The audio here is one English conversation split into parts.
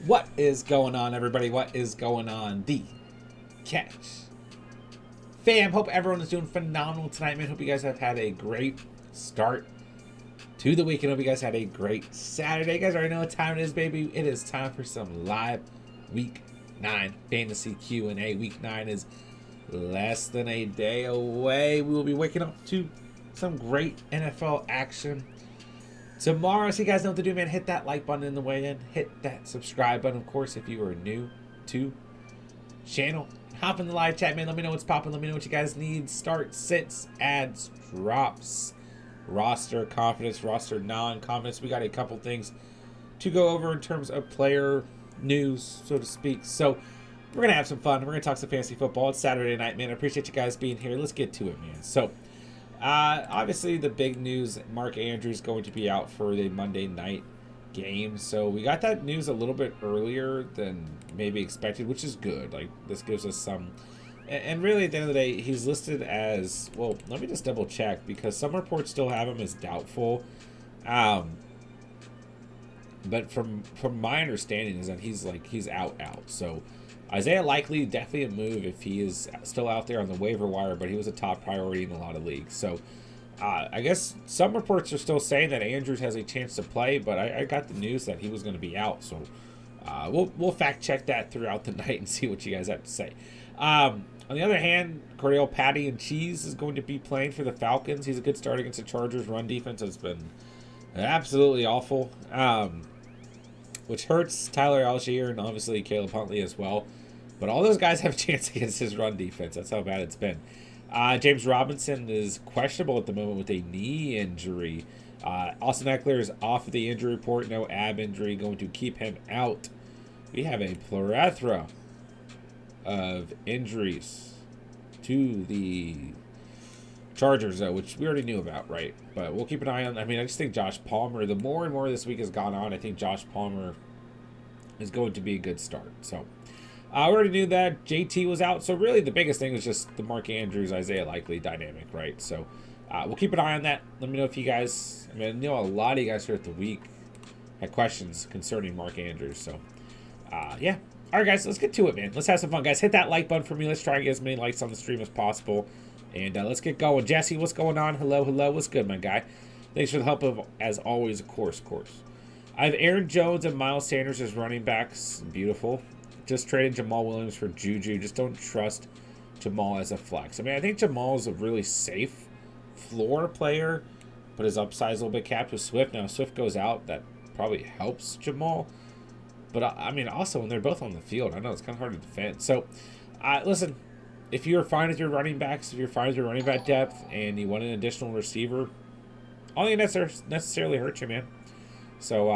What is going on, everybody? What is going on? The Catch fam. Hope everyone is doing phenomenal tonight, man. Hope you guys have had a great start to the weekend. Hope you guys had a great Saturday. You guys already know what time it is, baby. It is time for some live Week 9 Fantasy Q&A. Week 9 is less than a day away. We will be waking up to some great NFL action tomorrow. So you guys know what to do, man. Hit that like button in the way in. Hit that subscribe button. Of course, if you are new to channel, hop in the live chat, man. Let me know what's popping. Let me know what you guys need. Start, sits, ads, drops, roster confidence, roster non-confidence. We got a couple things to go over in terms of player news, so to speak. So we're going to have some fun. We're going to talk some fantasy football. It's Saturday night, man. I appreciate you guys being here. Let's get to it, man. So obviously the big news, Mark Andrews going to be out for the Monday night game. So we got that news a little bit earlier than maybe expected, which is good. Like, this gives us some, and really at the end of the day, he's listed as, well, let me just double check, because some reports still have him as doubtful. But from my understanding is that he's out. So Isaiah Likely, definitely a move if he is still out there on the waiver wire, but he was a top priority in a lot of leagues. So I guess some reports are still saying that Andrews has a chance to play, but I got the news that he was going to be out. So we'll fact check that throughout the night and see what you guys have to say. On the other hand, Cordell Patty and Cheese is going to be playing for the Falcons. He's a good start against the Chargers. Run defense has been absolutely awful, which hurts Tyler Algier and obviously Caleb Huntley as well. But all those guys have a chance against his run defense. That's how bad it's been. James Robinson is questionable at the moment with a knee injury. Austin Eckler is off of the injury report. No ab injury, going to keep him out. We have a plethora of injuries to the Chargers, though, which we already knew about, right? But we'll keep an eye on. I mean, I just think Josh Palmer, the more and more this week has gone on, I think Josh Palmer is going to be a good start. So we already knew that JT was out. So really the biggest thing was just the Mark Andrews, Isaiah Likely dynamic, right? So we'll keep an eye on that. Let me know if you guys, I mean, I know a lot of you guys throughout the week had questions concerning Mark Andrews. So yeah. All right, guys, let's get to it, man. Let's have some fun, guys. Hit that like button for me. Let's try and get as many likes on the stream as possible. And let's get going. Jesse, what's going on? Hello. What's good, my guy? Thanks for the help, as always, of course. I have Aaron Jones and Miles Sanders as running backs. Beautiful. Just traded Jamal Williams for Juju. Just don't trust Jamal as a flex. I mean, I think Jamal is a really safe floor player, but his upside is a little bit capped with Swift. Now, if Swift goes out, that probably helps Jamal. But, I mean, also, when they're both on the field, I know it's kind of hard to defend. So, listen, if you're fine with your running backs, if you're fine with your running back depth, and you want an additional receiver, I don't think it necessarily hurt you, man. So,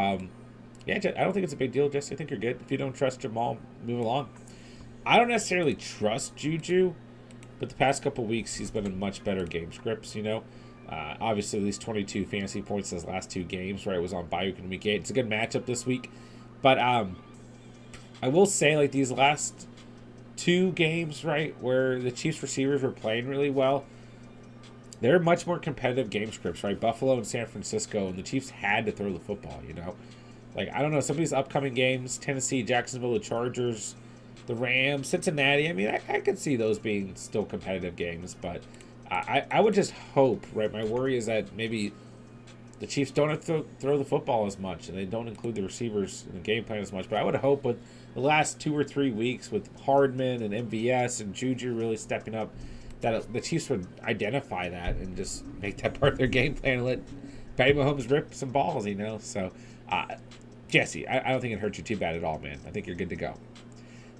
yeah, I don't think it's a big deal, Jesse. I think you're good. If you don't trust Jamal, move along. I don't necessarily trust Juju, but the past couple weeks, he's been in much better game scripts, you know. Obviously, at least 22 fantasy points in his last 2 games, right? It was on bye week in week 8. It's a good matchup this week. But I will say, like, these last 2 games, right, where the Chiefs receivers were playing really well, they're much more competitive game scripts, right? Buffalo and San Francisco, and the Chiefs had to throw the football, you know? Like, I don't know, some of these upcoming games, Tennessee, Jacksonville, the Chargers, the Rams, Cincinnati, I mean, I could see those being still competitive games, but I would just hope, right? My worry is that maybe the Chiefs don't have to throw the football as much, and they don't include the receivers in the game plan as much. But I would hope with the last 2 or 3 weeks with Hardman and MVS and Juju really stepping up, that the Chiefs would identify that and just make that part of their game plan and let Patty Mahomes rip some balls, you know. So, Jesse, I don't think it hurt you too bad at all, man. I think you're good to go.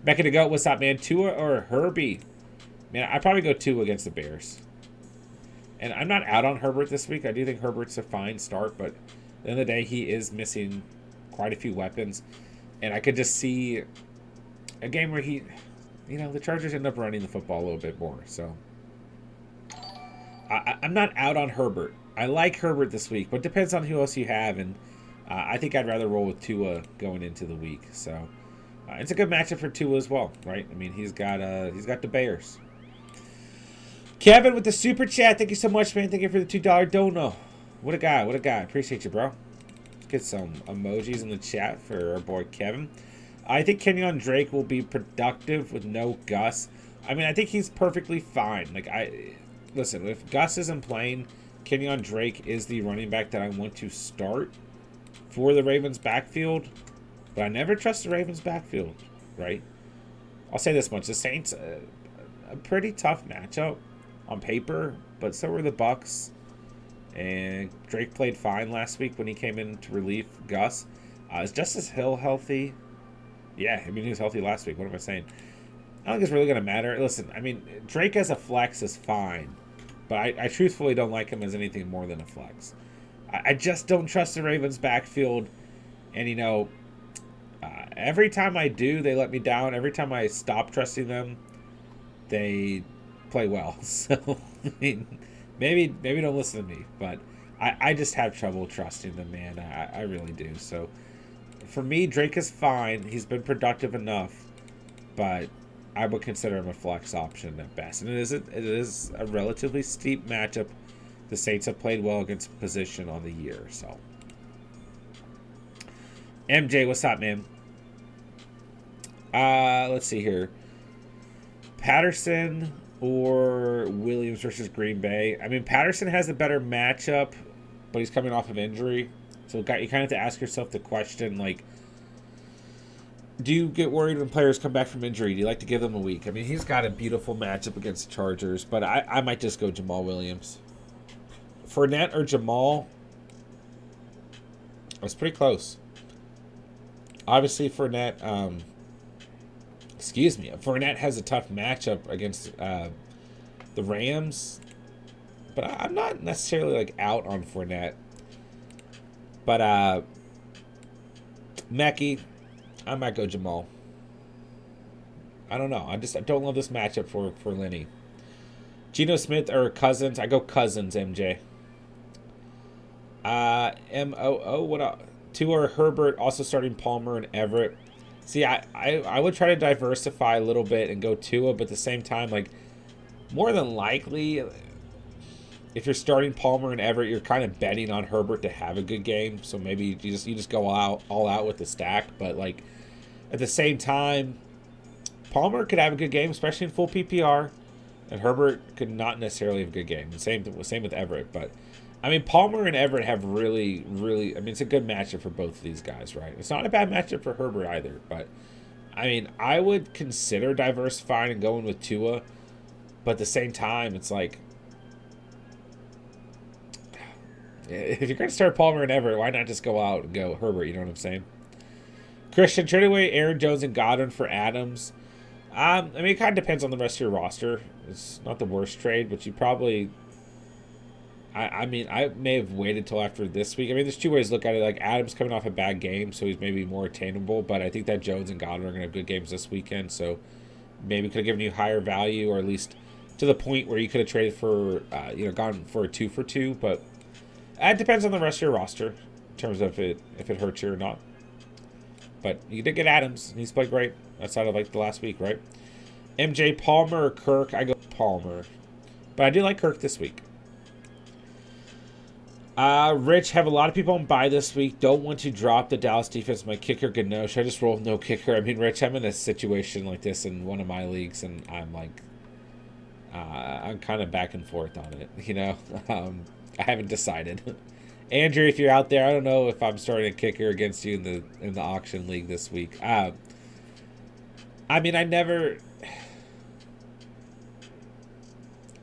Becca to go, what's up, man? Tua or Herbie? Man, I'd probably go Tua against the Bears. And I'm not out on Herbert this week. I do think Herbert's a fine start, but at the end of the day, he is missing quite a few weapons. And I could just see a game where he, you know, the Chargers end up running the football a little bit more. So I'm not out on Herbert. I like Herbert this week, but it depends on who else you have. And I think I'd rather roll with Tua going into the week. So it's a good matchup for Tua as well, right? I mean, he's got the Bears. Kevin with the super chat. Thank you so much, man. Thank you for the $2 dono. What a guy. Appreciate you, bro. Let's get some emojis in the chat for our boy Kevin. I think Kenyon Drake will be productive with no Gus. I mean, I think he's perfectly fine. Like, listen, if Gus isn't playing, Kenyon Drake is the running back that I want to start for the Ravens backfield. But I never trust the Ravens backfield, right? I'll say this much. The Saints, a pretty tough matchup on paper, but so were the Bucks. And Drake played fine last week when he came in to relieve Gus. Is Justice Hill healthy? Yeah, I mean, he was healthy last week. What am I saying? I don't think it's really going to matter. Listen, I mean, Drake as a flex is fine. But I truthfully don't like him as anything more than a flex. I just don't trust the Ravens backfield. And, you know, every time I do, they let me down. Every time I stop trusting them, they play well. So, I mean, maybe don't listen to me. But I just have trouble trusting them, man. I really do. So, for me, Drake is fine. He's been productive enough. But I would consider him a flex option at best. And it is a relatively steep matchup. The Saints have played well against position on the year. So, MJ, what's up, man? Let's see here. Patterson or Williams versus Green Bay. I mean, Patterson has a better matchup, but he's coming off of injury. So you kind of have to ask yourself the question, like, do you get worried when players come back from injury? Do you like to give them a week? I mean, he's got a beautiful matchup against the Chargers, but I might just go Jamal Williams. Fournette or Jamal? It's pretty close. Obviously, Fournette, Fournette has a tough matchup against the Rams, but I'm not necessarily like out on Fournette. But Mekhi, I might go Jamal. I don't know. I don't love this matchup for Lenny. Geno Smith or Cousins? I go Cousins, MJ. MOO, what up? Tua or Herbert, also starting Palmer and Everett. See, I would try to diversify a little bit and go Tua, but at the same time, like, more than likely, if you're starting Palmer and Everett, you're kind of betting on Herbert to have a good game. So maybe you just go all out with the stack. But, like, at the same time, Palmer could have a good game, especially in full PPR, and Herbert could not necessarily have a good game. Same with Everett, but I mean, Palmer and Everett have really, I mean, it's a good matchup for both of these guys, right? It's not a bad matchup for Herbert either, but I mean, I would consider diversifying and going with Tua, but at the same time, it's like, if you're going to start Palmer and Everett, why not just go out and go Herbert, you know what I'm saying? Christian, trade away Aaron Jones and Godwin for Adams. I mean, it kind of depends on the rest of your roster. It's not the worst trade, but you probably... I mean, I may have waited till after this week. I mean, there's two ways to look at it. Like, Adams coming off a bad game, so he's maybe more attainable. But I think that Jones and Godwin are going to have good games this weekend. So maybe could have given you higher value, or at least to the point where you could have traded for, gone for a 2-for-2. But it depends on the rest of your roster in terms of if it hurts you or not. But you did get Adams. He's played great outside of, like, the last week, right? MJ, Palmer or Kirk? I go Palmer. But I do like Kirk this week. Rich, have a lot of people on bye this week. Don't want to drop the Dallas defense. My kicker, Gano. Should I just roll with no kicker? I mean, Rich, I'm in a situation like this in one of my leagues, and I'm like, I'm kind of back and forth on it. You know, I haven't decided. Andrew, if you're out there, I don't know if I'm starting a kicker against you in the auction league this week. I mean,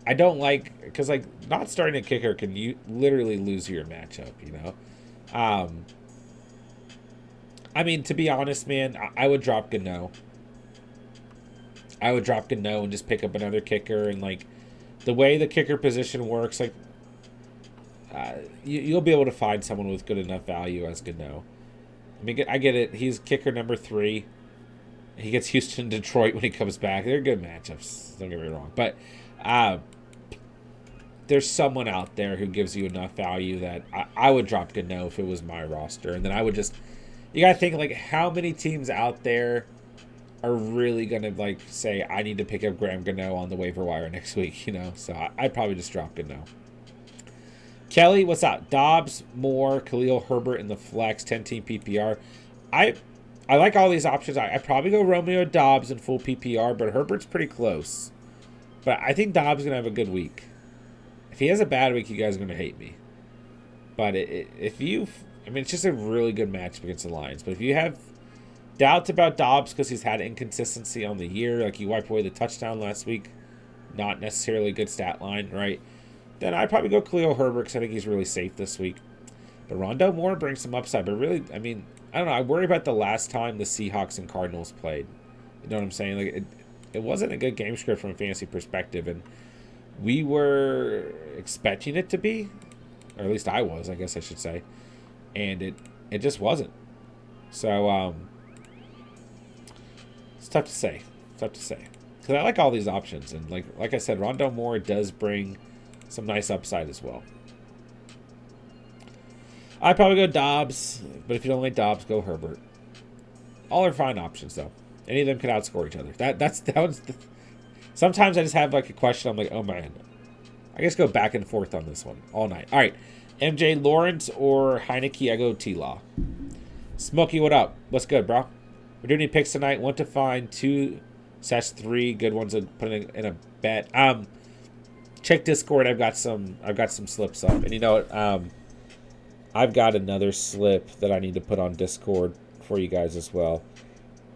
I don't like, because, like, not starting a kicker can you literally lose your matchup, you know? I mean, to be honest, man, I would drop Gano. I would drop Gano and just pick up another kicker. And, like, the way the kicker position works, like, you'll be able to find someone with good enough value as Gano. I mean, I get it. He's kicker number 3. He gets Houston, Detroit when he comes back. They're good matchups. Don't get me wrong. But there's someone out there who gives you enough value that I would drop Gano if it was my roster. And then I would just... You got to think, like, how many teams out there are really going to, like, say, I need to pick up Graham Gano on the waiver wire next week, you know? So I'd probably just drop Gano. Kelly, what's up? Dobbs, Moore, Khalil Herbert in the flex, 10-team PPR. I like all these options. I probably go Romeo Dobbs in full PPR, but Herbert's pretty close. But I think Dobbs is going to have a good week. If he has a bad week, you guys are going to hate me. But if you... I mean, it's just a really good matchup against the Lions. But if you have doubts about Dobbs because he's had inconsistency on the year, like he wiped away the touchdown last week, not necessarily a good stat line, right? Then I'd probably go Khalil Herbert because I think he's really safe this week. But Rondale Moore brings some upside. But really, I mean, I don't know. I worry about the last time the Seahawks and Cardinals played. You know what I'm saying? Like it wasn't a good game script from a fantasy perspective. And we were expecting it to be. Or at least I was, I guess I should say. And it just wasn't. So, it's tough to say. It's tough to say. Because I like all these options. And like I said, Rondale Moore does bring some nice upside as well. I'd probably go Dobbs. But if you don't like Dobbs, go Herbert. All are fine options, though. Any of them can outscore each other. That was the... Sometimes I just have like a question. I'm like, oh, man. I guess go back and forth on this one all night. All right. MJ Lawrence or Heineke, I go T-Law. Smokey, what up? What's good, bro? We're doing any picks tonight. Want to find 2/3 good ones and put in a bet. Check Discord. I've got some slips up. And you know what? I've got another slip that I need to put on Discord for you guys as well.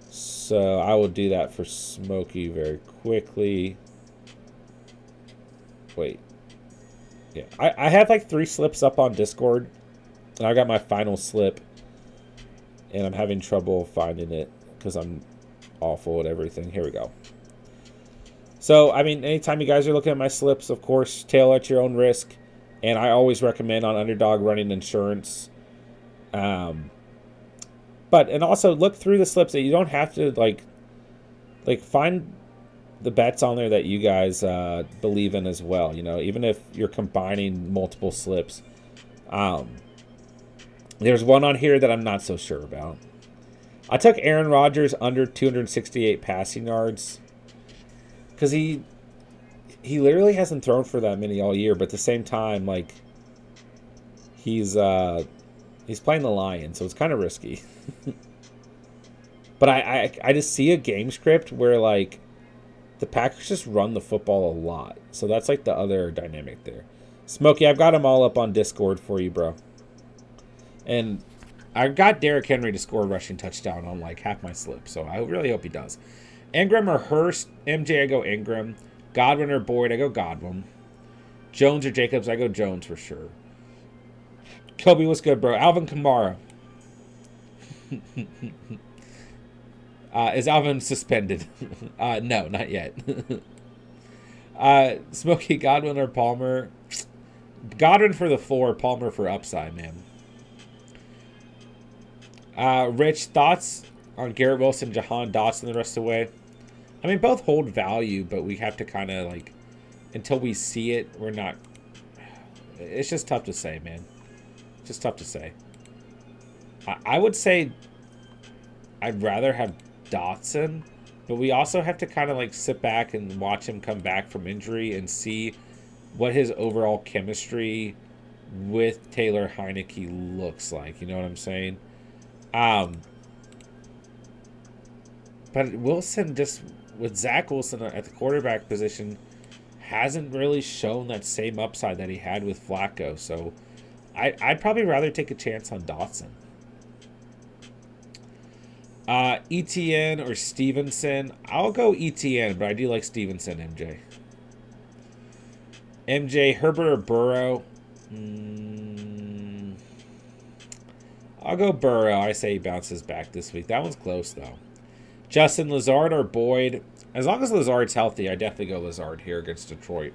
So I will do that for Smokey very quickly. Wait. Yeah, I have like 3 slips up on Discord, and I got my final slip, and I'm having trouble finding it because I'm awful at everything. Here we go. So, I mean, anytime you guys are looking at my slips, of course, tail at your own risk, and I always recommend on Underdog running insurance. And also look through the slips that you don't have to like find the bets on there that you guys believe in as well. You know, even if you're combining multiple slips. There's one on here that I'm not so sure about. I took Aaron Rodgers under 268 passing yards because he literally hasn't thrown for that many all year, but at the same time, like, he's playing the Lions, so it's kind of risky. But I just see a game script where, like, the Packers just run the football a lot. So that's like the other dynamic there. Smokey, I've got them all up on Discord for you, bro. And I've got Derrick Henry to score a rushing touchdown on like half my slip. So I really hope he does. Ingram or Hurst. MJ, I go Ingram. Godwin or Boyd, I go Godwin. Jones or Jacobs, I go Jones for sure. Kobe, what's good, bro? Alvin Kamara. Is Alvin suspended? No, not yet. Smokey, Godwin or Palmer? Godwin for the floor, Palmer for upside, man. Rich, thoughts on Garrett Wilson, Jon Dawson the rest of the way? I mean, both hold value, but we have to kind of, like, until we see it, we're not... It's just tough to say, man. Just tough to say. I would say I'd rather have Dotson, but we also have to kind of like sit back and watch him come back from injury and see what his overall chemistry with Taylor Heineke looks like. You know what I'm saying? But Wilson, just with Zach Wilson at the quarterback position, hasn't really shown that same upside that he had with Flacco. So I'd probably rather take a chance on Dotson. ETN or Stevenson. I'll go ETN, but I do like Stevenson, MJ. MJ, Herbert or Burrow? I'll go Burrow. I say he bounces back this week. That one's close, though. Justin, Lazard or Boyd? As long as Lazard's healthy, I definitely go Lazard here against Detroit.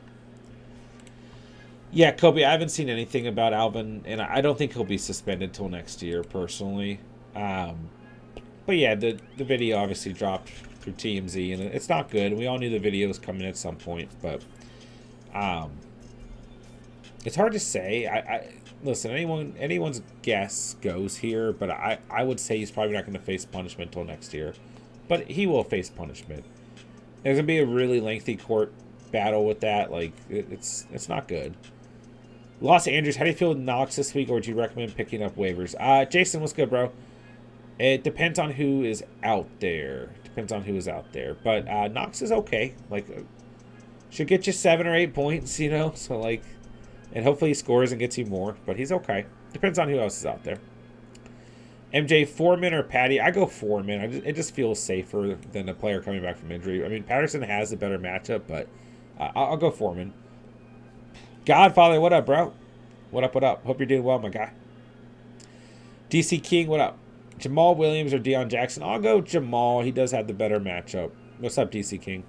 Yeah, Kobe, I haven't seen anything about Alvin, and I don't think he'll be suspended till next year, personally. But yeah, the video obviously dropped through TMZ, and it's not good. We all knew the video was coming at some point, but it's hard to say. Listen, anyone's guess goes here, but I would say he's probably not going to face punishment till next year. But he will face punishment. There's going to be a really lengthy court battle with that. Like, it's not good. Los Andrews, how do you feel with Knox this week, or would you recommend picking up waivers? Jason, what's good, bro? It depends on who is out there. But Knox is okay. Like, should get you 7 or 8 points, you know? So, like, and hopefully he scores and gets you more. But he's okay. Depends on who else is out there. MJ, Foreman or Patty? I go Foreman. It just feels safer than a player coming back from injury. I mean, Patterson has a better matchup, but I'll go Foreman. Godfather, what up, bro? What up? Hope you're doing well, my guy. DC King, what up? Jamal Williams or Deion Jackson? I'll go Jamal. He does have the better matchup. What's up, DC King?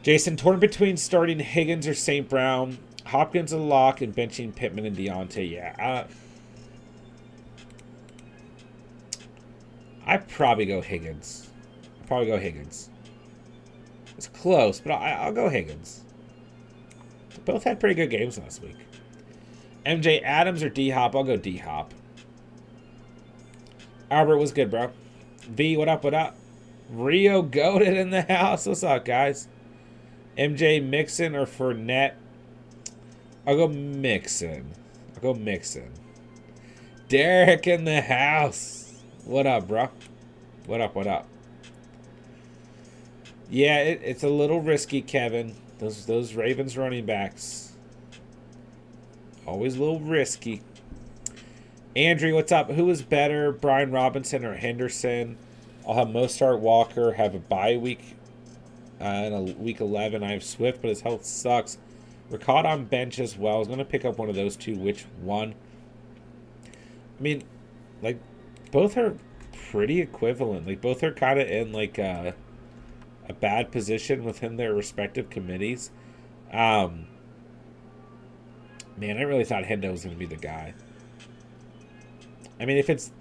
Jason, torn between starting Higgins or St. Brown. Hopkins a lock and benching Pittman and Deontay. Yeah. I'd probably go Higgins. It's close, but I'll go Higgins. Both had pretty good games last week. MJ Adams or D-Hop? I'll go D-Hop. Albert, was good, bro? V, what up? Rio goated in the house. What's up, guys? MJ Mixon or Fournette? I'll go Mixon. Derek in the house. What up, bro? What up? Yeah, it's a little risky, Kevin. Those Ravens running backs. Always a little risky. Andrew, what's up? Who is better, Brian Robinson or Henderson? I'll have Mostert, Walker, have a bye week in a week 11. I have Swift, but his health sucks. Ricard on bench as well. I was going to pick up one of those two. Which one? I mean, like, both are pretty equivalent. Like, both are kind of in, like, a bad position within their respective committees. Man, I really thought Hendo was going to be the guy. I mean, if it's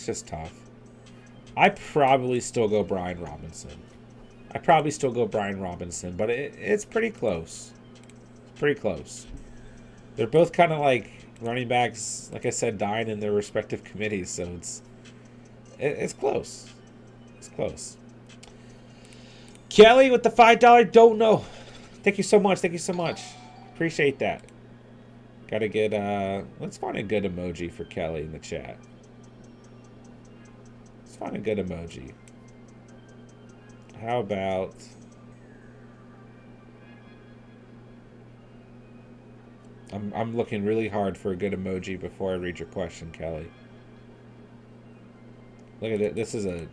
just tough. I probably still go Brian Robinson. But it's pretty close. They're both kind of like running backs, like I said, dying in their respective committees, so it's close. Kelly with the $5 don't know. Thank you so much. Appreciate that. Gotta get, let's find a good emoji for Kelly in the chat. Let's find a good emoji. How about... I'm looking really hard for a good emoji before I read your question, Kelly. Look at it. This is a...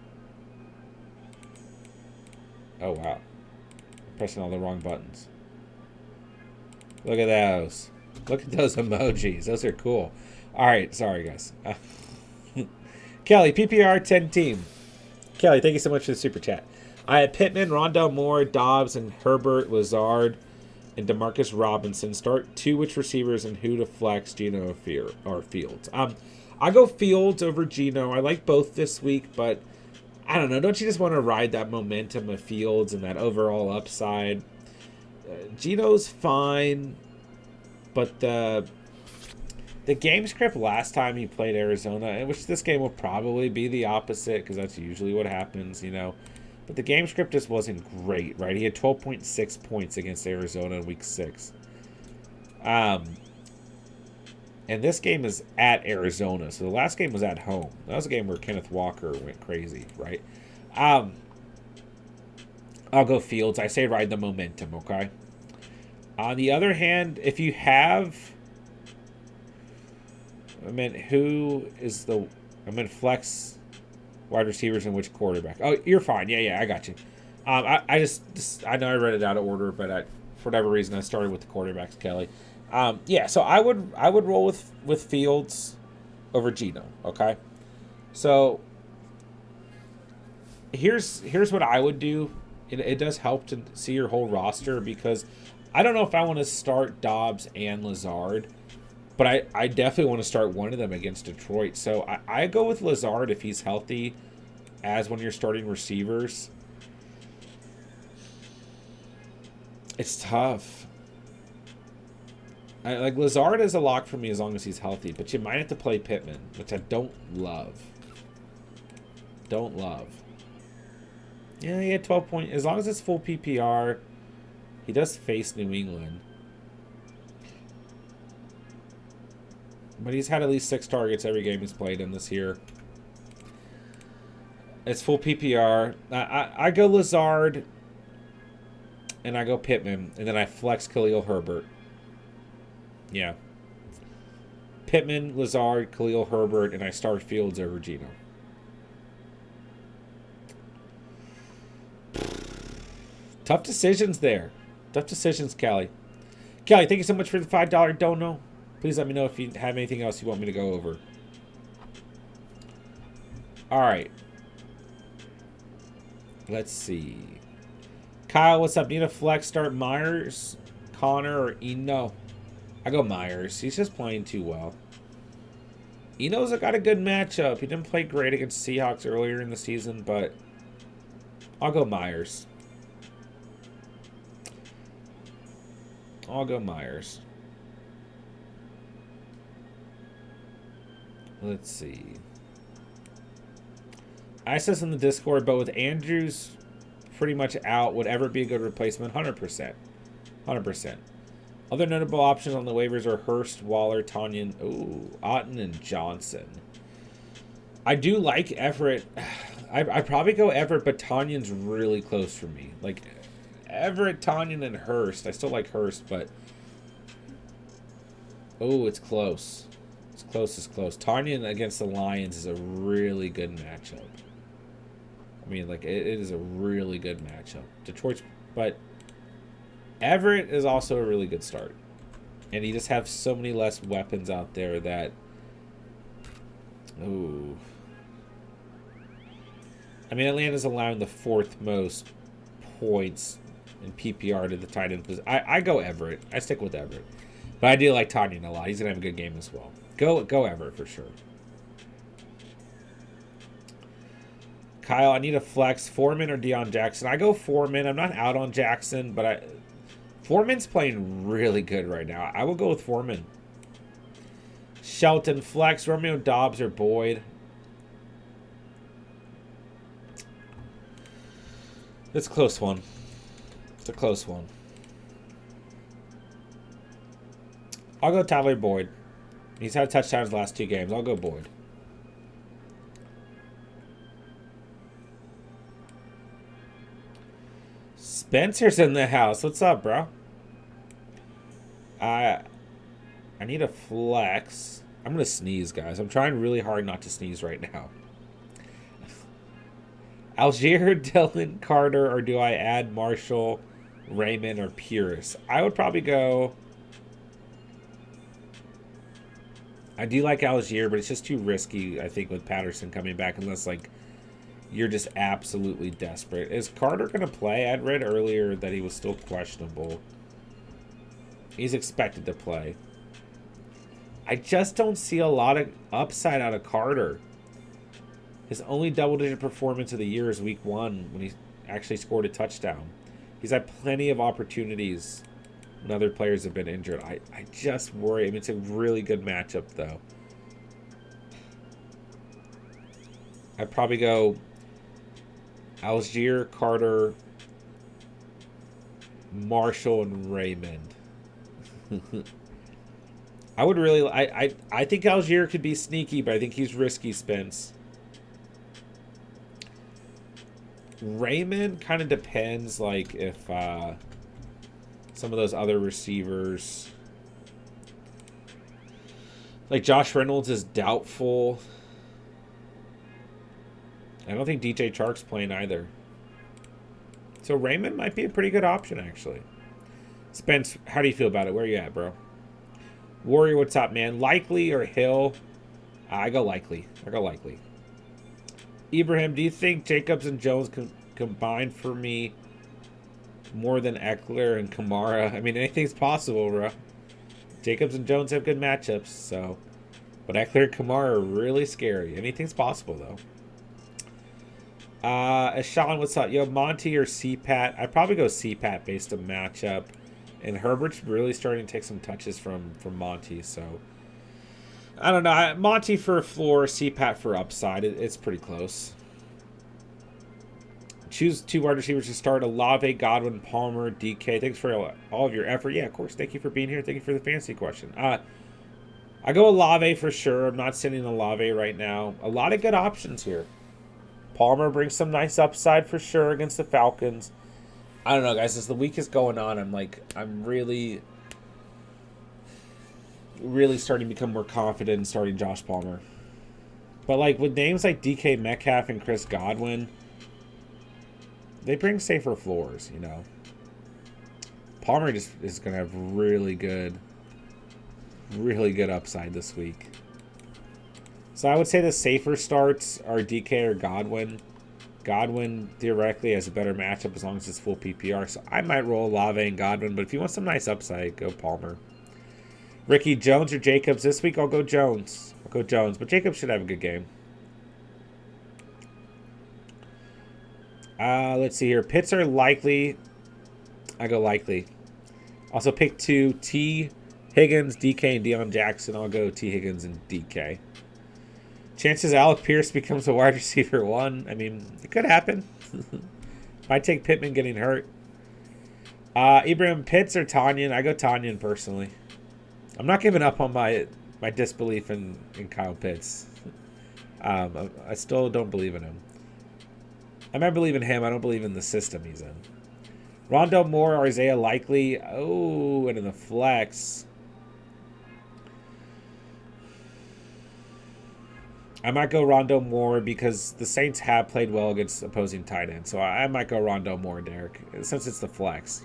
Oh, wow. I'm pressing all the wrong buttons. Look at those. Look at those emojis. Those are cool. All right. Sorry, guys. Kelly, PPR 10 team. Kelly, thank you so much for the super chat. I had Pittman, Rondell Moore, Dobbs, and Herbert, Lazard, and Demarcus Robinson. Start 2 which receivers and who to flex, Geno or Fields. I go Fields over Geno. I like both this week, but I don't know. Don't you just want to ride that momentum of Fields and that overall upside? Geno's fine, but the game script last time he played Arizona, which this game will probably be the opposite because that's usually what happens, you know. But the game script just wasn't great, right? He had 12.6 points against Arizona in Week 6. And this game is at Arizona, so the last game was at home. That was a game where Kenneth Walker went crazy, right? I'll go Fields. I say ride the momentum, okay? On the other hand, if you have... flex wide receivers and which quarterback. Oh, you're fine. Yeah, I got you. I know I read it out of order, but for whatever reason, I started with the quarterbacks, Kelly. So I would roll with Fields over Geno. Okay, so here's what I would do. It does help to see your whole roster because I don't know if I want to start Dobbs and Lazard, but I definitely want to start one of them against Detroit. So I go with Lazard if he's healthy as one of your starting receivers. It's tough. Like Lazard is a lock for me as long as he's healthy, but you might have to play Pittman, which I don't love. Yeah, he had 12 points. As long as it's full PPR, he does face New England. But he's had at least 6 targets every game he's played in this year. It's full PPR. I go Lazard, and I go Pittman, and then I flex Khalil Herbert. Yeah. Pittman, Lazard, Khalil Herbert, and I start Fields over Geno. Tough decisions there. Tough decisions, Callie. Callie, thank you so much for the $5 dono. Please let me know if you have anything else you want me to go over. All right. Let's see. Kyle, what's up? Need a flex start Myers, Connor, or Eno? I go Myers. He's just playing too well. Eno's got a good matchup. He didn't play great against Seahawks earlier in the season, but I'll go Myers. I'll go Myers. Let's see. I says in the Discord, but with Andrews pretty much out, would ever be a good replacement? 100%. 100%. Other notable options on the waivers are Hurst, Waller, Tanyan, Otten, and Johnson. I do like Everett. I probably go Everett, but Tanyan's really close for me. Like, Everett, Tanyan, and Hurst. I still like Hurst, but... Oh, it's close. It's close, it's close. Tanyan against the Lions is a really good matchup. I mean, like, it is a really good matchup. Detroit's... But... Everett is also a really good start. And he just has so many less weapons out there that... Ooh. I mean, Atlanta's allowing the 4th most points in PPR to the tight end position. I go Everett. I stick with Everett. But I do like Tanyan a lot. He's going to have a good game as well. Go Everett for sure. Kyle, I need a flex. Foreman or Deion Jackson? I go Foreman. I'm not out on Jackson, but Foreman's playing really good right now. I will go with Foreman. Shelton, flex. Romeo Dobbs or Boyd? It's a close one. It's a close one. I'll go Tyler Boyd. He's had touchdowns the last 2 games. I'll go Boyd. Spencer's in the house. What's up, bro? I need a flex. I'm going to sneeze, guys. I'm trying really hard not to sneeze right now. Algier, Dylan, Carter, or do I add Marshall, Raymond, or Pierce? I would probably go... I do like Algier, but it's just too risky, I think, with Patterson coming back, unless, like, you're just absolutely desperate. Is Carter going to play? I'd read earlier that he was still questionable. He's expected to play. I just don't see a lot of upside out of Carter. His only double-digit performance of the year is week 1 when he actually scored a touchdown. He's had plenty of opportunities when other players have been injured. I just worry. I mean, it's a really good matchup, though. I'd probably go Algier, Carter, Marshall, and Raymond. I would really... I think Algier could be sneaky, but I think he's risky, Spence. Raymond kind of depends, like, if some of those other receivers... Like, Josh Reynolds is doubtful. I don't think DJ Chark's playing either. So Raymond might be a pretty good option, actually. Spence, how do you feel about it? Where are you at, bro? Warrior, what's up, man? Likely or Hill? I go Likely. I go Likely. Ibrahim, do you think Jacobs and Jones can combine for me more than Eckler and Kamara? I mean, anything's possible, bro. Jacobs and Jones have good matchups, so... But Eckler and Kamara are really scary. Anything's possible, though. Sean, what's up? Yo, Monty or CPAT? I'd probably go CPAT based on matchup. And Herbert's really starting to take some touches from Monty, so... I don't know. Monty for floor, CPAT for upside. It's pretty close. Choose 2 wide receivers to start. Olave, Godwin, Palmer, DK. Thanks for all of your effort. Yeah, of course. Thank you for being here. Thank you for the fantasy question. I I go Olave for sure. I'm not sitting Olave right now. A lot of good options here. Palmer brings some nice upside for sure against the Falcons. I don't know, guys. As the week is going on, I'm really starting to become more confident in starting Josh Palmer. But like with names like DK Metcalf and Chris Godwin, they bring safer floors, you know. Palmer just is going to have really good upside this week. So I would say the safer starts are DK or Godwin. Godwin theoretically has a better matchup as long as it's full PPR. So I might roll Olave and Godwin, but if you want some nice upside, go Palmer. Ricky, Jones or Jacobs? This week I'll go Jones. But Jacobs should have a good game. Let's see here. Pits are likely. I go likely. Also pick 2. T. Higgins, DK, and Deion Jackson. I'll go T. Higgins and DK. Chances Alec Pierce becomes a wide receiver 1. I mean, it could happen. Might take Pittman getting hurt. Ibrahim, Pitts or Tanyan? I go Tanyan personally. I'm not giving up on my disbelief in Kyle Pitts. I still don't believe in him. I might believe in him. I don't believe in the system he's in. Rondo Moore or Isaiah Likely. Oh, and in the flex. I might go Rondo Moore because the Saints have played well against opposing tight ends. So I might go Rondo Moore, Derek, since it's the flex.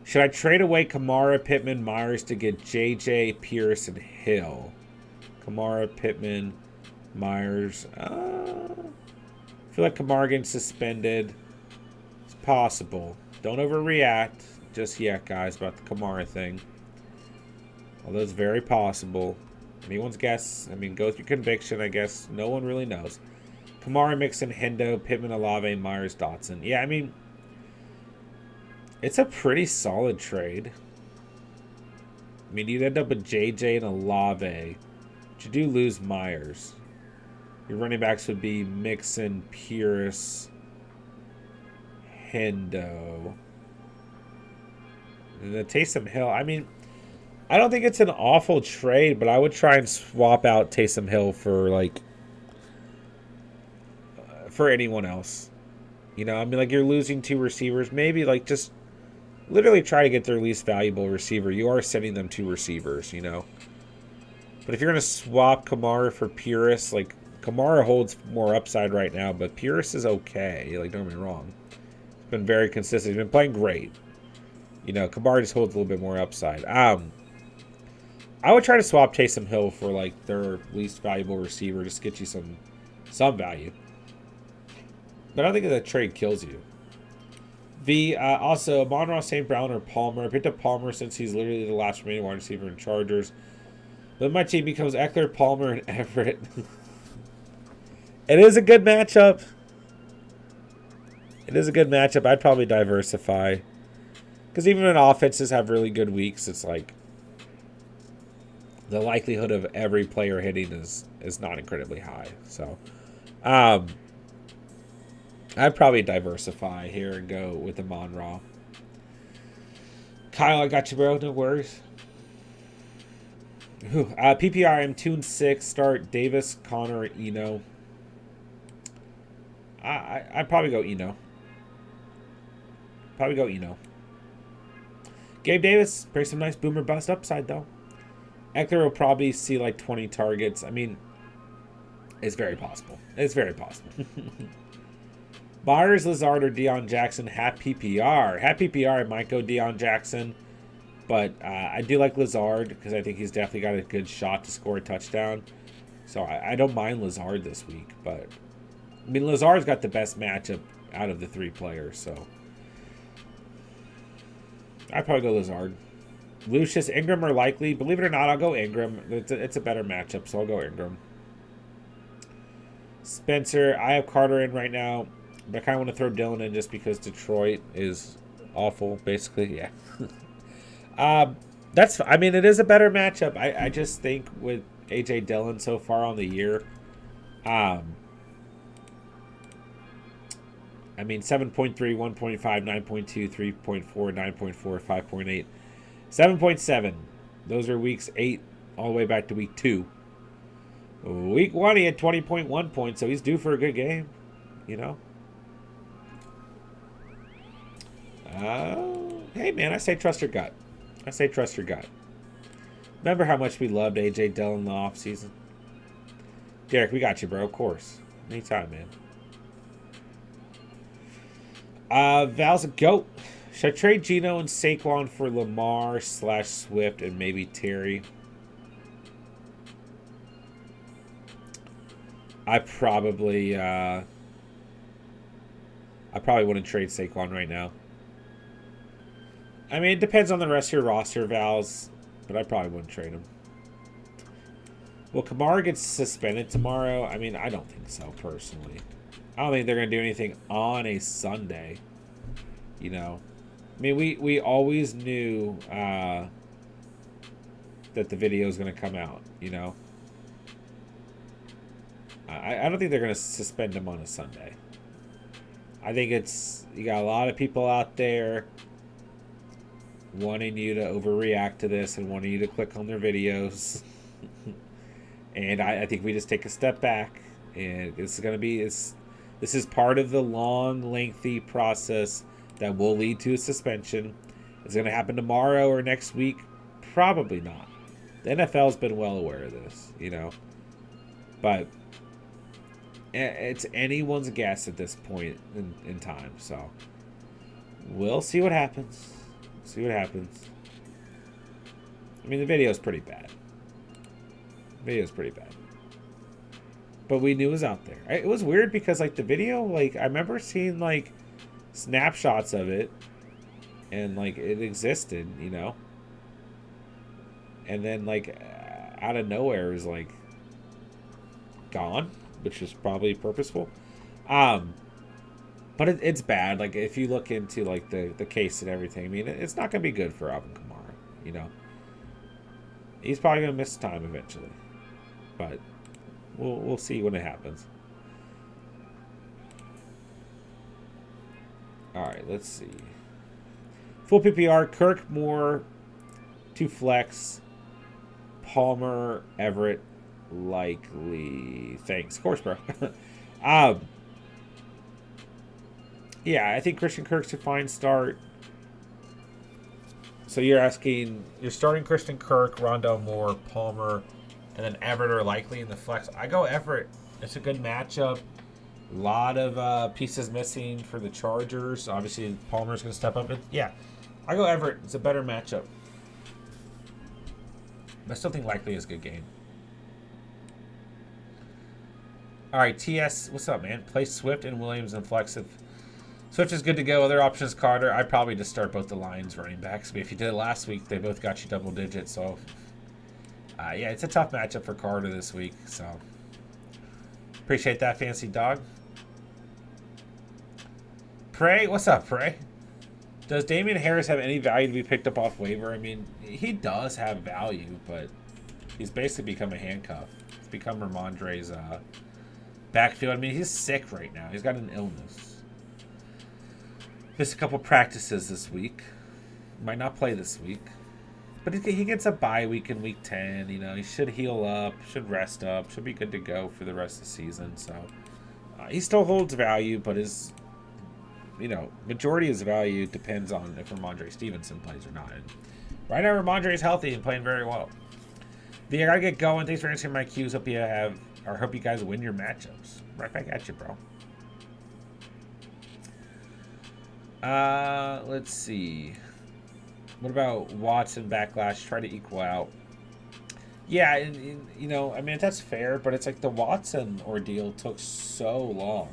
Should I trade away Kamara, Pittman, Myers to get JJ, Pierce, and Hill? Kamara, Pittman, Myers. I feel like Kamara getting suspended. It's possible. Don't overreact just yet, guys, about the Kamara thing. Although it's very possible. Anyone's guess. I mean, go with your conviction, I guess. No one really knows. Kamara, Mixon, Hendo, Pittman, Olave, Myers, Dotson. Yeah, I mean, it's a pretty solid trade. I mean, you'd end up with JJ and Olave. But you do lose Myers. Your running backs would be Mixon, Pierce, Hendo. And then Taysom Hill. I mean, I don't think it's an awful trade, but I would try and swap out Taysom Hill for for anyone else. You know, I mean, like, you're losing 2 receivers. Maybe just literally try to get their least valuable receiver. You are sending them 2 receivers, you know. But if you're going to swap Kamara for Pierce, Kamara holds more upside right now, but Pierce is okay. Don't get me wrong. He's been very consistent. He's been playing great. You know, Kamara just holds a little bit more upside. I would try to swap Taysom Hill for their least valuable receiver, just to get you some value. But I don't think that trade kills you. Also, Amon-Ra, St. Brown, or Palmer. I picked up Palmer since he's literally the last remaining wide receiver in Chargers. But my team becomes Eckler, Palmer, and Everett. It is a good matchup. I'd probably diversify. Because even when offenses have really good weeks, it's the likelihood of every player hitting is not incredibly high. So, I'd probably diversify here and go with the Amon-Ra. Kyle, I got you, bro. No worries. PPR, I'm 2-6. Start Davis, Connor, Eno. I'd probably go Eno. Gabe Davis, bring some nice boomer bust upside, though. Eckler will probably see 20 targets. I mean, it's very possible. Myers, Lazard, or Deion Jackson. Half PPR. I might go Deion Jackson. But I do like Lazard because I think he's definitely got a good shot to score a touchdown. So I don't mind Lazard this week. But, I mean, Lazard's got the best matchup out of the 3 players. So I'd probably go Lazard. Lucius, Ingram, or Likely. Believe it or not, I'll go Ingram. It's a better matchup, so I'll go Ingram. Spencer, I have Carter in right now. But I kind of want to throw Dylan in just because Detroit is awful, basically. Yeah. It is a better matchup. I just think with A.J. Dillon so far on the year, 7.3, 1.5, 9.2, 3.4, 9.4, 5.8, 7.7. Those are weeks 8 all the way back to week 2. Week 1, he had 20.1 points, so he's due for a good game, you know. Hey, man, I say trust your gut. I say trust your gut. Remember how much we loved A.J. Dillon in the offseason? Derek, we got you, bro. Of course. Anytime, man. Val's a goat. Should I trade Geno and Saquon for Lamar / Swift and maybe Terry? I probably wouldn't trade Saquon right now. I mean, it depends on the rest of your roster, Val's, but I probably wouldn't trade him. Will Kamara get suspended tomorrow? I mean, I don't think so, personally. I don't think they're going to do anything on a Sunday. You know? I mean, we always knew that the video is going to come out, you know? I don't think they're going to suspend him on a Sunday. I think you got a lot of people out there wanting you to overreact to this and wanting you to click on their videos. And I think we just take a step back, and this is part of the long, lengthy process that will lead to a suspension. It's going to happen tomorrow or next week? Probably not. The NFL's been well aware of this, you know. But it's anyone's guess at this point in time. So we'll see what happens. See what happens. I mean, the video's pretty bad. But we knew it was out there. It was weird because, like, the video, like, I remember seeing, like, snapshots of it. And, like, it existed, you know. And then, like, out of nowhere, it was, like, gone. Which is probably purposeful. But it's bad. Like, if you look into, like, the case and everything, I mean, it's not going to be good for Alvin Kamara, you know. He's probably going to miss time eventually. But we'll see when it happens. All right, let's see. Full PPR, Kirk, Moore, 2 flex, Palmer, Everett, likely. Thanks. Of course, bro. Yeah, I think Christian Kirk's a fine start. So you're starting Christian Kirk, Rondale Moore, Palmer, and then Everett are likely in the flex. I go Everett. It's a good matchup. A lot of pieces missing for the Chargers. Obviously, Palmer's going to step up. Yeah, I go Everett. It's a better matchup. I still think likely is a good game. All right, TS, what's up, man? Play Swift and Williams and flex. If Swift is good to go. Other options, Carter. I'd probably just start both the Lions running backs. But if you did it last week, they both got you double digits. So, yeah, it's a tough matchup for Carter this week. So, appreciate that, Fancy Dog. Prey, what's up, Prey? Does Damian Harris have any value to be picked up off waiver? I mean, he does have value, but he's basically become a handcuff. It's become Ramondre's backfield. I mean, he's sick right now. He's got an illness. Missed a couple practices this week. Might not play this week. But he gets a bye week in week 10. You know, he should heal up, should rest up, should be good to go for the rest of the season. So, he still holds value, but his, majority of his value depends on if Ramondre Stevenson plays or not. And right now, Ramondre is healthy and playing very well. I gotta get going. Thanks for answering my cues. Hope you guys win your matchups. Right back at you, bro. Let's see. What about Watson backlash? Try to equal out. Yeah, I mean, that's fair, but it's like the Watson ordeal took so long,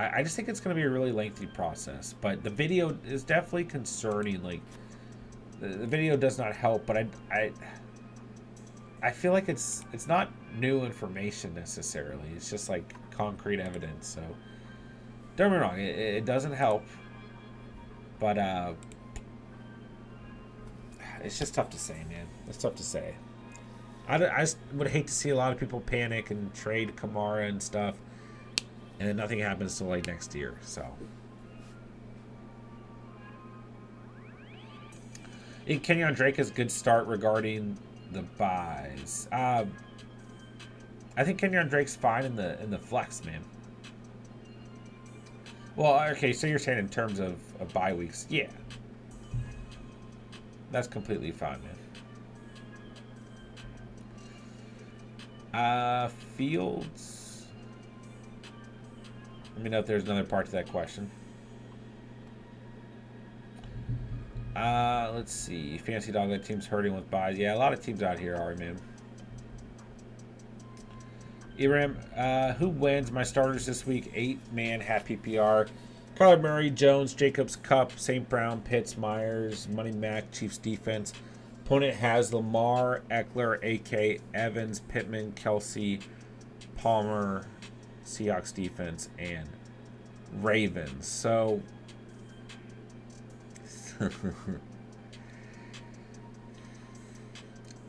I just think it's going to be a really lengthy process, but the video is definitely concerning. Like, the video does not help, but I feel like it's not new information necessarily. It's just like concrete evidence. So don't get me wrong, it doesn't help, but it's just tough to say, man. It's tough to say. I just would hate to see a lot of people panic and trade Kamara and stuff, and then nothing happens till like next year. So Kenyon Drake has a good start regarding the buys. I think Kenyon Drake's fine in the flex, man. Well, okay, so you're saying in terms of bye weeks. Yeah. That's completely fine, man. Fields. Let me know if there's another part to that question. Let's see. Fancy Dog, that team's hurting with buys. Yeah, a lot of teams out here are, man. Iram, who wins my starters this week? 8-man half PPR. Kyler Murray, Jones, Jacobs, Cup, St. Brown, Pitts, Myers, Money Mac, Chiefs defense. Opponent has Lamar, Eckler, AK, Evans, Pittman, Kelsey, Palmer, Seahawks defense, and Ravens. So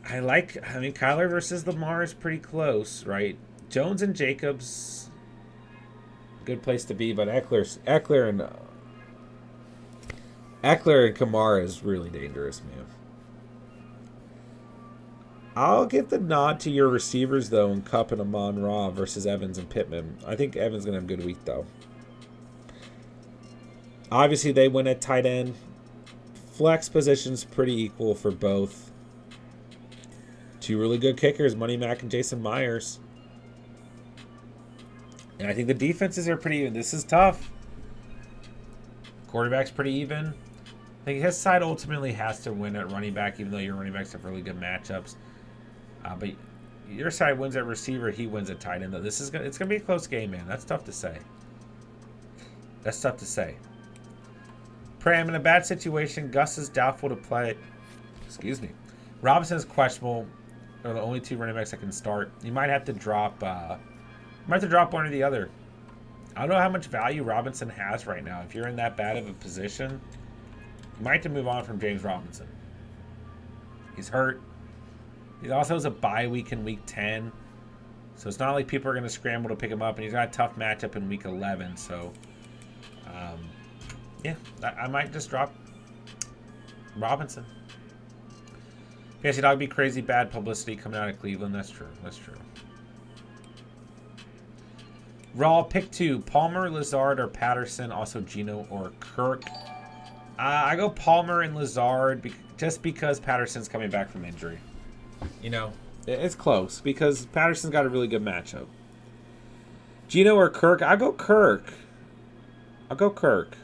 I mean, Kyler versus Lamar is pretty close, right? Jones and Jacobs, good place to be, but Eckler and Kamara is really dangerous, man. I'll give the nod to your receivers, though, in Kupp and Amon-Ra versus Evans and Pittman. I think Evans going to have a good week, though. Obviously, they win at tight end. Flex positions pretty equal for both. Two really good kickers, Money Mac and Jason Myers. And I think the defenses are pretty even. This is tough. Quarterback's pretty even. I think his side ultimately has to win at running back, even though your running backs have really good matchups. But your side wins at receiver, he wins at tight end. Though it's gonna be a close game, man. That's tough to say. That's tough to say. Pray, I'm in a bad situation. Gus is doubtful to play. Excuse me. Robinson is questionable. They're the only two running backs that can start. You might have to drop. One or the other. I don't know how much value Robinson has right now. If you're in that bad of a position, you might have to move on from James Robinson. He's hurt. He also has a bye week in week 10. So it's not like people are going to scramble to pick him up. And he's got a tough matchup in week 11. So, yeah, I might just drop Robinson. Fancy Dog be crazy bad publicity coming out of Cleveland. That's true. That's true. Raw, pick 2. Palmer, Lazard, or Patterson. Also Geno or Kirk. I go Palmer and Lazard just because Patterson's coming back from injury. You know, it's close because Patterson's got a really good matchup. Geno or Kirk? I go Kirk. I'll go Kirk.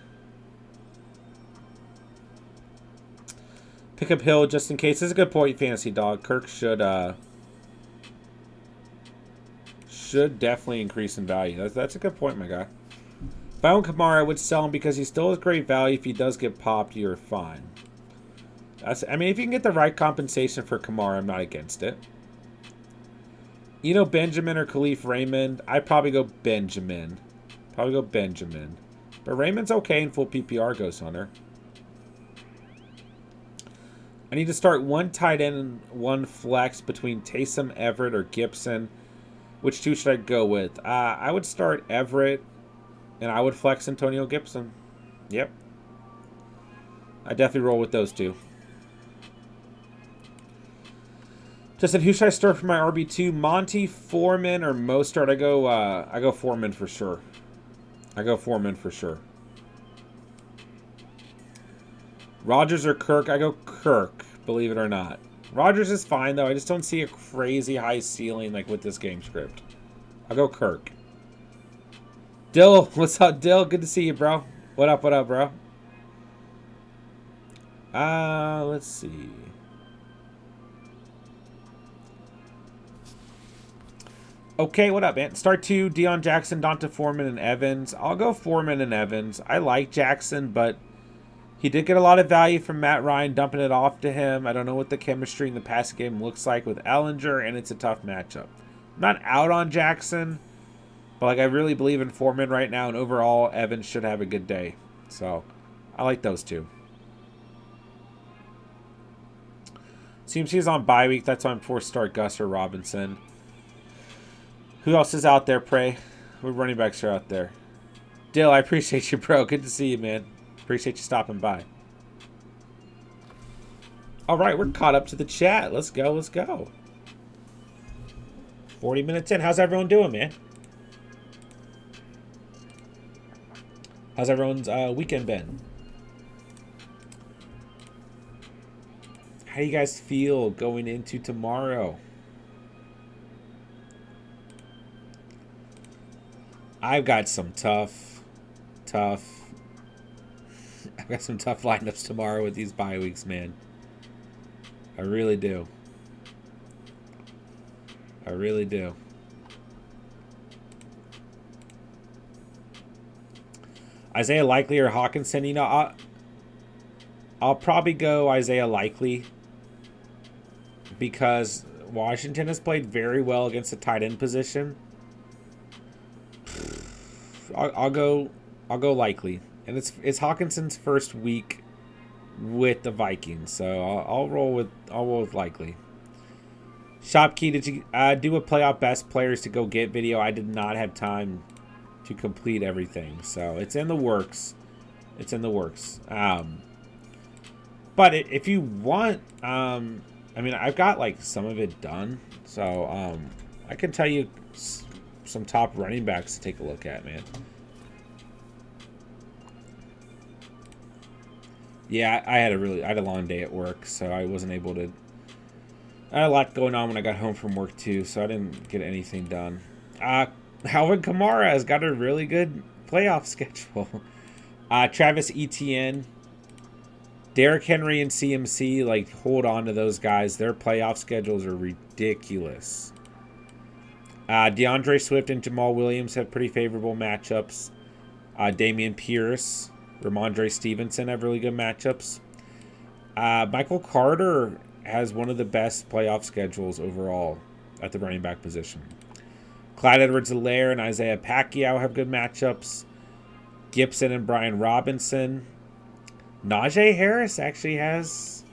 Pick up Hill just in case. This is a good point, Fantasy Dog. Kirk should definitely increase in value. That's a good point, my guy. If I own Kamara, I would sell him because he still has great value. If he does get popped, you're fine. I mean, if you can get the right compensation for Kamara, I'm not against it. You know, Benjamin or Khalif Raymond, I'd probably go Benjamin. But Raymond's okay in full PPR, Ghost Hunter. I need to start one tight end and one flex between Taysom, Everett, or Gibson. Which two should I go with? I would start Everett, and I would flex Antonio Gibson. Yep. I definitely roll with those two. Justin, who should I start for my RB2? Monty, Foreman, or Mostert? I go Foreman for sure. Rodgers or Kirk? I go Kirk, believe it or not. Rodgers is fine, though. I just don't see a crazy high ceiling like with this game script. I'll go Kirk. Dill, what's up, Dill? Good to see you, bro. What up, bro? Let's see. Okay, what up, man? Start 2, Deion Jackson, Donta Foreman, and Evans. I'll go Foreman and Evans. I like Jackson, but he did get a lot of value from Matt Ryan dumping it off to him. I don't know what the chemistry in the passing game looks like with Ellinger, and it's a tough matchup. I'm not out on Jackson, but I really believe in Foreman right now, and overall, Evans should have a good day. So, I like those two. CMC is on bye week. That's why I'm forced to start Gus or Robinson. Who else is out there, Pray? What running backs are out there? Dill, I appreciate you, bro. Good to see you, man. Appreciate you stopping by. All right, we're caught up to the chat. Let's go. Let's go. 40 minutes in. How's everyone doing, man? How's everyone's weekend been? How do you guys feel going into tomorrow? I've got some tough. I've got some tough lineups tomorrow with these bye weeks, man. I really do. I really do. Isaiah Likely or Hawkinson? You know, I'll probably go Isaiah Likely because Washington has played very well against the tight end position. I'll go Likely, and it's Hawkinson's first week with the Vikings, so I'll roll with Likely. Shopkey, did you do a playoff best players to go get video? I did not have time to complete everything, so it's in the works. It's in the works. But if you want, I mean, I've got like some of it done, so I can tell you some top running backs to take a look at, man. Yeah, I had a long day at work, so I wasn't able to. I had a lot going on when I got home from work too, so I didn't get anything done. Alvin Kamara has got a really good playoff schedule. Travis Etienne, Derrick Henry, and CMC, like, hold on to those guys. Their playoff schedules are ridiculous. DeAndre Swift and Jamal Williams have pretty favorable matchups. Damian Pierce, Ramondre Stevenson have really good matchups. Michael Carter has one of the best playoff schedules overall at the running back position. Clyde Edwards-Helaire and Isaiah Pacquiao have good matchups. Gibson and Brian Robinson. Najee Harris actually has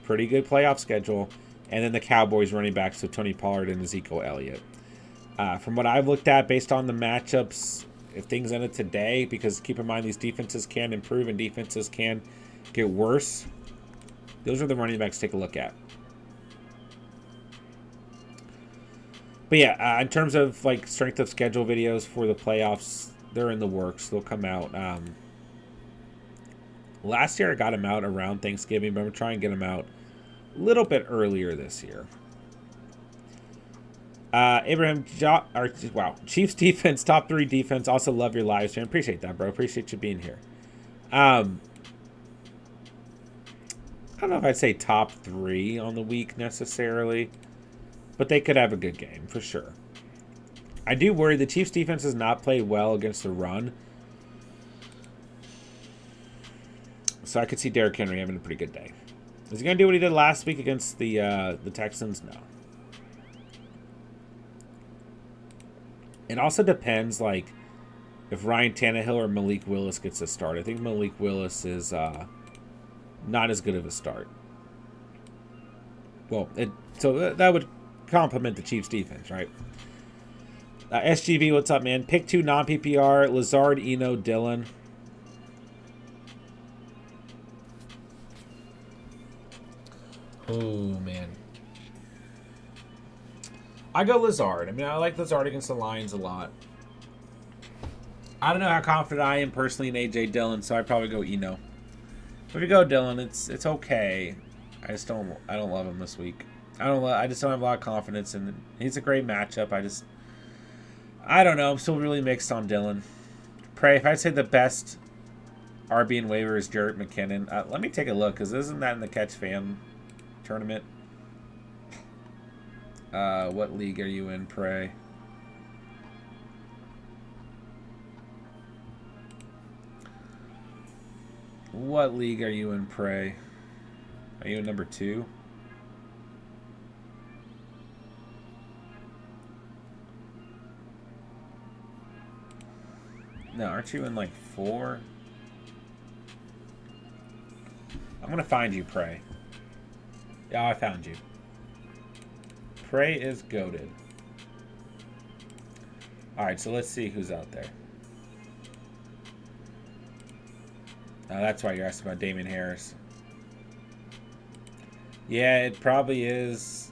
pretty good playoff schedule. And then the Cowboys running backs with Tony Pollard and Ezekiel Elliott. From what I've looked at, based on the matchups, if things ended today, because keep in mind these defenses can improve and defenses can get worse, those are the running backs to take a look at. But yeah, in terms of like strength of schedule videos for the playoffs, they're in the works. They'll come out. Last year I got them out around Thanksgiving, but I'm going to try and get them out a little bit earlier this year. Wow. Chiefs defense, top 3 defense. Also love your live stream. Appreciate that, bro. Appreciate you being here. I don't know if I'd say top 3 on the week necessarily, but they could have a good game for sure. I do worry the Chiefs defense has not played well against the run, so I could see Derrick Henry having a pretty good day. Is he going to do what he did last week against the Texans? No. It also depends, like, if Ryan Tannehill or Malik Willis gets a start. I think Malik Willis is not as good of a start. Well, so that would complement the Chiefs' defense, right? SGV, what's up, man? Pick 2 non-PPR, Lazard, Eno, Dillon. Oh, man. I go Lazard. I mean, I like Lazard against the Lions a lot. I don't know how confident I am personally in A.J. Dillon, so I'd probably go Eno. If you go Dillon, it's okay. I don't love him this week. I just don't have a lot of confidence in him. He's a great matchup. I don't know. I'm still really mixed on Dillon. Pray, if I'd say the best RB in waiver is Jarrett McKinnon. Let me take a look, because isn't that in the Catch Fam tournament? What league are you in, Pray? What league are you in, Pray? Are you in number 2? No, aren't you in like 4? I'm gonna find you, Pray. Yeah, I found you. Pray is goated. Alright, so let's see who's out there. That's why you're asking about Damian Harris. Yeah, it probably is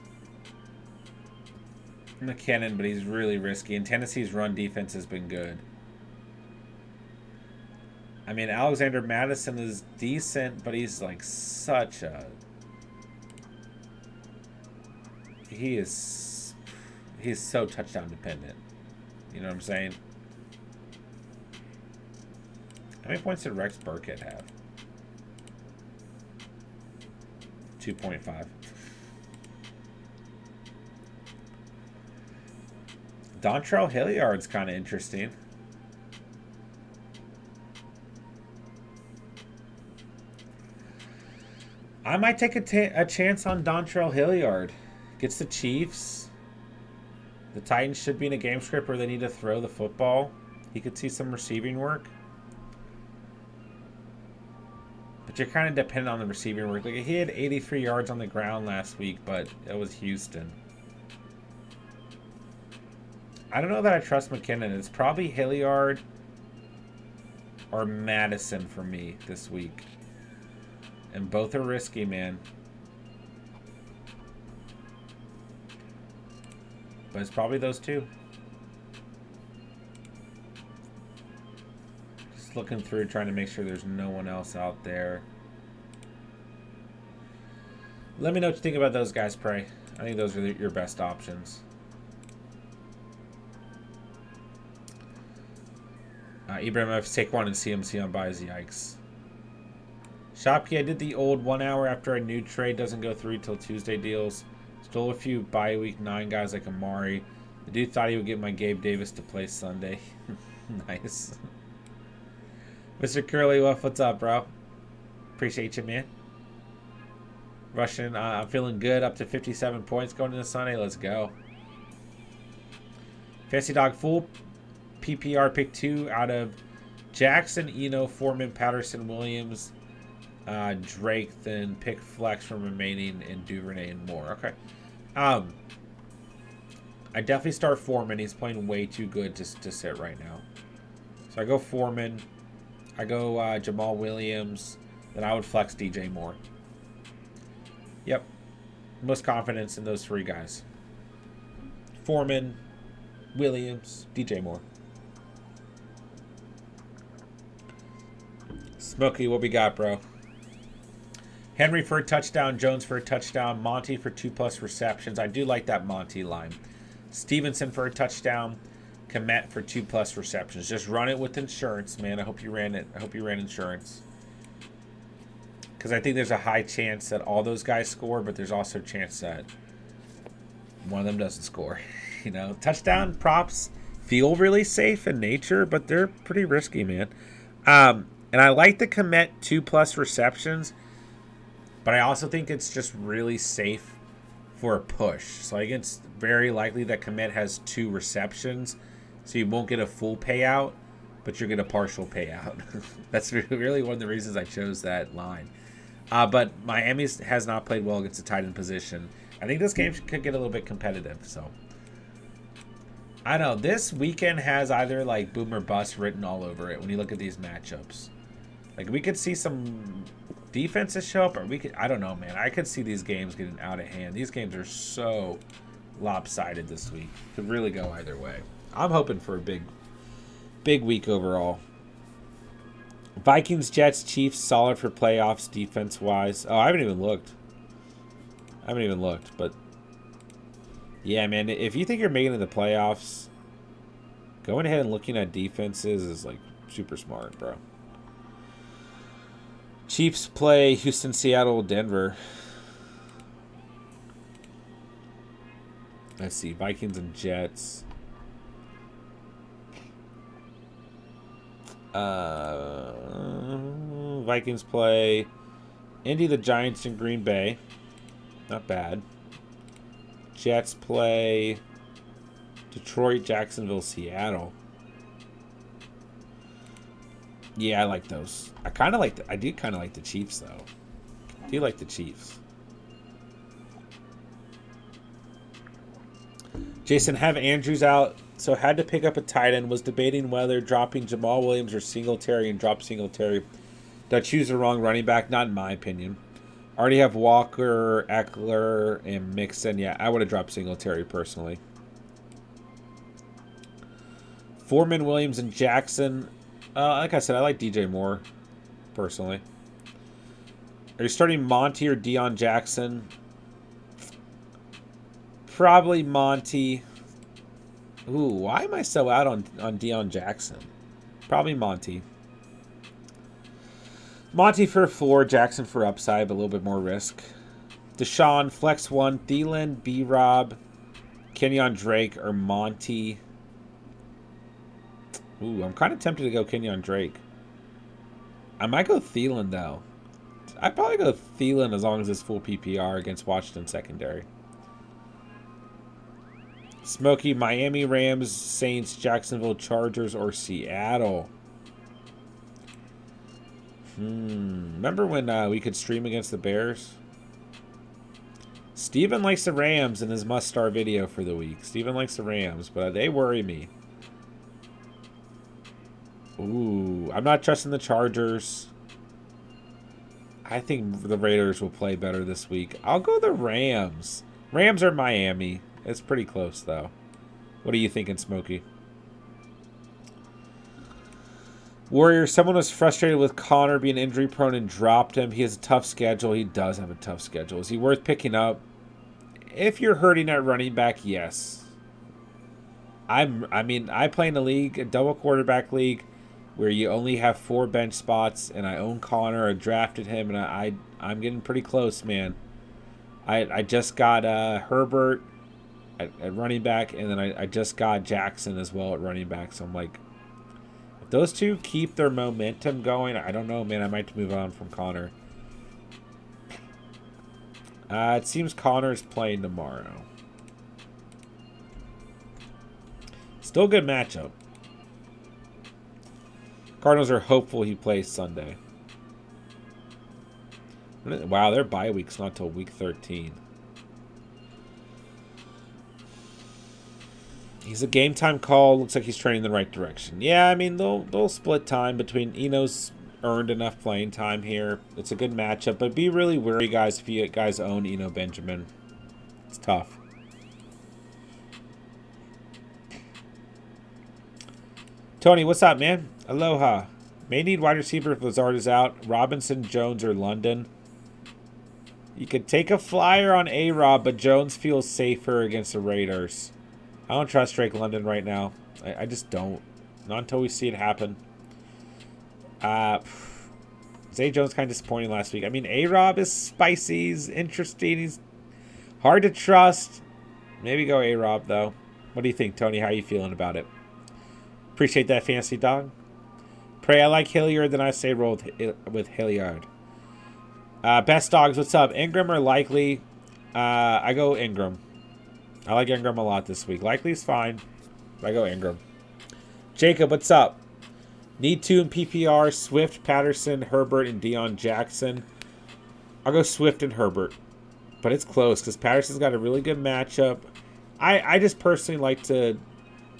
McKinnon, but he's really risky. And Tennessee's run defense has been good. I mean, Alexander Madison is decent, but he's like such a... He's so touchdown dependent. You know what I'm saying? How many points did Rex Burkhead have? 2.5. Dontrell Hilliard's kind of interesting. I might take a chance on Dontrell Hilliard. Gets the Chiefs. The Titans should be in a game script where they need to throw the football. He could see some receiving work. But you're kind of dependent on the receiving work. Like, he had 83 yards on the ground last week, but it was Houston. I don't know that I trust McKinnon. It's probably Hilliard or Madison for me this week. And both are risky, man. But it's probably those two. Just looking through, trying to make sure there's no one else out there. Let me know what you think about those guys, Prey. I think those are your best options. Ibrahim F. Saquon and CMC on buys. Yikes. Shopkey, I did the old 1 hour after a new trade doesn't go through till Tuesday deals. Stole a few bye week 9 guys like Amari. The dude thought he would get my Gabe Davis to play Sunday. Nice. Mr. Curly Wolf, what's up, bro? Appreciate you, man. Russian, I'm feeling good. Up to 57 points going into Sunday. Let's go. Fancy Dog full PPR pick 2 out of Jackson, Eno, Foreman, Patterson, Williams, Drake, then pick flex from remaining in Duvernay and more. Okay. I definitely start Foreman. He's playing way too good to sit right now. So I go Foreman. I go Jamal Williams. Then I would flex DJ Moore. Yep. Most confidence in those 3 guys. Foreman, Williams, DJ Moore. Smokey, what we got, bro? Henry for a touchdown, Jones for a touchdown, Monty for 2+ receptions. I do like that Monty line. Stevenson for a touchdown, Kmet for 2+ receptions. Just run it with insurance, man. I hope you ran it. I hope you ran insurance. Because I think there's a high chance that all those guys score, but there's also a chance that one of them doesn't score. You know, touchdown props feel really safe in nature, but they're pretty risky, man. And I like the Kmet 2+ receptions, but I also think it's just really safe for a push. So I think it's very likely that Kmet has 2 receptions, so you won't get a full payout, but you'll get a partial payout. That's really one of the reasons I chose that line. But Miami has not played well against the tight end position. I think this game could get a little bit competitive. So I don't know. This weekend has either like boom or bust written all over it when you look at these matchups. Like, we could see some defenses show up, or we could, I don't know, man. I could see these games getting out of hand. These games are so lopsided this week. Could really go either way. I'm hoping for a big week overall. Vikings, Jets, Chiefs, solid for playoffs defense-wise. Oh, I haven't even looked. But yeah, man, if you think you're making it to the playoffs, going ahead and looking at defenses is like super smart, bro. Chiefs play Houston, Seattle, Denver. Let's see. Vikings and Jets. Vikings play Indy, the Giants, and Green Bay. Not bad. Jets play Detroit, Jacksonville, Seattle. Yeah, I like those. I do kind of like the Chiefs, though. I do like the Chiefs. Jason, have Andrews out, so had to pick up a tight end. Was debating whether dropping Jamal Williams or Singletary and drop Singletary. Did I choose the wrong running back? Not in my opinion. Already have Walker, Eckler, and Mixon. Yeah, I would have dropped Singletary personally. Foreman, Williams, and Jackson. Like I said, I like DJ Moore personally. Are you starting Monty or Deion Jackson? Probably Monty. Ooh, why am I so out on Deion Jackson? Probably Monty. Monty for floor, Jackson for upside, but a little bit more risk. Deshaun, Flex 1, Thielen, B-Rob, Kenyon Drake, or Monty. Ooh, I'm kind of tempted to go Kenyon Drake. I might go Thielen, though. I'd probably go Thielen as long as it's full PPR against Washington secondary. Smokey, Miami, Rams, Saints, Jacksonville, Chargers, or Seattle. Remember when we could stream against the Bears? Steven likes the Rams in his must-star video for the week. Steven likes the Rams, but they worry me. Ooh, I'm not trusting the Chargers. I think the Raiders will play better this week. I'll go the Rams. Rams or Miami. It's pretty close, though. What are you thinking, Smokey? Warriors, someone was frustrated with Connor being injury-prone and dropped him. He has a tough schedule. He does have a tough schedule. Is he worth picking up? If you're hurting at running back, yes. I play in a league, a double quarterback league, where you only have 4 bench spots, and I own Connor. I drafted him, and I'm getting pretty close, man. I just got Herbert at running back, and then I just got Jackson as well at running back. So I'm like, if those two keep their momentum going, I don't know, man. I might move on from Connor. It seems Connor's playing tomorrow. Still a good matchup. Cardinals are hopeful he plays Sunday. Wow, their bye week's not till week 13. He's a game time call. Looks like he's trending in the right direction. Yeah, I mean, they'll split time between Eno's earned enough playing time here. It's a good matchup, but be really wary, guys, if you guys own Eno Benjamin. It's tough. Tony, what's up, man? Aloha. May need wide receiver if Lazard is out. Robinson, Jones, or London. You could take a flyer on A-Rob, but Jones feels safer against the Raiders. I don't trust Drake London right now. I just don't. Not until we see it happen. Zay Jones kind of disappointing last week. I mean, A-Rob is spicy. He's interesting. He's hard to trust. Maybe go A-Rob, though. What do you think, Tony? How are you feeling about it? Appreciate that, Fancy Dog. Pray I like Hilliard, then I say roll with Hilliard. Best dogs, what's up? Ingram or Likely? I go Ingram. I like Ingram a lot this week. Likely's fine. I go Ingram. Jacob, what's up? Need 2 in PPR. Swift, Patterson, Herbert, and Deion Jackson. I'll go Swift and Herbert. But it's close because Patterson's got a really good matchup. I just personally like to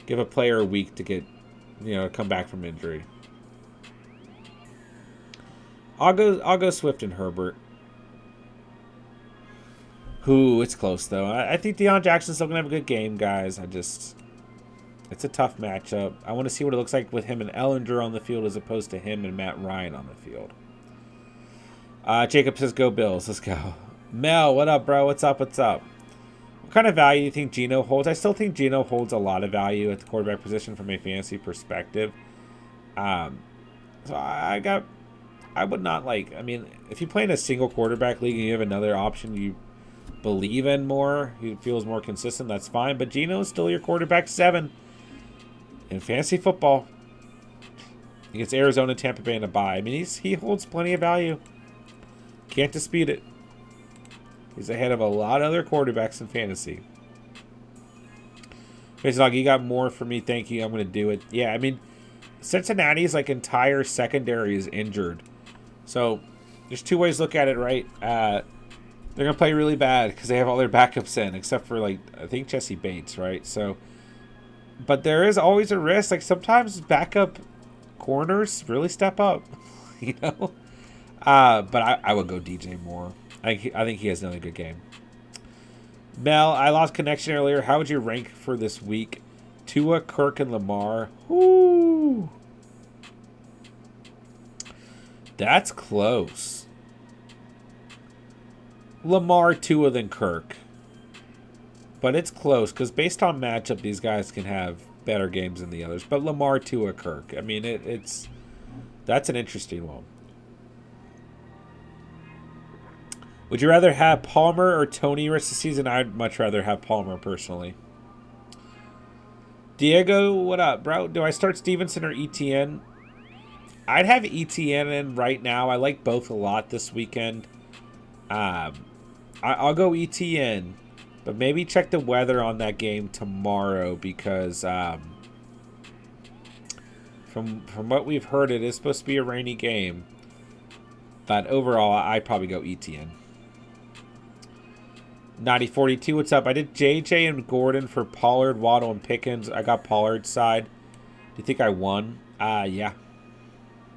give a player a week to get, come back from injury. I'll go Swift and Herbert. Ooh, it's close, though. I think Deion Jackson's still going to have a good game, guys. It's a tough matchup. I want to see what it looks like with him and Ellinger on the field as opposed to him and Matt Ryan on the field. Jacob says, go Bills. Let's go. Mel, what up, bro? What's up? What kind of value do you think Geno holds? I still think Geno holds a lot of value at the quarterback position from a fantasy perspective. So I would not if you play in a single quarterback league and you have another option you believe in more, who feels more consistent, that's fine. But Geno is still your quarterback 7 in fantasy football. Against Arizona, Tampa Bay, and a bye. I mean, he holds plenty of value. Can't dispute it. He's ahead of a lot of other quarterbacks in fantasy. Dog, you got more for me. Thank you. I'm going to do it. Yeah, I mean, Cincinnati's entire secondary is injured. So there's 2 ways to look at it, right? They're going to play really bad because they have all their backups in, except for, I think Jesse Bates, right? So, but there is always a risk. Sometimes backup corners really step up, But I would go DJ Moore. I think he has another good game. Mel, I lost connection earlier. How would you rank for this week? Tua, Kirk, and Lamar. Woo! That's close. Lamar, Tua, then Kirk. But it's close because based on matchup, these guys can have better games than the others. But Lamar, Tua, Kirk. I mean, that's an interesting one. Would you rather have Palmer or Tony rest of the season? I'd much rather have Palmer, personally. Diego, what up, bro? Do I start Stevenson or ETN? I'd have ETN in right now. I like both a lot this weekend. I'll go ETN, but maybe check the weather on that game tomorrow because from what we've heard, it is supposed to be a rainy game. But overall, I'd probably go ETN. 9042, what's up? I did JJ and Gordon for Pollard, Waddle, and Pickens. I got Pollard's side. Do you think I won? Yeah.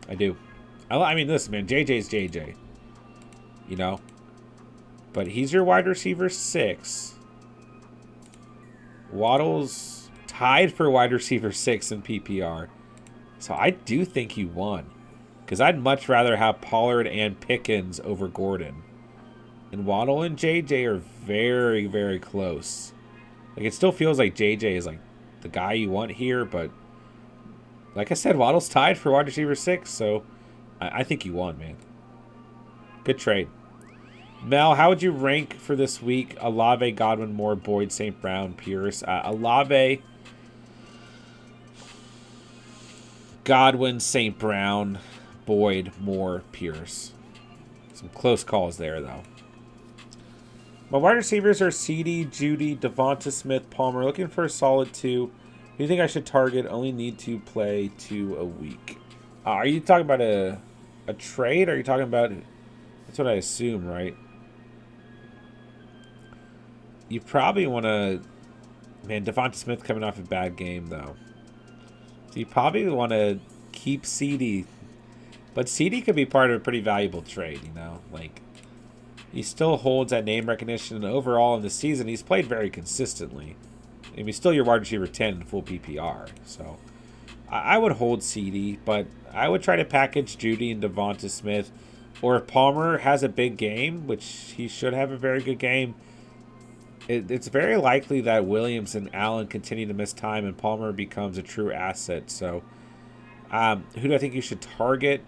I do. I mean, listen, man. JJ's JJ. You know? But he's your wide receiver 6. Waddle's tied for wide receiver 6 in PPR. So I do think you won. Because I'd much rather have Pollard and Pickens over Gordon. And Waddle and JJ are very, very close. Like, it still feels like JJ is, like, the guy you want here, but like I said, Waddle's tied for wide receiver 6, so I think you won, man. Good trade. Mel, how would you rank for this week? Olave, Godwin, Moore, Boyd, St. Brown, Pierce. Olave, Godwin, St. Brown, Boyd, Moore, Pierce. Some close calls there, though. My wide receivers are CD, Judy, Devonta Smith, Palmer. Looking for a solid 2. Who do you think I should target? Only need to play 2 a week. Are you talking about a trade? Or are you talking about... That's what I assume, right? You probably want to... Man, Devonta Smith coming off a bad game, though. So you probably want to keep CD. But CD could be part of a pretty valuable trade, you know? Like... He still holds that name recognition, and overall in the season, he's played very consistently. I mean, he's still your wide receiver 10 in full PPR. So, I would hold CD, but I would try to package Judy and Devonta Smith. Or if Palmer has a big game, which he should have a very good game, it's very likely that Williams and Allen continue to miss time, and Palmer becomes a true asset. So, who do I think you should target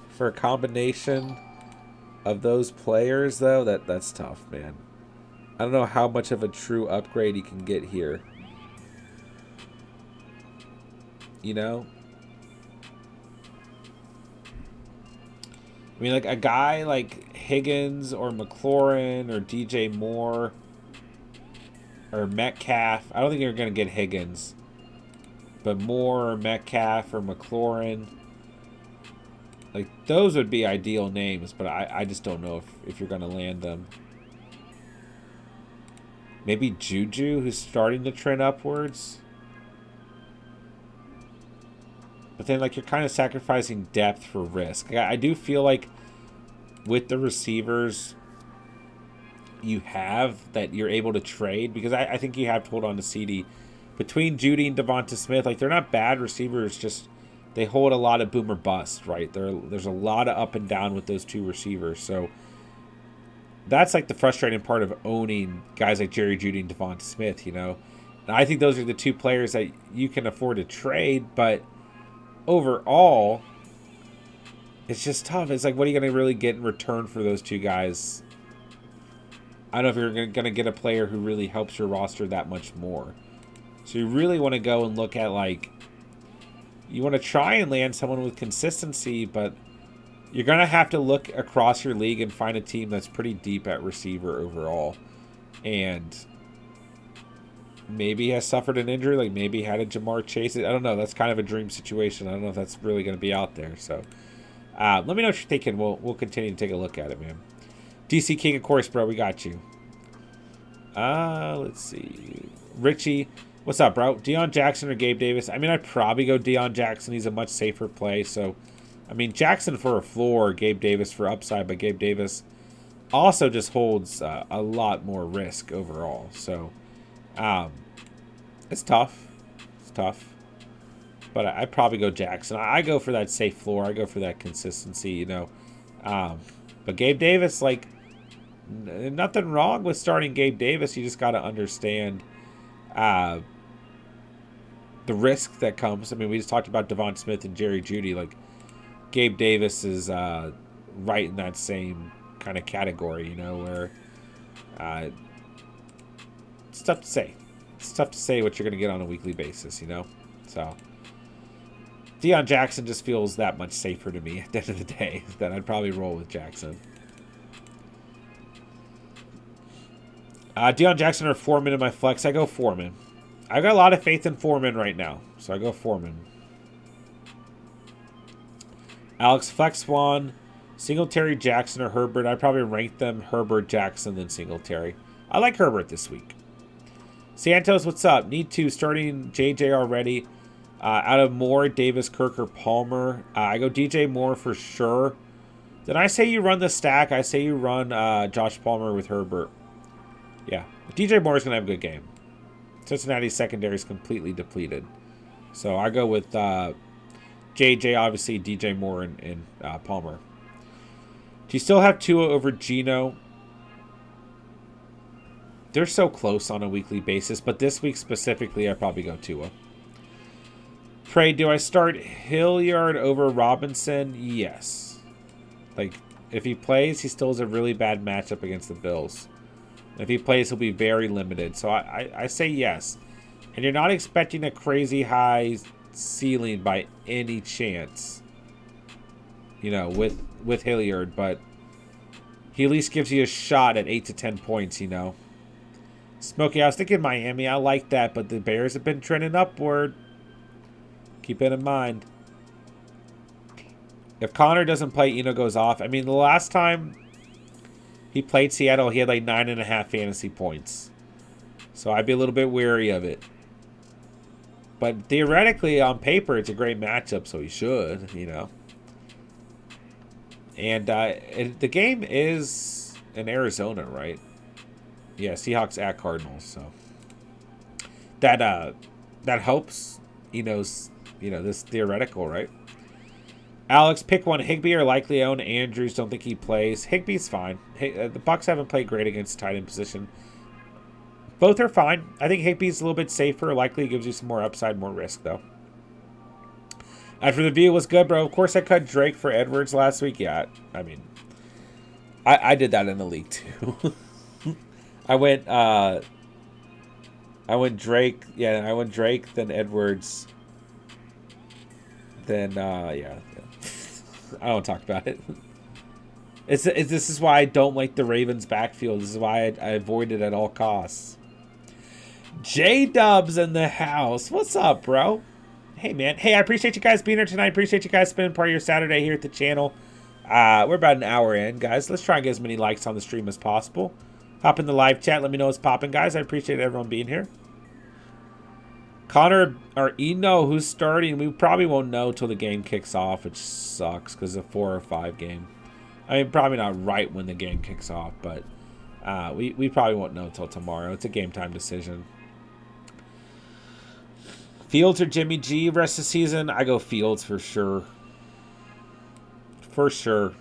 for a combination of those players, though? That's tough, man. I don't know how much of a true upgrade you can get here. You know? I mean, like, a guy like Higgins or McLaurin or DJ Moore or Metcalf. I don't think you're going to get Higgins. But Moore or Metcalf or McLaurin... Like, those would be ideal names, but I just don't know if you're going to land them. Maybe Juju, who's starting to trend upwards. But then, like, you're kind of sacrificing depth for risk. I do feel like with the receivers you have that you're able to trade, because I think you have to hold on to CD. Between Judy and Devonta Smith, like, they're not bad receivers, just... They hold a lot of boom or bust, right? There's a lot of up and down with those two receivers. So that's like the frustrating part of owning guys like Jerry Jeudy and Devonta Smith, you know? And I think those are the two players that you can afford to trade, but overall, it's just tough. It's like, what are you going to really get in return for those two guys? I don't know if you're going to get a player who really helps your roster that much more. So you really want to go and look at, like, you want to try and land someone with consistency, but you're going to have to look across your league and find a team that's pretty deep at receiver overall. And maybe has suffered an injury, like maybe had a Jamar Chase. I don't know. That's kind of a dream situation. I don't know if that's really going to be out there. So let me know what you're thinking. We'll continue to take a look at it, man. DC King, of course, bro. We got you. Let's see. Richie. What's up, bro? Deion Jackson or Gabe Davis? I mean, I'd probably go Deion Jackson. He's a much safer play. So, I mean, Jackson for a floor, Gabe Davis for upside. But Gabe Davis, also just holds a lot more risk overall. So it's tough. It's tough. But I'd probably go Jackson. I go for that safe floor. I go for that consistency, you know. But Gabe Davis, like, nothing wrong with starting Gabe Davis. You just got to understand the risk that comes. I mean, we just talked about Devon Smith and Jerry Jeudy. Like, Gabe Davis is right in that same kind of category, you know, where it's tough to say. It's tough to say what you're going to get on a weekly basis, you know. So Deion Jackson just feels that much safer to me at the end of the day that I'd probably roll with Jackson. Deion Jackson or Foreman in my flex. I go Foreman. I've got a lot of faith in Foreman right now, so I go Foreman. Alex, flex one, Singletary, Jackson, or Herbert. I'd probably rank them Herbert, Jackson, then Singletary. I like Herbert this week. Santos, what's up? Need to. Starting JJ already. Out of Moore, Davis, Kirk, or Palmer. I go DJ Moore for sure. Did I say you run the stack? I say you run Josh Palmer with Herbert. Yeah. DJ Moore is going to have a good game. Cincinnati's secondary is completely depleted. So I go with JJ, obviously, DJ Moore, and Palmer. Do you still have Tua over Geno? They're so close on a weekly basis, but this week specifically, I probably go Tua. Pray, do I start Hilliard over Robinson? Yes. Like, if he plays, he still has a really bad matchup against the Bills. If he plays, he'll be very limited. So I say yes. And you're not expecting a crazy high ceiling by any chance, you know, with Hilliard, but he at least gives you a shot at 8 to 10 points, you know. Smokey, I was thinking Miami. I like that, but the Bears have been trending upward. Keep it in mind. If Connor doesn't play, Eno goes off. I mean, the last time he played Seattle, he had like 9.5 fantasy points. So I'd be a little bit wary of it. But theoretically, on paper, it's a great matchup, so he should, you know. And the game is in Arizona, right? Yeah, Seahawks at Cardinals. So that helps. Eno's, you know, this theoretical, right? Alex, pick one. Higbee or likely own Andrews. Don't think he plays. Higbee's fine. The Bucs haven't played great against tight end position. Both are fine. I think Higbee's a little bit safer. Likely gives you some more upside, more risk, though. After the view was good, bro. Of course, I cut Drake for Edwards last week. Yeah, I mean, I did that in the league too. I went Drake. Yeah, I went Drake, then Edwards. Then yeah. I don't talk about it. This is why I don't like the Ravens backfield. This is why I avoid it at all costs. J-Dubs in the house. What's up, bro? Hey, man. Hey, I appreciate you guys being here tonight. Appreciate you guys spending part of your Saturday here at the channel. We're about an hour in, guys. Let's try and get as many likes on the stream as possible. Hop in the live chat. Let me know what's popping, guys. I appreciate everyone being here. Connor or Eno, who's starting? We probably won't know till the game kicks off, which sucks because it's a 4 or 5 game. I mean, probably not right when the game kicks off, but we probably won't know till tomorrow. It's a game time decision. Fields or Jimmy G rest of the season? I go Fields for sure. For sure.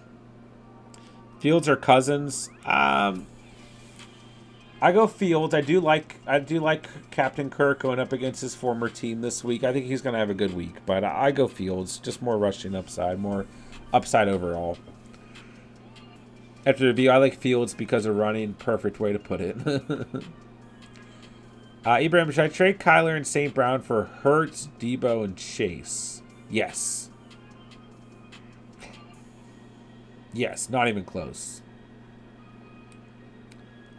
Fields or Cousins? I go Fields. I do like Captain Kirk going up against his former team this week. I think he's going to have a good week, but I go Fields. Just more rushing upside, more upside overall. After the review, I like Fields because of running. Perfect way to put it. Ibrahim, should I trade Kyler and St. Brown for Hurts, Debo, and Chase? Yes. Yes, not even close.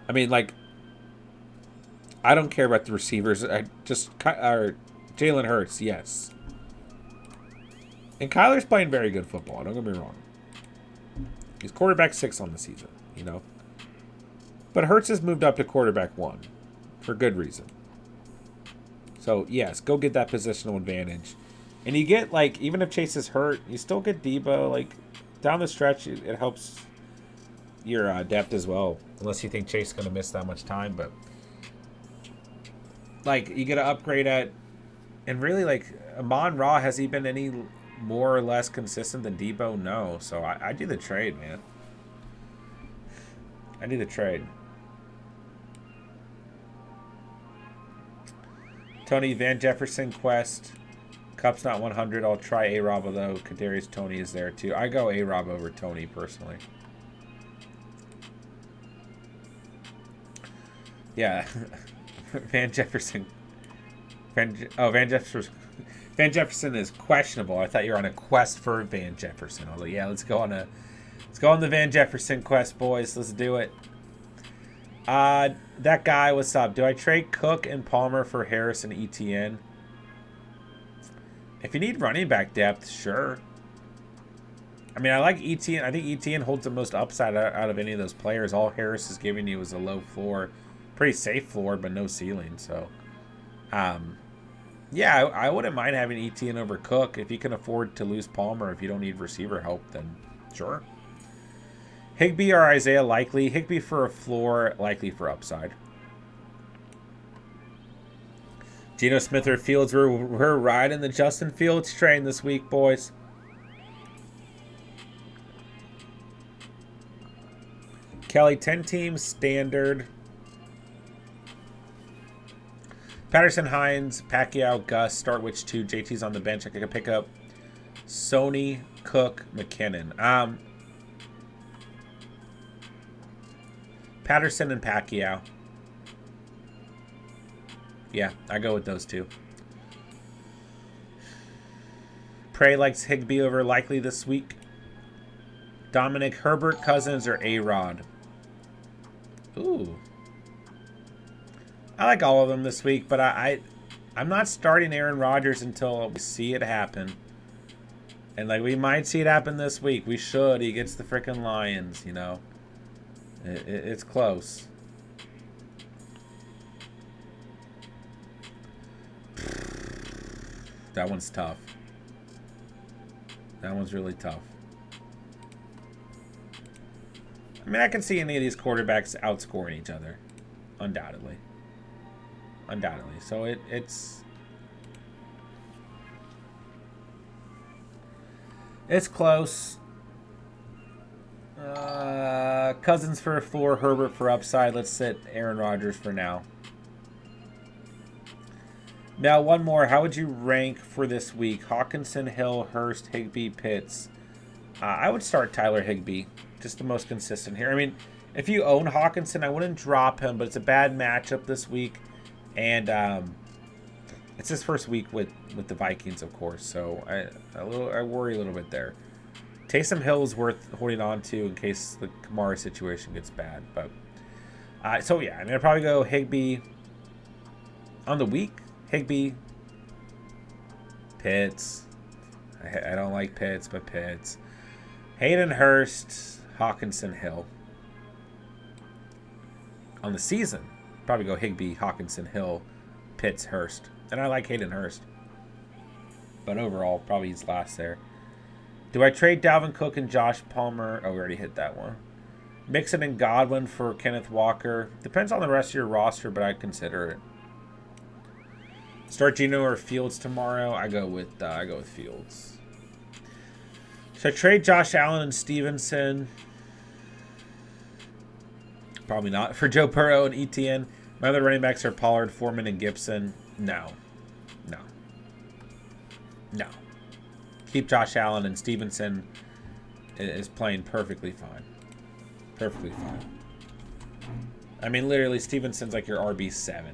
I mean, like, I don't care about the receivers. Jalen Hurts, yes. And Kyler's playing very good football. Don't get me wrong. He's quarterback 6 on the season, you know. But Hurts has moved up to quarterback 1 for good reason. So, yes, go get that positional advantage. And you get, like, even if Chase is hurt, you still get Debo. Like, down the stretch, it helps, your depth as well, unless you think Chase is going to miss that much time. But like, you get to upgrade at, and really, like, Amon-Ra, has he been any more or less consistent than Debo? No. So I do the trade, man. I do the trade. Tony, Van Jefferson, Quest. Cup's not 100. I'll try A-Rob, although Kadarius Toney is there too. I go A-Rob over Tony personally. Yeah. Van Jefferson. Van Jefferson is questionable. I thought you were on a quest for Van Jefferson. I was like, yeah, let's go on the Van Jefferson quest, boys. Let's do it. That guy, what's up? Do I trade Cook and Palmer for Harris and ETN? If you need running back depth, sure. I mean, I like ETN. I think ETN holds the most upside out of any of those players. All Harris is giving you is a low floor. Pretty safe floor, but no ceiling. So, yeah, I wouldn't mind having ETN over Cook. If you can afford to lose Palmer, if you don't need receiver help, then sure. Higbee or Isaiah Likely. Higbee for a floor, Likely for upside. Geno Smith or Fields. We're riding the Justin Fields train this week, boys. Kelly, 10 teams, standard. Patterson, Hines, Pacquiao, Gus, start which two? JT's on the bench. I could pick up Sony, Cook, McKinnon. Patterson and Pacquiao. Yeah, I go with those two. Prey likes Higbee over Likely this week. Dominic, Herbert, Cousins, or A-Rod? Ooh. I like all of them this week, but I'm not starting Aaron Rodgers until we see it happen. And, like, we might see it happen this week. We should. He gets the freaking Lions, you know. It's close. That one's tough. That one's really tough. I mean, I can see any of these quarterbacks outscoring each other. Undoubtedly. Undoubtedly. So it's close. Cousins for a floor, Herbert for upside. Let's sit Aaron Rodgers for now. Now, one more. How would you rank for this week? Hawkinson, Hill, Hurst, Higbee, Pitts. I would start Tyler Higbee. Just the most consistent here. I mean, if you own Hawkinson, I wouldn't drop him, but it's a bad matchup this week. And it's his first week with the Vikings, of course. So I worry a little bit there. Taysom Hill is worth holding on to in case the Kamara situation gets bad. But so, yeah, I mean, I'd probably go Higbee on the week. Higbee, Pitts. I don't like Pitts, but Pitts. Hayden Hurst, Hawkinson, Hill. On the season, probably go Higbee, Hawkinson, Hill, Pitts, Hurst. And I like Hayden Hurst. But overall, probably he's last there. Do I trade Dalvin Cook and Josh Palmer? Oh, we already hit that one. Mixon and Godwin for Kenneth Walker. Depends on the rest of your roster, but I'd consider it. Start Geno or Fields tomorrow. I go with Fields. Should I trade Josh Allen and Stevenson? Probably not. For Joe Burrow and ETN. My other running backs are Pollard, Foreman, and Gibson. No. Keep Josh Allen, and Stevenson is playing perfectly fine. Perfectly fine. I mean, literally, Stevenson's like your RB7.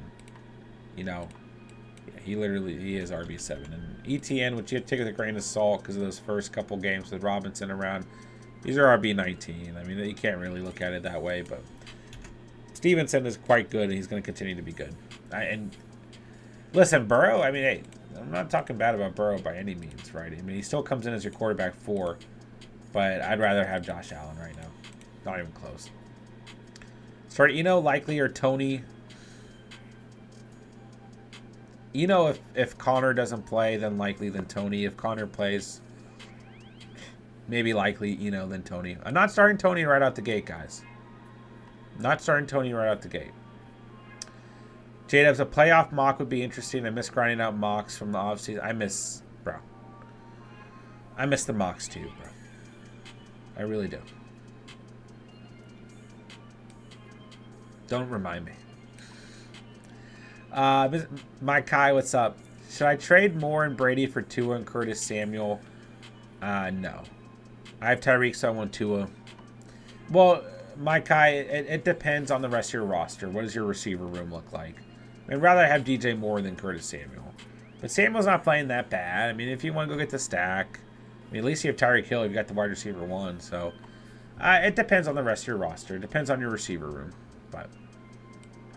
You know? Yeah, he is RB7. And ETN, which you have to take with a grain of salt because of those first couple games with Robinson around, these are RB19. I mean, you can't really look at it that way, but Stevenson is quite good, and he's going to continue to be good. And listen, Burrow, I mean, hey, I'm not talking bad about Burrow by any means, right? I mean, he still comes in as your quarterback 4, but I'd rather have Josh Allen right now. Not even close. Start Likely or Tony. If Connor doesn't play, then Likely, then Tony. If Connor plays, Maybe likely, than Tony. I'm not starting Tony right out the gate, guys. Not starting Tony right out the gate. J-Dubs, a playoff mock would be interesting. I miss grinding out mocks from the offseason. I miss the mocks too, bro. I really do. Don't remind me. Mike Kai, what's up? Should I trade Moore and Brady for Tua and Curtis Samuel? No. I have Tyreek, so I want Tua. Well, Mike Kai, it depends on the rest of your roster. What does your receiver room look like? I'd rather have DJ Moore than Curtis Samuel. But Samuel's not playing that bad. I mean, if you want to go get the stack, at least you have Tyreek Hill. You've got the wide receiver one. So it depends on the rest of your roster. It depends on your receiver room. But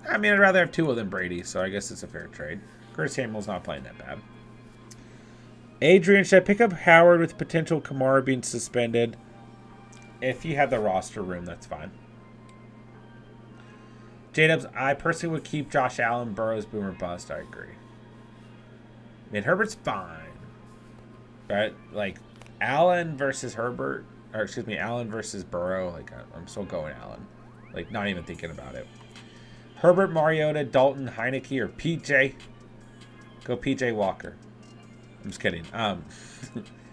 I'd rather have Tua than Brady. So I guess it's a fair trade. Curtis Samuel's not playing that bad. Adrian, should I pick up Howard with potential Kamara being suspended? If you have the roster room, that's fine. J-Dubs, I personally would keep Josh Allen, Burrows, boomer bust. I agree. Herbert's fine. Right? Like, Allen versus Herbert, or excuse me, Allen versus Burrow. Like, I'm still going Allen. Like, not even thinking about it. Herbert, Mariota, Dalton, Heineke, or PJ. Go PJ Walker. I'm just kidding.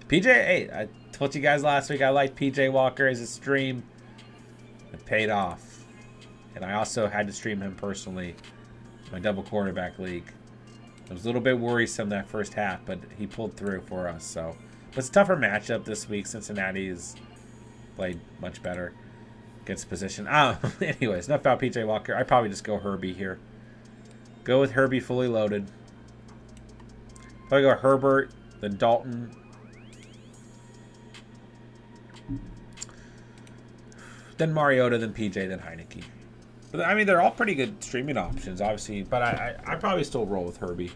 PJ, hey, I told you guys last week I liked PJ Walker as a stream. It paid off. And I also had to stream him personally in my double quarterback league. It was a little bit worrisome that first half, but he pulled through for us. So, but it's a tougher matchup this week. Cincinnati has played much better against position. Anyways, enough about PJ Walker. I'd probably just go Herbie here. Go with Herbie fully loaded. Probably go Herbert, then Dalton. Then Mariota, then PJ, then Heineke. But, they're all pretty good streaming options, obviously. But I probably still roll with Herbie.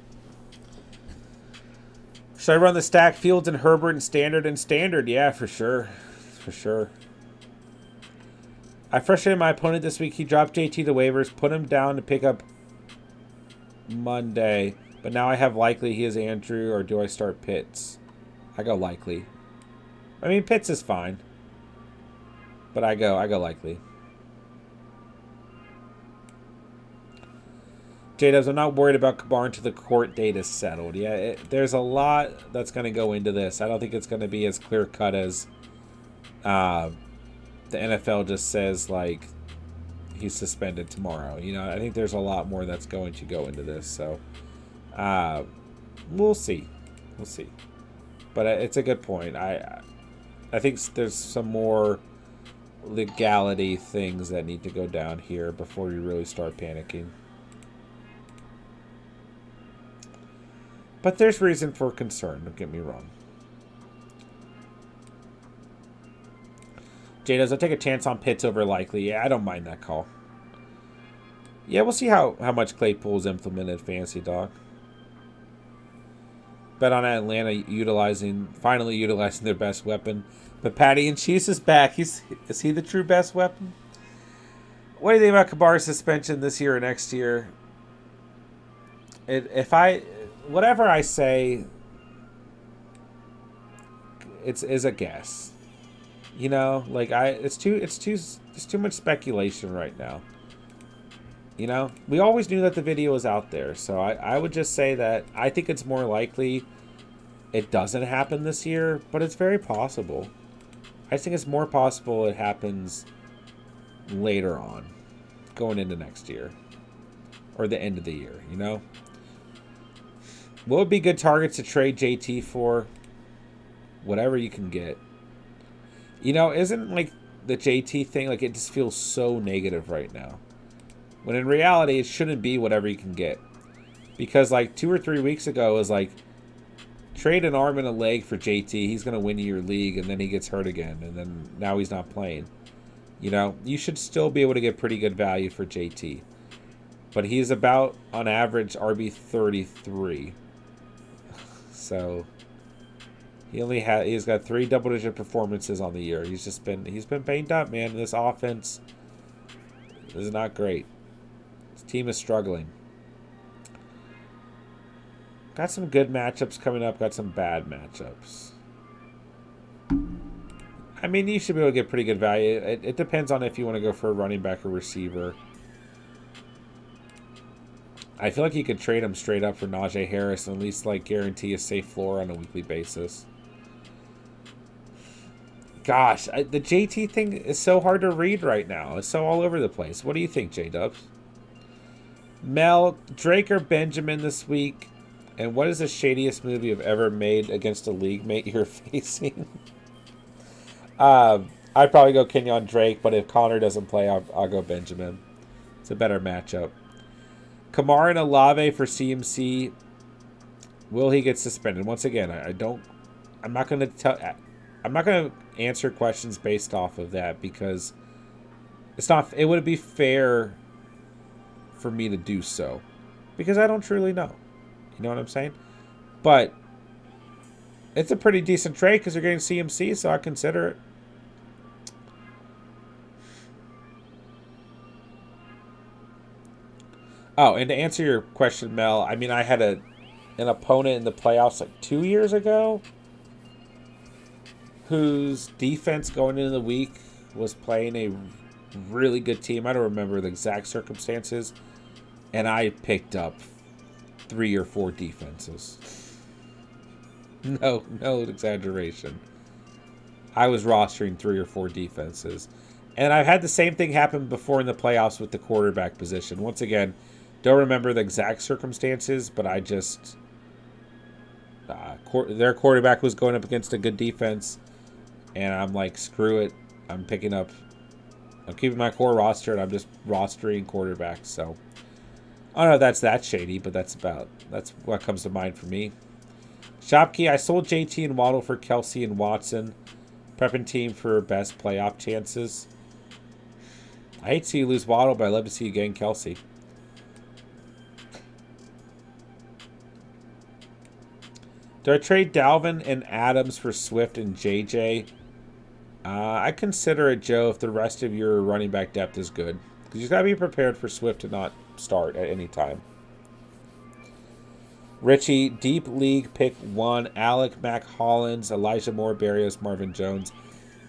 Should I run the stack Fields and Herbert and Standard and Standard? Yeah, for sure. For sure. I frustrated my opponent this week. He dropped JT to waivers, put him down to pick up Monday. But now I have likely he is Andrew, or do I start Pitts? I go likely. Pitts is fine. But I go likely. J-Dubs, I'm not worried about Kabar until the court date is settled. Yeah, there's a lot that's going to go into this. I don't think it's going to be as clear-cut as the NFL just says, like, he's suspended tomorrow. I think there's a lot more that's going to go into this. So, we'll see. We'll see. But it's a good point. I think there's some more legality things that need to go down here before you really start panicking. But there's reason for concern, don't get me wrong. J-Dubs, I'll take a chance on Pitts over likely. Yeah, I don't mind that call. Yeah, we'll see how much Claypool's implemented Fantasy Dog. Bet on Atlanta finally utilizing their best weapon. But Patty and Cheese is back. Is he the true best weapon? What do you think about Kabar's suspension this year or next year? Whatever I say, is a guess. It's too much speculation right now. We always knew that the video was out there, so I would just say that I think it's more likely it doesn't happen this year, but it's very possible. I think it's more possible it happens later on, going into next year, or the end of the year, What would be good targets to trade JT for? Whatever you can get. Isn't like the JT thing, like it just feels so negative right now. When in reality, it shouldn't be whatever you can get. Because like 2 or 3 weeks ago, it was like, trade an arm and a leg for JT. He's going to win your league, and then he gets hurt again. And then now he's not playing. You should still be able to get pretty good value for JT. But he's about, on average, RB 33. So he's got 3 double-digit performances on the year. He's been banged up, man. This offense is not great. This team is struggling. Got some good matchups coming up. Got some bad matchups. I mean, you should be able to get pretty good value. It depends on if you want to go for a running back or receiver. I feel like you could trade him straight up for Najee Harris and at least like guarantee a safe floor on a weekly basis. Gosh, the JT thing is so hard to read right now. It's so all over the place. What do you think, J-Dubs? Mel, Drake or Benjamin this week? And what is the shadiest move you've ever made against a league mate you're facing? I'd probably go Kenyon Drake, but if Connor doesn't play, I'll go Benjamin. It's a better matchup. Kamara and Olave for CMC. Will he get suspended? Once again, I'm not going to answer questions based off of that because it wouldn't be fair for me to do so because I don't truly know. You know what I'm saying? But it's a pretty decent trade because you're getting CMC, so I consider it. Oh, and to answer your question, Mel, I mean, I had an opponent in the playoffs like 2 years ago whose defense going into the week was playing a really good team. I don't remember the exact circumstances. And I picked up 3 or 4 defenses. No exaggeration. I was rostering 3 or 4 defenses. And I've had the same thing happen before in the playoffs with the quarterback position. Once again, don't remember the exact circumstances, but I just... their quarterback was going up against a good defense, and I'm like, screw it. I'm keeping my core roster, and I'm just rostering quarterbacks, so... I don't know if that's that shady, but that's what comes to mind for me. Shopkey, I sold JT and Waddle for Kelsey and Watson. Prepping team for best playoff chances. I hate to see you lose Waddle, but I love to see you gain Kelsey. Do I trade Dalvin and Adams for Swift and JJ? I consider it, Joe, if the rest of your running back depth is good. Because you've got to be prepared for Swift to not start at any time. Richie, deep league, pick 1. Alec, Mac Hollins, Elijah Moore, Barrios, Marvin Jones.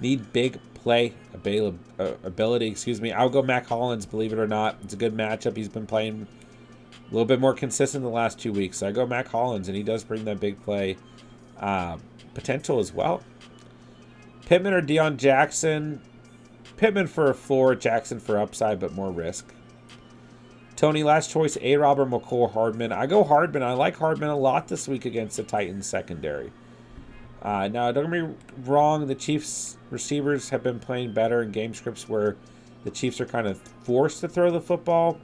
Need big play ability. I'll go Mac Hollins, believe it or not. It's a good matchup. He's been playing a little bit more consistent the last 2 weeks. So I go Mac Hollins, and he does bring that big play potential as well. Pittman or Deion Jackson? Pittman for a floor, Jackson for upside, but more risk. Tony, last choice, A-Rob or McCole Hardman? I go Hardman. I like Hardman a lot this week against the Titans secondary. Now, don't get me wrong, the Chiefs receivers have been playing better in game scripts where the Chiefs are kind of forced to throw the football.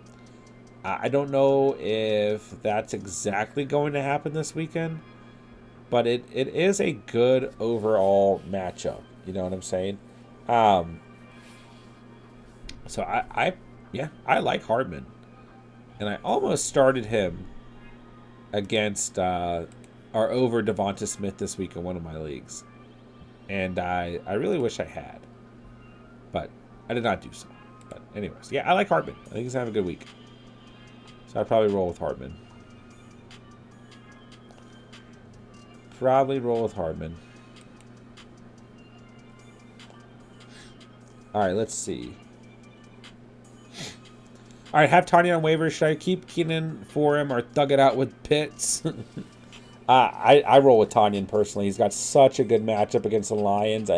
I don't know if that's exactly going to happen this weekend, but it is a good overall matchup. You know what I'm saying? So I like Hardman. And I almost started him against or over Devonta Smith this week in one of my leagues. And I really wish I had. But I did not do so. But anyways, yeah, I like Hardman. I think he's going to have a good week. So I'd probably roll with Hardman. All right, let's see. All right, have Tanya on waivers. Should I keep Keenan for him or thug it out with Pitts? I roll with Tanyan personally. He's got such a good matchup against the Lions.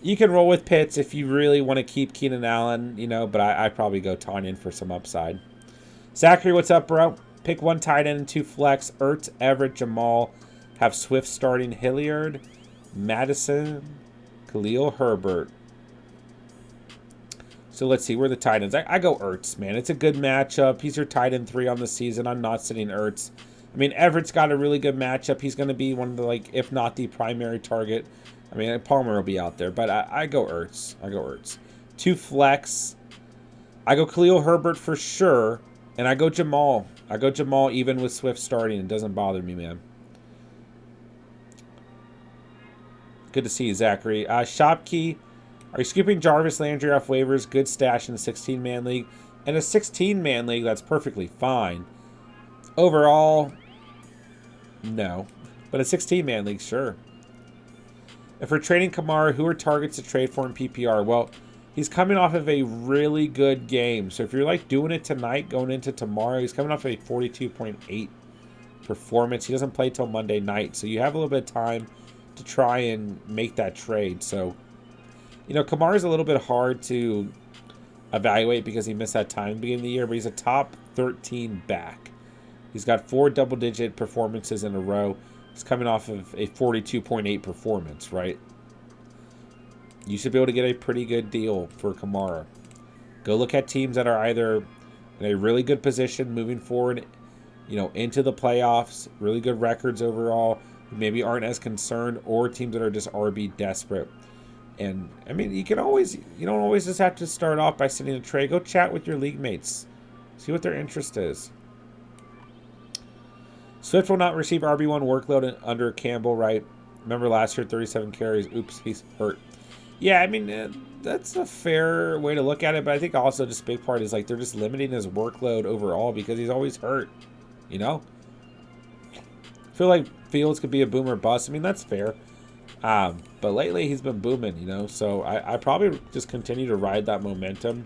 You can roll with Pitts if you really want to keep Keenan Allen, but I probably go Tanyan for some upside. Zachary, what's up, bro? Pick 1 tight end and 2 flex. Ertz, Everett, Jamal. Have Swift starting Hilliard, Madison, Khalil Herbert. So let's see, where are the tight ends? I go Ertz, man. It's a good matchup. He's your tight end 3 on the season. I'm not sitting Ertz. I mean, Everett's got a really good matchup. He's going to be one of the, if not the primary target. I mean, Palmer will be out there, but I go Ertz. 2 flex. I go Khalil Herbert for sure, and I go Jamal. Even with Swift starting. It doesn't bother me, man. Good to see you, Zachary. Shopkey. Are you scooping Jarvis Landry off waivers? Good stash in a 16-man league. In a 16-man league, that's perfectly fine. Overall, no. But a 16-man league, sure. If we're trading Kamara, who are targets to trade for in PPR? Well, he's coming off of a really good game. So if you're like doing it tonight, going into tomorrow, he's coming off a 42.8 performance. He doesn't play till Monday night. So you have a little bit of time to try and make that trade. So, you know, Kamara's a little bit hard to evaluate because he missed that time at the beginning of the year, but he's a top 13 back. He's got 4 double-digit performances in a row. He's coming off of a 42.8 performance, right? You should be able to get a pretty good deal for Kamara. Go look at teams that are either in a really good position moving forward, you know, into the playoffs, really good records overall, who maybe aren't as concerned, or teams that are just RB desperate. And, I mean, you don't always just have to start off by sending a trade. Go chat with your league mates. See what their interest is. Swift will not receive RB1 workload under Campbell, right? Remember last year, 37 carries. Oops, he's hurt. Yeah, I mean, that's a fair way to look at it, but I think also just big part is like they're just limiting his workload overall because he's always hurt, you know? I feel like Fields could be a boom or bust. I mean, that's fair. But lately he's been booming, you know? So I probably just continue to ride that momentum.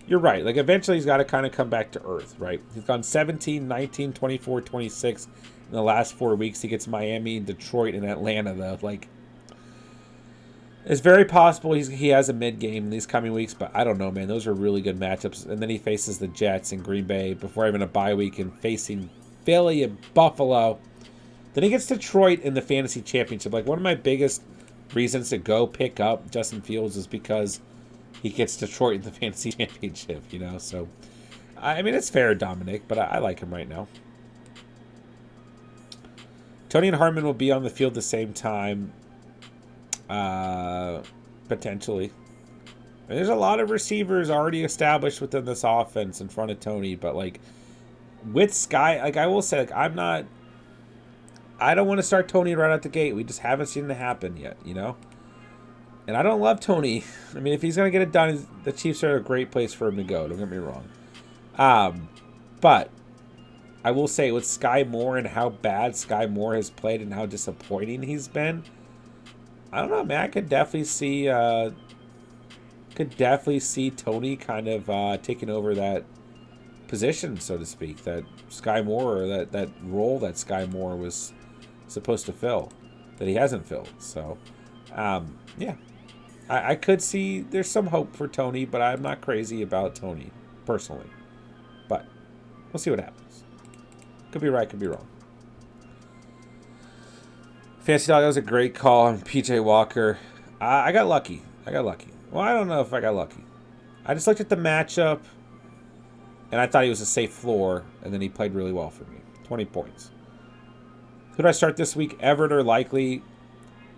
You're right. Like, eventually he's got to kind of come back to earth, right? He's gone 17, 19, 24, 26 in the last 4 weeks. He gets Miami, Detroit, and Atlanta, though. Like, it's very possible he has a mid-game in these coming weeks, but I don't know, man. Those are really good matchups. And then he faces the Jets and Green Bay before having a bye week and facing Philly and Buffalo. Then he gets Detroit in the fantasy championship. Like, one of my biggest reasons to go pick up Justin Fields is because he gets Detroit in the fantasy championship, you know? So, I mean, it's fair, Dominic, but I like him right now. Tony and Harmon will be on the field at the same time, potentially. And there's a lot of receivers already established within this offense in front of Tony, but, like, with Sky, like, I will say, like, I don't want to start Tony right out the gate. We just haven't seen it happen yet, you know? And I don't love Tony. I mean, if he's going to get it done, the Chiefs are a great place for him to go. Don't get me wrong. But I will say with Sky Moore and how bad Sky Moore has played and how disappointing he's been, I don't know, man. I could definitely see Tony kind of taking over that position, so to speak, that Sky Moore, or that role that Sky Moore was supposed to fill, that he hasn't filled. So, yeah. I could see there's some hope for Tony, but I'm not crazy about Tony, personally. But we'll see what happens. Could be right, could be wrong. Fancy Dog, that was a great call on PJ Walker. I got lucky. Well, I don't know if I got lucky. I just looked at the matchup, and I thought he was a safe floor, and then he played really well for me. 20 points. Who do I start this week? Everett or Likely?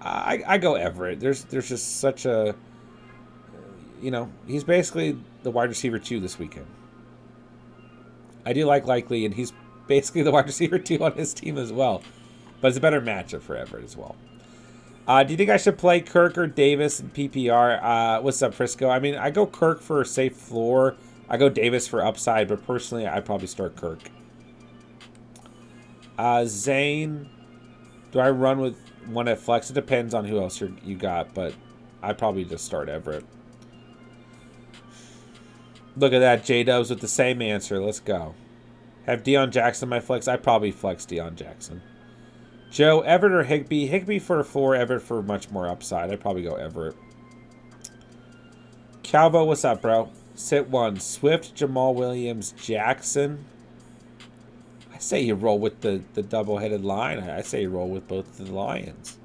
I go Everett. There's just such a, you know, he's basically the wide receiver 2 this weekend. I do like Likely, and he's basically the wide receiver 2 on his team as well. But it's a better matchup for Everett as well. Do you think I should play Kirk or Davis in PPR? What's up, Frisco? I mean, I go Kirk for a safe floor. I go Davis for upside, but personally, I'd probably start Kirk. Zane, do I run with one at flex? It depends on who else you got, but I'd probably just start Everett. Look at that, J-Dubs with the same answer. Let's go. Have Deion Jackson my flex? I'd probably flex Deion Jackson. Joe, Everett or Higbee? Higbee for a floor, Everett for much more upside. I'd probably go Everett. Calvo, what's up, bro? Sit 1. Swift, Jamal Williams, Jackson. I say you roll with the double-headed line. I say you roll with both the Lions.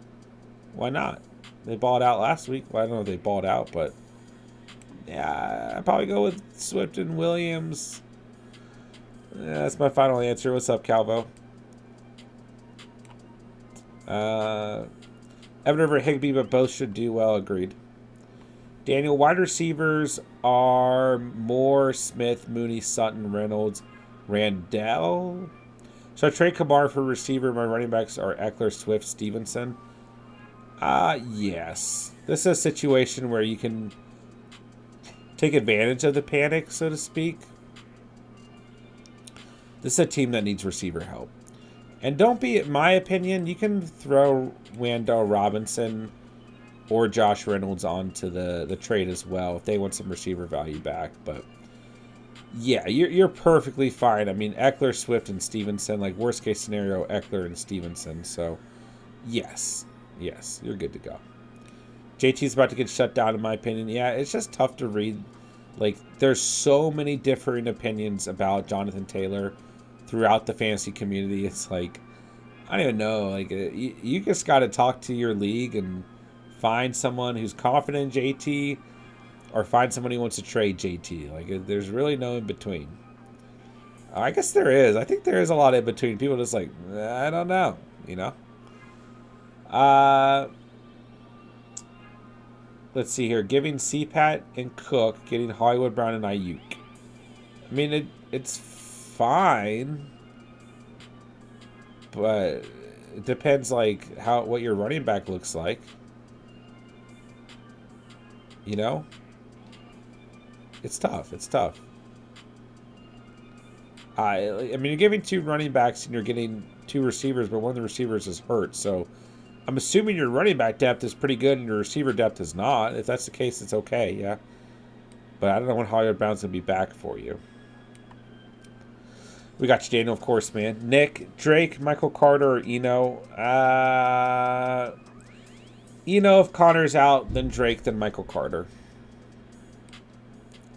Why not? They balled out last week. Well, I don't know if they balled out, but yeah, I'd probably go with Swift and Williams. Yeah, that's my final answer. What's up, Calvo? Evan over Higbee, but both should do well. Agreed. Daniel, wide receivers are Moore, Smith, Mooney, Sutton, Reynolds, Randall. So I trade Kamara for receiver. My running backs are Eckler, Swift, Stevenson. Yes. This is a situation where you can take advantage of the panic, so to speak. This is a team that needs receiver help. And don't be, in my opinion, you can throw Wandale Robinson or Josh Reynolds onto the trade as well if they want some receiver value back. But yeah, you're perfectly fine. I mean, Eckler, Swift, and Stevenson. Like, worst case scenario, Eckler and Stevenson. So yes, you're good to go. JT's about to get shut down, in my opinion. Yeah, it's just tough to read. Like, there's so many differing opinions about Jonathan Taylor throughout the fantasy community. It's like, I don't even know. Like, you just got to talk to your league and find someone who's confident in JT, or find someone who wants to trade JT. Like, there's really no in between. I guess there is. I think there is a lot in between. People just like, I don't know, you know? Let's see here. Giving CPAT and Cook, getting Hollywood Brown and Ayuk. I mean, it's fine, but it depends, like, what your running back looks like. You know? It's tough. It's tough. I mean, you're giving 2 running backs and you're getting 2 receivers, but one of the receivers is hurt. So I'm assuming your running back depth is pretty good and your receiver depth is not. If that's the case, it's okay, yeah. But I don't know when Hollywood Brown's going to be back for you. We got you, Daniel, of course, man. Nick, Drake, Michael Carter, or Eno. Eno, if Connor's out, then Drake, then Michael Carter.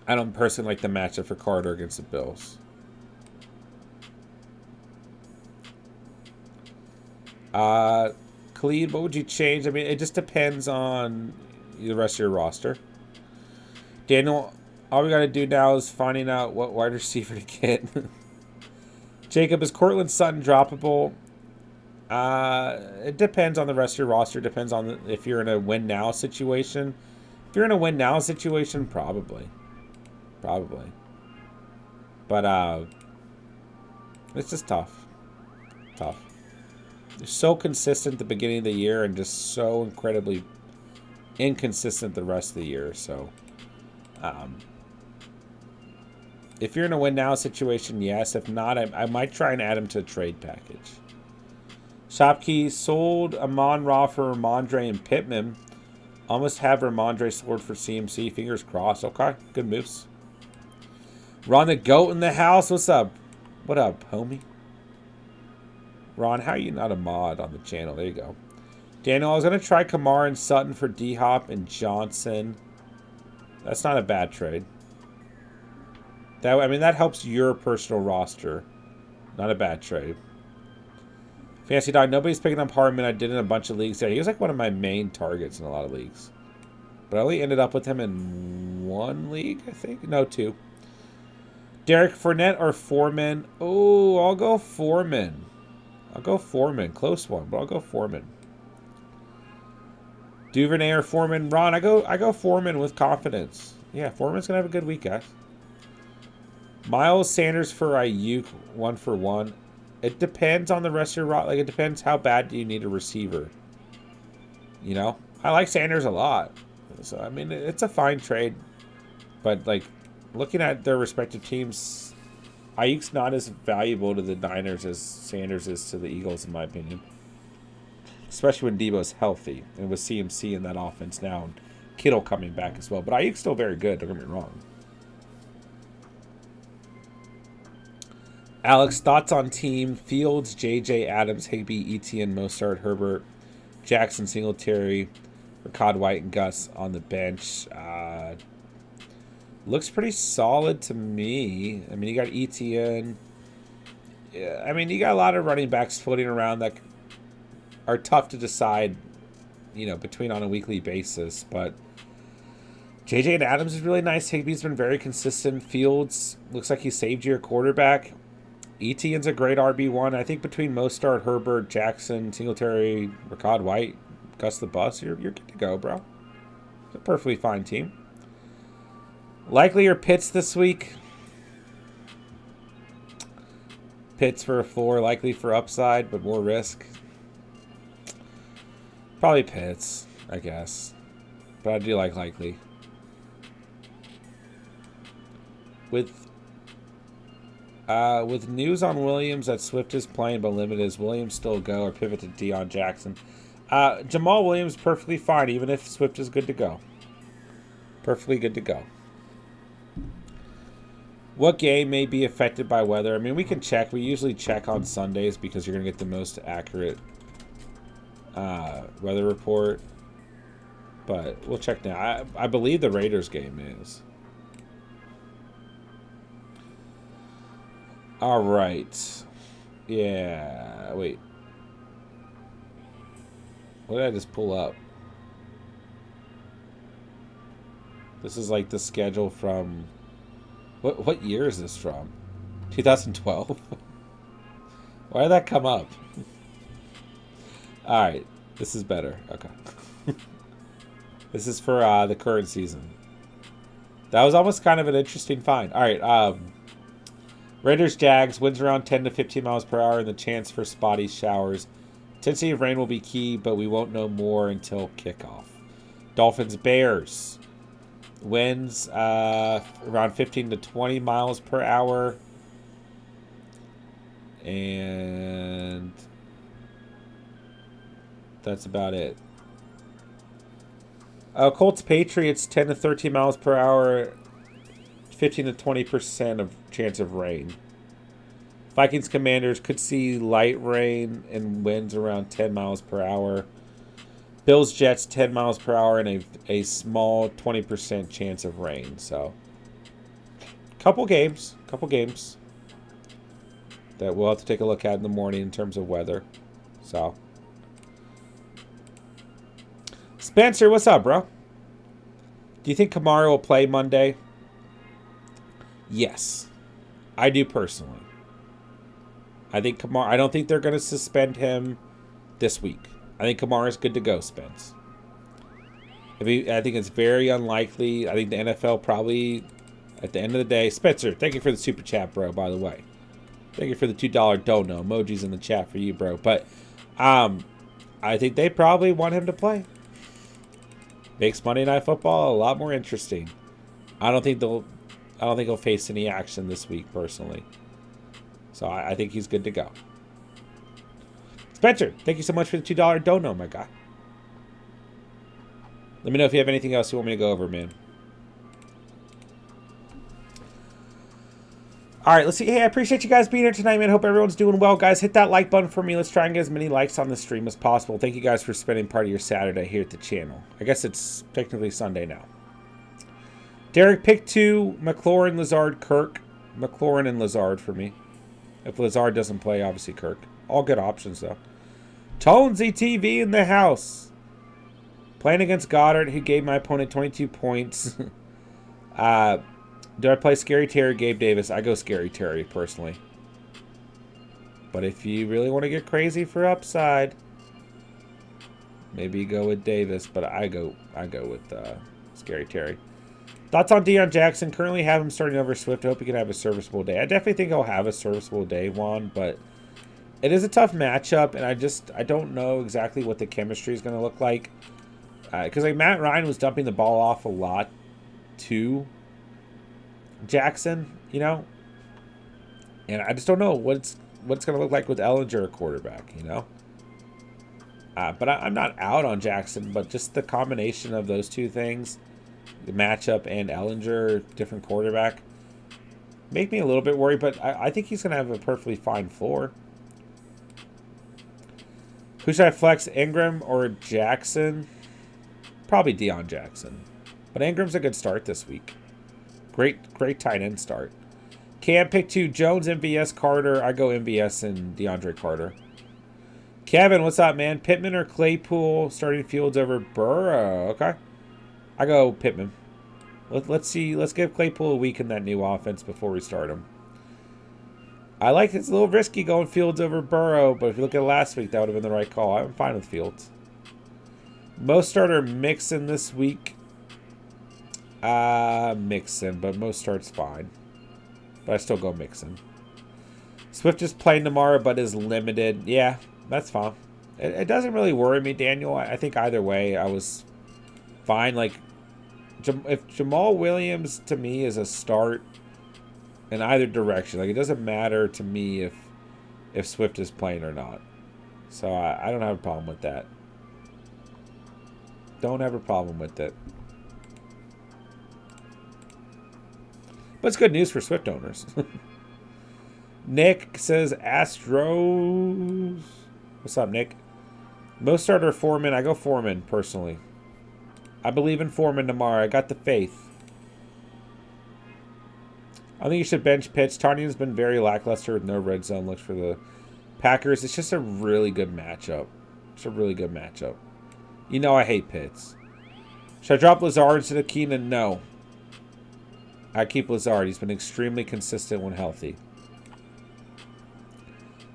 I don't personally like the matchup for Carter against the Bills. Khalid, what would you change? I mean, it just depends on the rest of your roster. Daniel, all we got to do now is finding out what wide receiver to get. Jacob, is Cortland Sutton droppable? It depends on the rest of your roster. It depends on if you're in a win-now situation. If you're in a win-now situation, probably. But it's just tough. They're so consistent at the beginning of the year and just so incredibly inconsistent the rest of the year. So, if you're in a win-now situation, yes. If not, I might try and add him to a trade package. Shopkey sold Amon-Ra for Ramondre and Pittman. Almost have Ramondre sold for CMC. Fingers crossed. Okay, good moves. Ron the GOAT in the house. What's up? What up, homie? Ron, how are you not a mod on the channel? There you go. Daniel, I was going to try Kamara and Sutton for D-Hop and Johnson. That's not a bad trade. That helps your personal roster. Not a bad trade. Fancy Dog, nobody's picking up Hardman. I did in a bunch of leagues there. He was like one of my main targets in a lot of leagues. But I only ended up with him in 1 league, I think. No, 2. Derek Fournette or Foreman? Oh, I'll go Foreman. Close one, but I'll go Foreman. Duvernay or Foreman? Ron, I go Foreman with confidence. Yeah, Foreman's going to have a good week, guys. Miles Sanders for Ayuk, 1 for 1. It depends on the rest of your roster. Like, it depends how bad do you need a receiver. You know? I like Sanders a lot. So, I mean, it's a fine trade. But, like, looking at their respective teams, Ayuk's not as valuable to the Niners as Sanders is to the Eagles, in my opinion. Especially when Debo's healthy. And with CMC in that offense now. And Kittle coming back as well. But Ayuk's still very good, don't get me wrong. Alex, thoughts on team? Fields, JJ, Adams, Higbee, Etienne, Mostert, Herbert, Jackson, Singletary, Rashad White, and Gus on the bench. Looks pretty solid to me. I mean, you got Etienne. Yeah, I mean, you got a lot of running backs floating around that are tough to decide, you know, between on a weekly basis. But JJ and Adams is really nice. Higbee's been very consistent. Fields looks like he saved your quarterback. Etienne's a great RB1. I think between Mostert, Herbert, Jackson, Singletary, Rashad White, Gus the Bus, you're good to go, bro. It's a perfectly fine team. Likely your Pitts this week. Pitts for a floor, likely for upside, but more risk. Probably Pitts, I guess. But I do like likely. With news on Williams that Swift is playing but limited, is Williams still a go or pivot to Deion Jackson? Jamal Williams perfectly fine, even if Swift is good to go. Perfectly good to go. What game may be affected by weather? I mean, we can check. We usually check on Sundays because you're going to get the most accurate weather report. But we'll check now. I believe the Raiders game is. All right. Yeah. Wait. What did I just pull up? This is like the schedule from... What year is this from? 2012? Why did that come up? Alright. This is better. Okay. This is for the current season. That was almost kind of an interesting find. Alright. Raiders Jags. Winds around 10 to 15 miles per hour and the chance for spotty showers. Intensity of rain will be key, but we won't know more until kickoff. Dolphins Bears. Winds around 15 to 20 miles per hour. And that's about it. Colts Patriots 10 to 13 miles per hour. 15 to 20% of chance of rain. Vikings Commanders could see light rain and winds around 10 miles per hour. Bills Jets 10 miles per hour and a small 20% chance of rain. So, couple games that we'll have to take a look at in the morning in terms of weather. So, Spencer, what's up, bro? Do you think Kamara will play Monday? Yes, I do personally. I think Kamara. I don't think they're going to suspend him this week. I think Kamara's good to go, Spence. I think it's very unlikely. I think the NFL probably, at the end of the day... Spencer, thank you for the super chat, bro, by the way. Thank you for the $2 dono. Emojis in the chat for you, bro. But I think they probably want him to play. Makes Monday Night Football a lot more interesting. I don't think he'll face any action this week, personally. So I think he's good to go. Spencer, thank you so much for the $2 dono, my guy. Let me know if you have anything else you want me to go over, man. All right, let's see. Hey, I appreciate you guys being here tonight, man. Hope everyone's doing well, guys. Hit that like button for me. Let's try and get as many likes on the stream as possible. Thank you guys for spending part of your Saturday here at the channel. I guess it's technically Sunday now. Derek, pick 2. McLaurin, Lazard, Kirk. McLaurin and Lazard for me. If Lazard doesn't play, obviously Kirk. All good options, though. Tonesy TV in the house. Playing against Goddard, who gave my opponent 22 points. Do I play Scary Terry, Gabe Davis? I go Scary Terry, personally. But if you really want to get crazy for upside, maybe you go with Davis. But I go with Scary Terry. Thoughts on Deion Jackson? Currently have him starting over Swift. I hope he can have a serviceable day. I definitely think he'll have a serviceable day, Juan. But it is a tough matchup, and I don't know exactly what the chemistry is going to look like. Because like Matt Ryan was dumping the ball off a lot to Jackson, you know, and I just don't know what it's going to look like with Ellinger, a quarterback, you know. But I'm not out on Jackson, but just the combination of those two things, the matchup and Ellinger, different quarterback, make me a little bit worried. But I think he's going to have a perfectly fine floor. Who should I flex, Ingram or Jackson? Probably Deion Jackson. But Ingram's a good start this week. Great tight end start. Cam, pick 2. Jones, MVS, Carter. I go MVS and DeAndre Carter. Kevin, what's up, man? Pittman or Claypool starting Fields over Burrow? Okay. I go Pittman. Let's see. Let's give Claypool a week in that new offense before we start him. I like it's a little risky going Fields over Burrow, but if you look at last week, that would have been the right call. I'm fine with Fields. Most starter Mixon this week. Mixon, but most starts fine. But I still go Mixon. Swift is playing tomorrow, but is limited. Yeah, that's fine. It doesn't really worry me, Daniel. I think either way, I was fine. Like, if Jamal Williams to me is a start in either direction, like it doesn't matter to me if Swift is playing or not. So I don't have a problem with that. Don't have a problem with it. But it's good news for Swift owners. Nick says Astros. What's up, Nick? Most starter Foreman. I go Foreman, personally. I believe in Foreman tomorrow. I got the faith. I think you should bench Pitts. Tarnion's been very lackluster with no red zone looks for the Packers. It's just a really good matchup. It's a really good matchup. You know I hate Pitts. Should I drop Lazard instead of Keenan? No. I keep Lazard. He's been extremely consistent when healthy.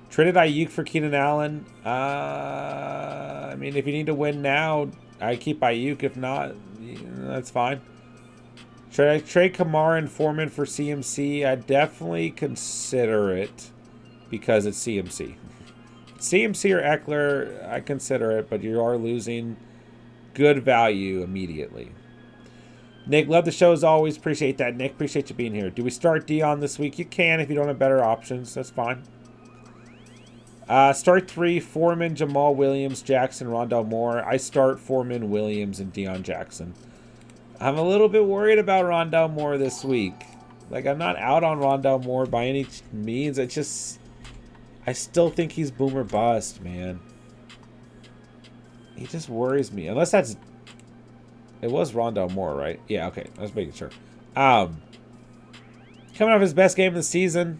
Traded Ayuk for Keenan Allen. I mean, if you need to win now, I keep Ayuk. If not, that's fine. Should I trade Kamara and Foreman for CMC? I'd definitely consider it because it's CMC. CMC or Eckler, I consider it, but you are losing good value immediately. Nick, love the show as always. Appreciate that, Nick. Appreciate you being here. Do we start Dion this week? You can if you don't have better options. That's fine. Start 3, Foreman, Jamal Williams, Jackson, Rondell Moore. I start Foreman, Williams, and Deion Jackson. I'm a little bit worried about Rondell Moore this week. Like, I'm not out on Rondell Moore by any means. I still think he's boomer bust, man. He just worries me. Unless that's... It was Rondell Moore, right? Yeah, okay. I was making sure. Coming off his best game of the season.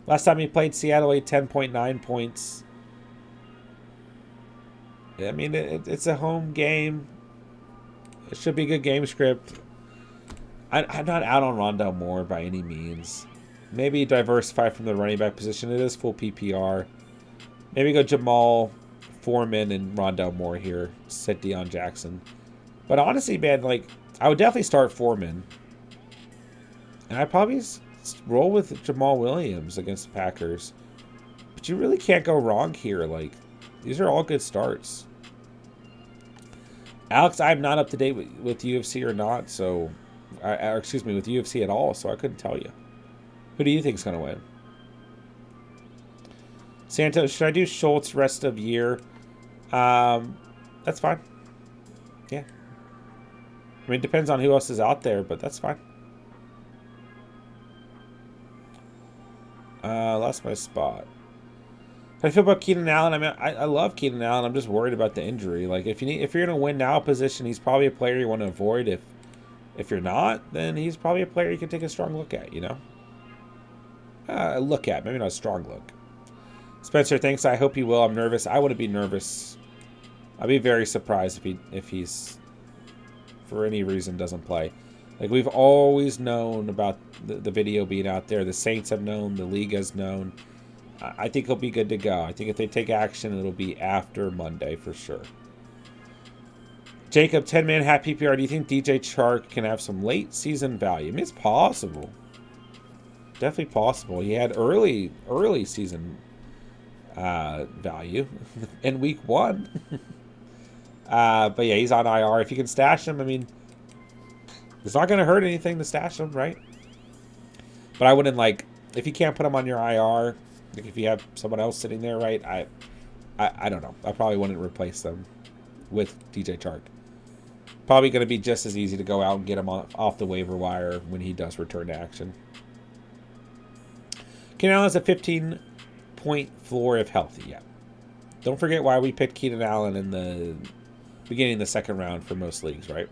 Last time he played Seattle, he had 10.9 points. I mean, it's a home game. It should be a good game script. I'm not out on Rondell Moore by any means. Maybe diversify from the running back position. It is full PPR. Maybe go Jamal, Foreman, and Rondell Moore here. Sit Deion Jackson. But honestly, man, like, I would definitely start Foreman. And I'd probably roll with Jamal Williams against the Packers. But you really can't go wrong here. Like, these are all good starts. Alex, I'm not up to date with UFC or not, so... excuse me, with UFC at all, so I couldn't tell you. Who do you think is going to win? Santos, should I do Schultz rest of year? That's fine. Yeah. I mean, it depends on who else is out there, but that's fine. Lost my spot. How do I feel about Keenan Allen? I mean, I love Keenan Allen. I'm just worried about the injury. Like, if you're going to win now position, he's probably a player you want to avoid. If you're not, then he's probably a player you can take a strong look at, you know? Look at, maybe not a strong look. Spencer, thanks. I hope he will. I'm nervous. I wouldn't be nervous. I'd be very surprised if he's, for any reason, doesn't play. Like, we've always known about the video being out there. The Saints have known. The league has known. I think he'll be good to go. I think if they take action, it'll be after Monday for sure. Jacob, 10-man hat PPR. Do you think DJ Chark can have some late season value? I mean, it's possible. Definitely possible. He had early season value in week 1. But yeah, he's on IR. If you can stash him, I mean, it's not going to hurt anything to stash him, right? But I wouldn't, like, if you can't put him on your IR, like if you have someone else sitting there, right? I don't know. I probably wouldn't replace them with DJ Chark. Probably going to be just as easy to go out and get him off the waiver wire when he does return to action. Keenan Allen has a 15-point floor if healthy, yeah. Don't forget why we picked Keenan Allen in the beginning of the second round for most leagues, right?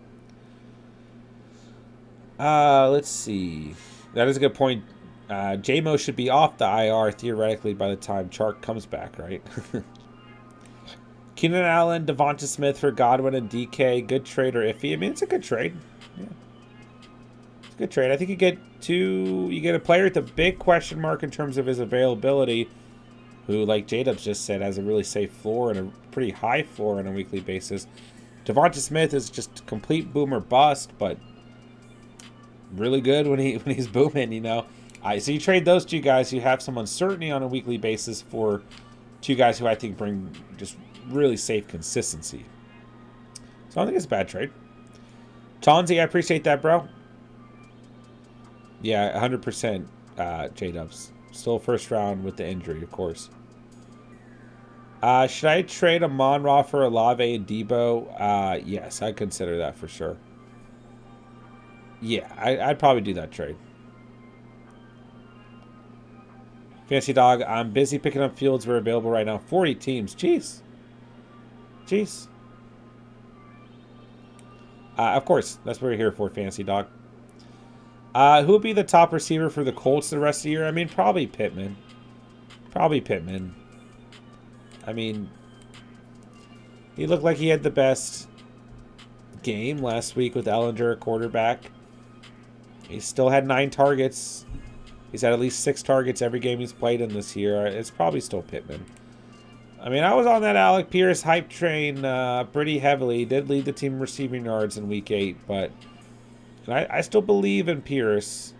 Let's see. That is a good point. J-Mo should be off the IR theoretically by the time Chark comes back, right? Keenan Allen, Devonta Smith for Godwin and DK. Good trade or iffy? I mean, it's a good trade. Yeah. It's a good trade. I think you get a player with a big question mark in terms of his availability, who, like J-Dubs just said, has a really safe floor and a pretty high floor on a weekly basis. Devonta Smith is just complete boomer bust, but really good when he's booming, you know. So you trade those two guys, you have some uncertainty on a weekly basis for two guys who I think bring just really safe consistency. So I don't think it's a bad trade. Tonzi, I appreciate that, bro. Yeah, 100% J-Dubs. Still first round with the injury, of course. Should I trade a Monra for Olave and Debo? Yes, I'd consider that for sure. Yeah, I'd probably do that trade. Fancy Dog, I'm busy picking up fields where available right now. 40 teams. Jeez. Jeez. Of course, that's what we're here for, Fancy Dog. Who would be the top receiver for the Colts the rest of the year? I mean, probably Pittman. Probably Pittman. I mean, he looked like he had the best game last week with Ellinger at quarterback. He still had 9 targets. He's had at least 6 targets every game he's played in this year. It's probably still Pittman. I mean, I was on that Alec Pierce hype train pretty heavily. He did lead the team in receiving yards in Week 8, but I still believe in Pierce.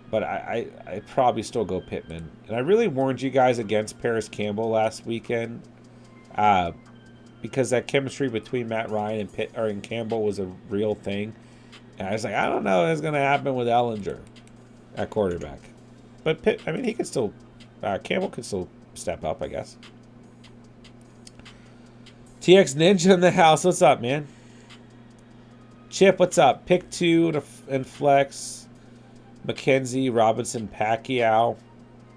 But I probably still go Pittman. And I really warned you guys against Paris Campbell last weekend because that chemistry between Matt Ryan and Campbell was a real thing. And I was like, I don't know what's going to happen with Ellinger at quarterback. But I mean, he could still, Campbell could still step up, I guess. TX Ninja in the house. What's up, man? Chip, what's up? Pick 2 and flex. McKenzie, Robinson, Pacquiao.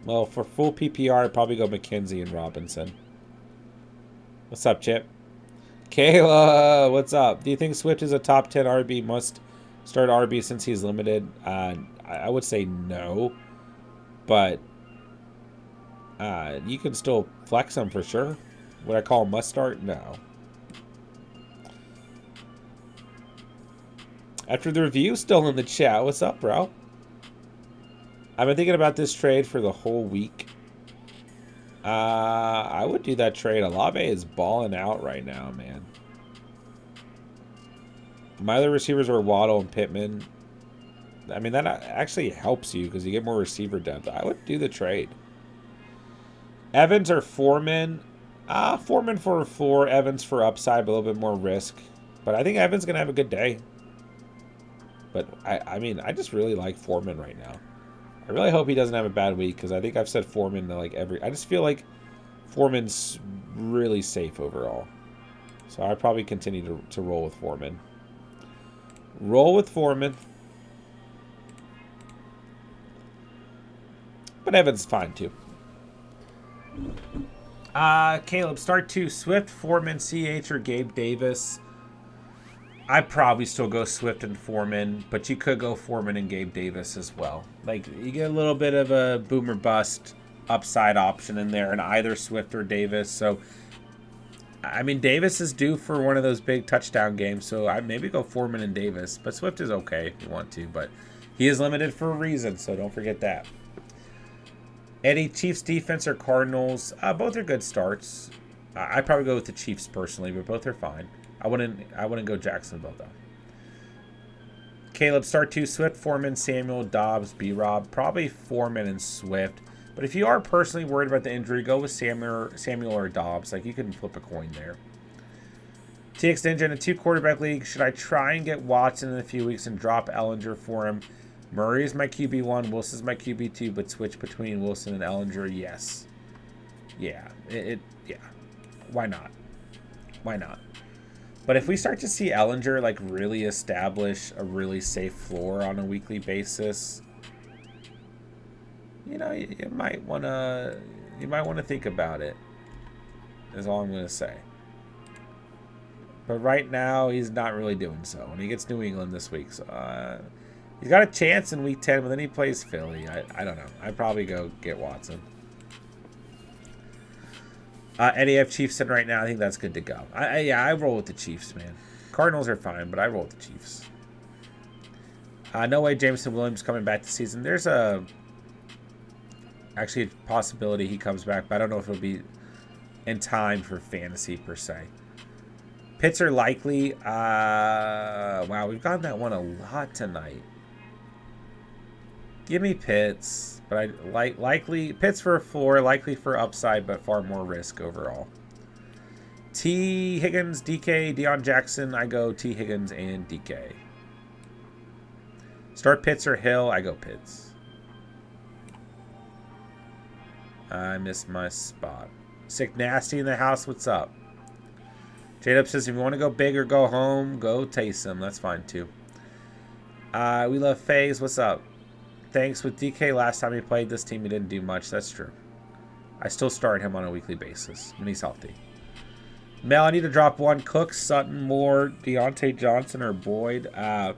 Well, for full PPR, I'd probably go McKenzie and Robinson. What's up, Chip? Kayla, what's up? Do you think Swift is a top 10 RB? Must start RB since he's limited? I would say no. But you can still flex him for sure. Would I call him must start? No. After the review, still in the chat. What's up, bro? I've been thinking about this trade for the whole week. I would do that trade. Olave is balling out right now, man. My other receivers are Waddle and Pittman. I mean, that actually helps you because you get more receiver depth. I would do the trade. Evans or Foreman? Foreman for 4, Evans for upside, but a little bit more risk. But I think Evans going to have a good day. But, I mean, I just really like Foreman right now. I really hope he doesn't have a bad week because I think I've said Foreman to like I just feel like Foreman's really safe overall. So I probably continue to roll with Foreman. Roll with Foreman. But Evans is fine too. Caleb, start 2. Swift, Foreman, CH, or Gabe Davis. I'd probably still go Swift and Foreman, but you could go Foreman and Gabe Davis as well. Like, you get a little bit of a boomer bust upside option in there in either Swift or Davis. So, I mean, Davis is due for one of those big touchdown games, so I'd maybe go Foreman and Davis. But Swift is okay if you want to, but he is limited for a reason, so don't forget that. Eddie, Chiefs defense or Cardinals? Both are good starts. I'd probably go with the Chiefs personally, but both are fine. I wouldn't go Jacksonville though. Caleb, start 2, Swift, Foreman, Samuel, Dobbs, B-Rob. Probably Foreman and Swift. But if you are personally worried about the injury, go with Samuel or Dobbs. Like, you can flip a coin there. TX Ninja, in a 2 quarterback league, should I try and get Watson in a few weeks and drop Ellinger for him? Murray is my QB1, Wilson's my QB2, but switch between Wilson and Ellinger? Yes. Yeah. Yeah. Why not? Why not? But if we start to see Ellinger like really establish a really safe floor on a weekly basis, you know, you might want to think about it. Is all I'm going to say. But right now, he's not really doing so. And he gets New England this week, so he's got a chance in Week 10, but then he plays Philly. I don't know. I'd probably go get Watson. Eddie, I have Chiefs in right now. I think that's good to go. I roll with the Chiefs, man. Cardinals are fine, but I roll with the Chiefs. No way Jameson Williams coming back this season. There's actually a possibility he comes back, but I don't know if it'll be in time for fantasy per se. Pitts are likely. Wow, we've gotten that one a lot tonight. Give me Pitts, but I likely Pitts for a floor, likely for upside, but far more risk overall. T. Higgins, DK, Deion Jackson. I go T. Higgins and DK. Start Pitts or Hill. I go Pitts. I missed my spot. Sick Nasty in the house. What's up? J-Dub says, if you want to go big or go home, go Taysom. That's fine, too. We love FaZe. What's up? Thanks. With DK last time he played this team, he didn't do much. That's true. I still start him on a weekly basis when he's healthy. Mel, I need to drop one. Cooks, Sutton, Moore, Deontay Johnson, or Boyd. I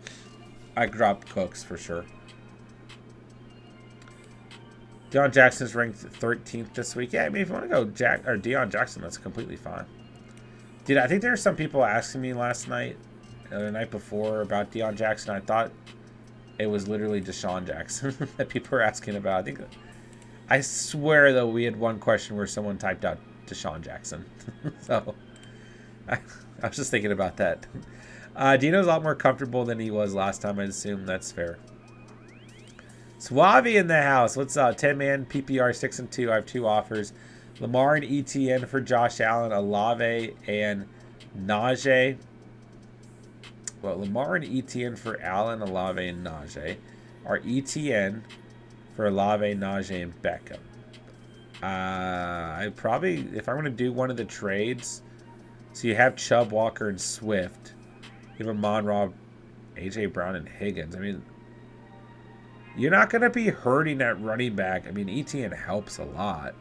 dropped Cooks for sure. Deion Jackson's ranked 13th this week. Yeah, I mean, if you want to go Deion Jackson, that's completely fine. Dude, I think there were some people asking me last night, or the night before, about Deion Jackson. I thought it was literally Deshaun Jackson that people were asking about. I swear, though, we had one question where someone typed out Deshaun Jackson. So, I was just thinking about that. Dino's a lot more comfortable than he was last time, I'd assume. That's fair. Suave in the house. What's up? 10-man PPR 6-2. I have 2 offers. Lamar and ETN for Josh Allen, Olave and Najee. Well, Lamar and ETN for Allen, Olave, and Najee. Or ETN for Olave, Najee, and Beckham. I probably, if I'm going to do one of the trades, so you have Chubb, Walker, and Swift. You have Amon-Ra, AJ Brown, and Higgins. I mean, you're not going to be hurting at running back. I mean, ETN helps a lot.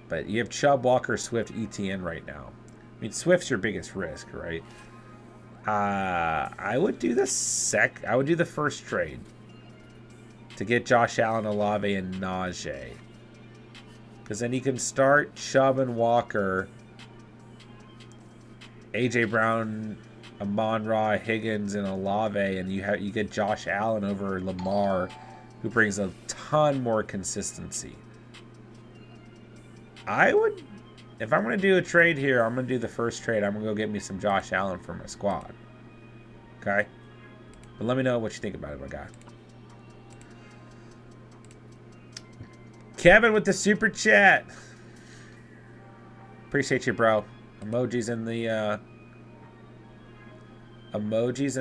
But you have Chubb, Walker, Swift, ETN right now. I mean, Swift's your biggest risk, right? I would do the first trade to get Josh Allen, Olave, and Najee. Because then you can start Chubb and Walker, AJ Brown, Amon-Ra, Higgins, and Olave, and you get Josh Allen over Lamar, who brings a ton more consistency. If I'm going to do a trade here, I'm going to do the first trade. I'm going to go get me some Josh Allen for my squad. Okay? But let me know what you think about it, my guy. Kevin with the super chat. Appreciate you, bro. Emojis in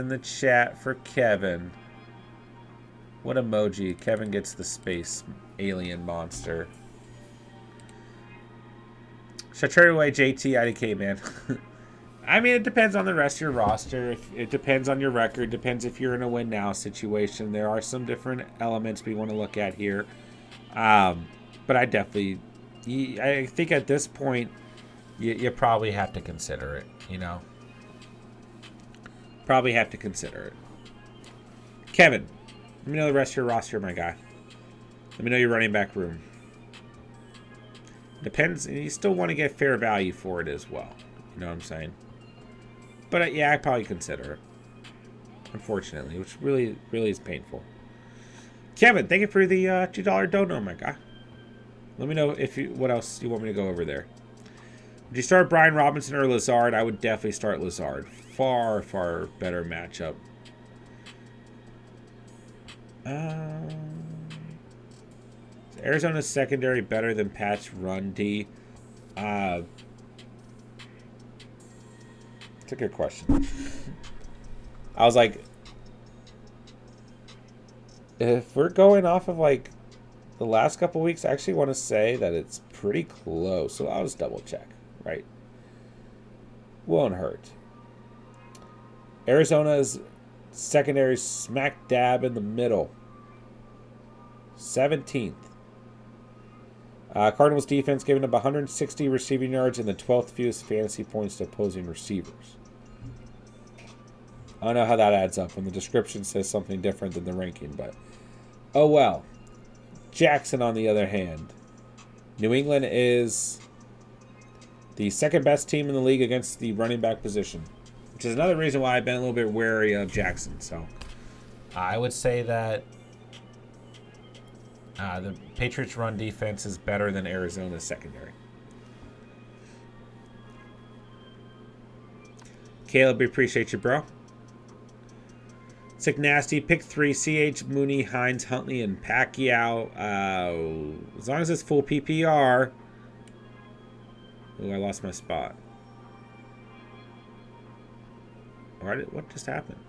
the chat for Kevin. What emoji? Kevin gets the space alien monster. Should I trade away JT IDK, man? I mean, it depends on the rest of your roster. It depends on your record. Depends if you're in a win now situation. There are some different elements we want to look at here. But I think at this point, you probably have to consider it, you know? Probably have to consider it. Kevin, let me know the rest of your roster, my guy. Let me know your running back room. Depends, and you still want to get fair value for it as well. You know what I'm saying? But yeah, I'd probably consider it. Unfortunately, which really is painful. Kevin, thank you for the $2 dono, my guy. Let me know what else you want me to go over there. Would you start Brian Robinson or Lazard? I would definitely start Lazard. Far better matchup. Is Arizona's secondary better than Pat's run D? It's a good question. I was like, if we're going off of like the last couple weeks, I actually want to say that it's pretty close. So I'll just double check, right? Won't hurt. Arizona's secondary smack dab in the middle. 17th. Cardinals defense giving up 160 receiving yards and the 12th fewest fantasy points to opposing receivers. I don't know how that adds up when the description says something different than the ranking, but oh well. Jackson, on the other hand. New England is the second best team in the league against the running back position, which is another reason why I've been a little bit wary of Jackson. So I would say that the Patriots' run defense is better than Arizona's secondary. Caleb, we appreciate you, bro. Sick Nasty, pick 3, CH, Mooney, Hines, Huntley, and Pacquiao. As long as it's full PPR. Oh, I lost my spot. What just happened?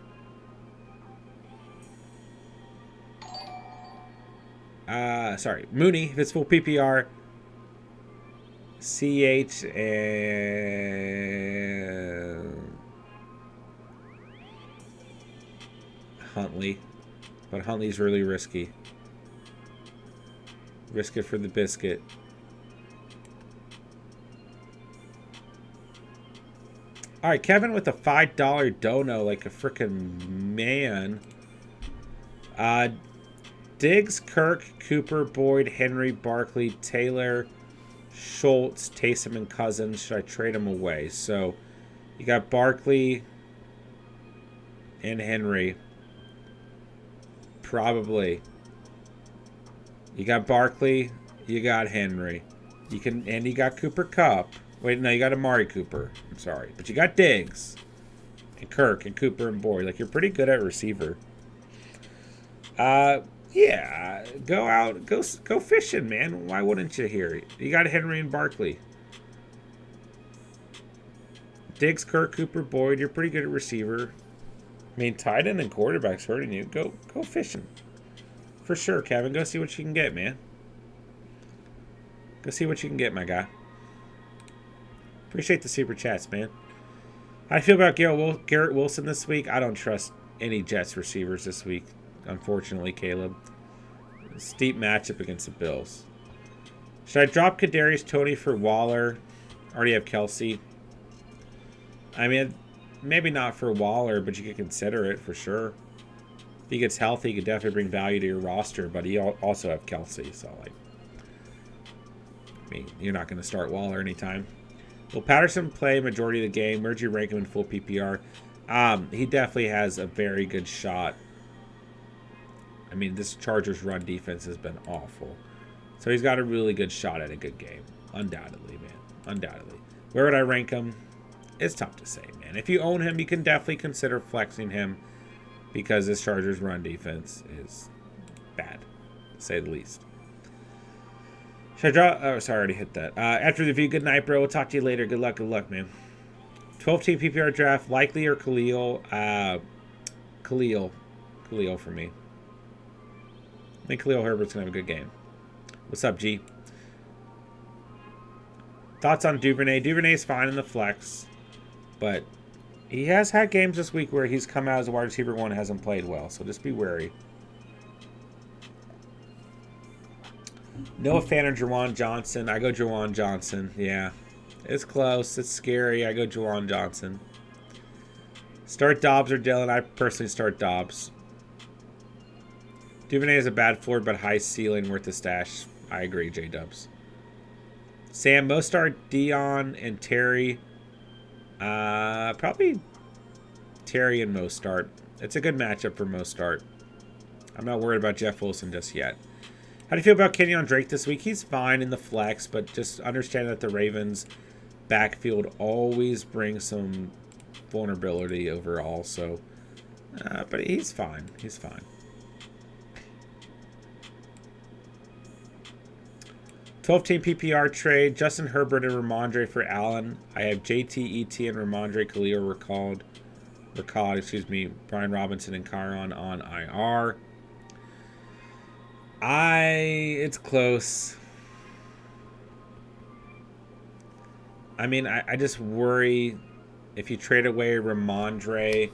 Sorry. Mooney, if it's full PPR. CH and Huntley. But Huntley's really risky. Risk it for the biscuit. All right, Kevin with a $5 dono like a freaking man. Diggs, Kirk, Cooper, Boyd, Henry, Barkley, Taylor, Schultz, Taysom, and Cousins. Should I trade them away? So you got Barkley and Henry. Probably. You got Barkley. You got Henry. And you got Cooper Kupp. Wait, no, you got Amari Cooper. I'm sorry. But you got Diggs and Kirk and Cooper and Boyd. Like, you're pretty good at receiver. Yeah. Go out. Go fishing, man. Why wouldn't you here? You got Henry and Barkley. Diggs, Kirk, Cooper, Boyd. You're pretty good at receiver. I mean, tight end and quarterback's hurting you. Go fishing. For sure, Kevin. Go see what you can get, man. Go see what you can get, my guy. Appreciate the super chats, man. How do you feel about Garrett Wilson this week? I don't trust any Jets receivers this week, unfortunately, Caleb. Steep matchup against the Bills. Should I drop Kadarius Toney for Waller? Already have Kelsey. I mean, maybe not for Waller, but you could consider it for sure. If he gets healthy, he could definitely bring value to your roster, but you also have Kelsey, so like, I mean, you're not going to start Waller anytime. Will Patterson play majority of the game? Where'd you rank him in full PPR? He definitely has a very good shot. I mean, this Chargers run defense has been awful. So he's got a really good shot at a good game. Undoubtedly, man. Undoubtedly. Where would I rank him? It's tough to say, man. If you own him, you can definitely consider flexing him because this Chargers run defense is bad, to say the least. Should I draw? Oh, sorry, I already hit that. After the review, good night, bro. We'll talk to you later. Good luck, man. 12-team PPR draft, Likely or Khalil? Khalil for me. I think Khalil Herbert's going to have a good game. What's up, G? Thoughts on Duvernay? Duvernay's fine in the flex, but he has had games this week where he's come out as a wide receiver one and hasn't played well, so just be wary. No fan of Juwan Johnson. I go Juwan Johnson. Yeah. It's close. It's scary. I go Juwan Johnson. Start Dobbs or Dillon. I personally start Dobbs. Duvernay is a bad floor but high ceiling worth the stash. I agree, J-Dubs. Sam, Mostart, Dion, and Terry. Probably Terry and Mostart. It's a good matchup for Mostart. I'm not worried about Jeff Wilson just yet. How do you feel about Kenyon Drake this week? He's fine in the flex, but just understand that the Ravens' backfield always brings some vulnerability overall. So, but he's fine. He's fine. Twelve-team PPR trade: Justin Herbert and Ramondre for Allen. I have JT, ET, and Ramondre, Khalil, Ricard, Brian Robinson and Kyron on IR. It's close. I mean, I just worry if you trade away Ramondre,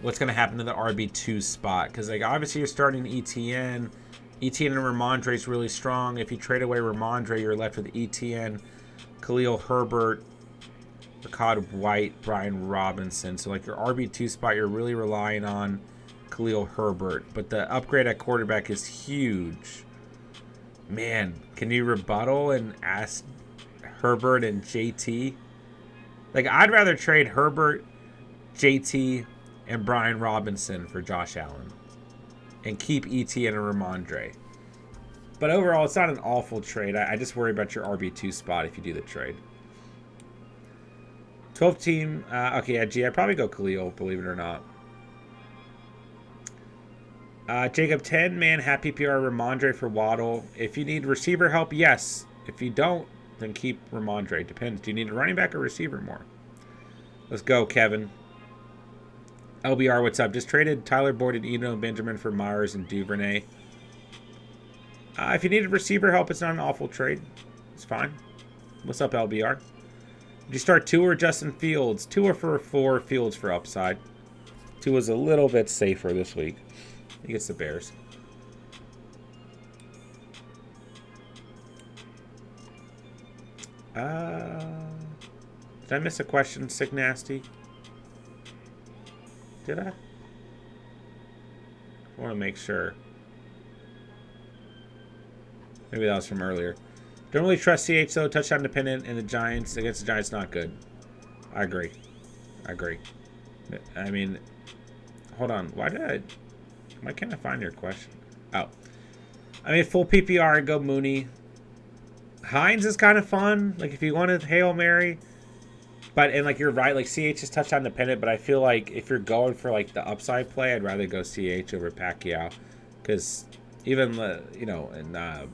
what's going to happen to the RB2 spot? Because, like, obviously you're starting ETN. ETN and Ramondre is really strong. If you trade away Ramondre, you're left with ETN, Khalil Herbert, Ricard White, Brian Robinson. So, like, your RB2 spot, you're really relying on Khalil Herbert, but the upgrade at quarterback is huge. Man, can you rebuttal and ask Herbert and JT? Like, I'd rather trade Herbert, JT, and Brian Robinson for Josh Allen and keep ET and Ramondre. But overall, it's not an awful trade. I just worry about your RB2 spot if you do the trade. 12-team. Okay, yeah, G, I'd probably go Khalil, believe it or not. Jacob, 10-man half PPR Ramondre for Waddle. If you need receiver help, yes. If you don't, then keep Ramondre. Depends. Do you need a running back or receiver more? Let's go, Kevin. LBR, what's up? Just traded Tyler Boyd and Eno Benjamin for Myers and Duvernay. If you needed receiver help, it's not an awful trade. It's fine. What's up, LBR? Did you start Tua or Justin Fields? Tua for 4, Fields for upside. Tua's a little bit safer this week. He gets the Bears. Did I miss a question, Sick Nasty? Did I? I want to make sure. Maybe that was from earlier. Don't really trust CH though. Touchdown dependent, and the Giants against the Giants not good. I agree. I agree. I mean, hold on. Why can't I find your question? Oh, I mean, full PPR and go Mooney. Hines is kind of fun. Like if you wanted Hail Mary, and like you're right. Like CH is touchdown dependent, but I feel like if you're going for like the upside play, I'd rather go CH over Pacquiao, because even in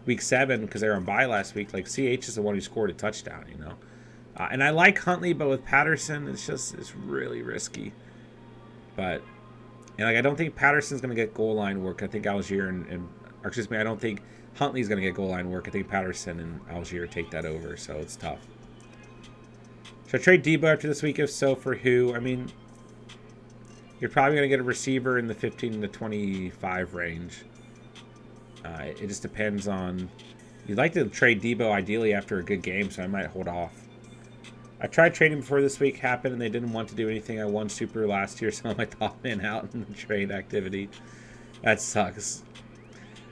week 7, because they were on bye last week, like CH is the one who scored a touchdown, and I like Huntley, but with Patterson, it's really risky. But I don't think Patterson's gonna get goal line work. I think Algier I don't think Huntley's gonna get goal line work. I think Patterson and Algier take that over, so it's tough. Should I trade Debo after this week? If so, for who? I mean, you're probably gonna get a receiver in the 15 to 25 range. It just depends on. You'd like to trade Debo ideally after a good game, so I might hold off. I tried trading before this week happened, and they didn't want to do anything. I won super last year, so I'm like top man out in the trade activity. That sucks.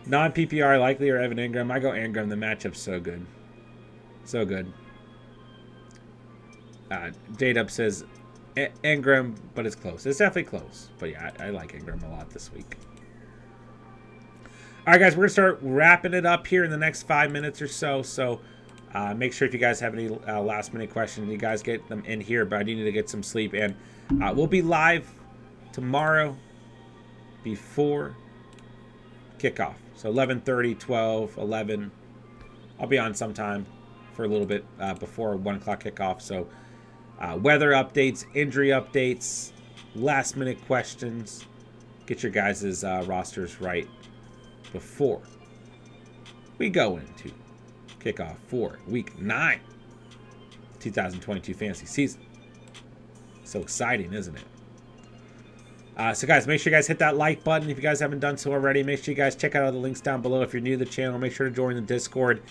Non-PPR likely or Evan Ingram. I go Ingram. The matchup's so good. So good. J-Dub says Ingram, but it's close. It's definitely close. But yeah, I like Ingram a lot this week. All right, guys, we're going to start wrapping it up here in the next 5 minutes or so. So make sure if you guys have any last-minute questions, you guys get them in here. But I do need to get some sleep. And we'll be live tomorrow before kickoff. So 11:30, 12, 11. I'll be on sometime for a little bit before 1 o'clock kickoff. So weather updates, injury updates, last-minute questions. Get your guys' rosters right before we go into kickoff for week 9, 2022 fantasy season. So exciting, isn't it? So guys, make sure you guys hit that like button if you guys haven't done so already. Make sure you guys check out all the links down below. If you're new to the channel, make sure to join the Discord.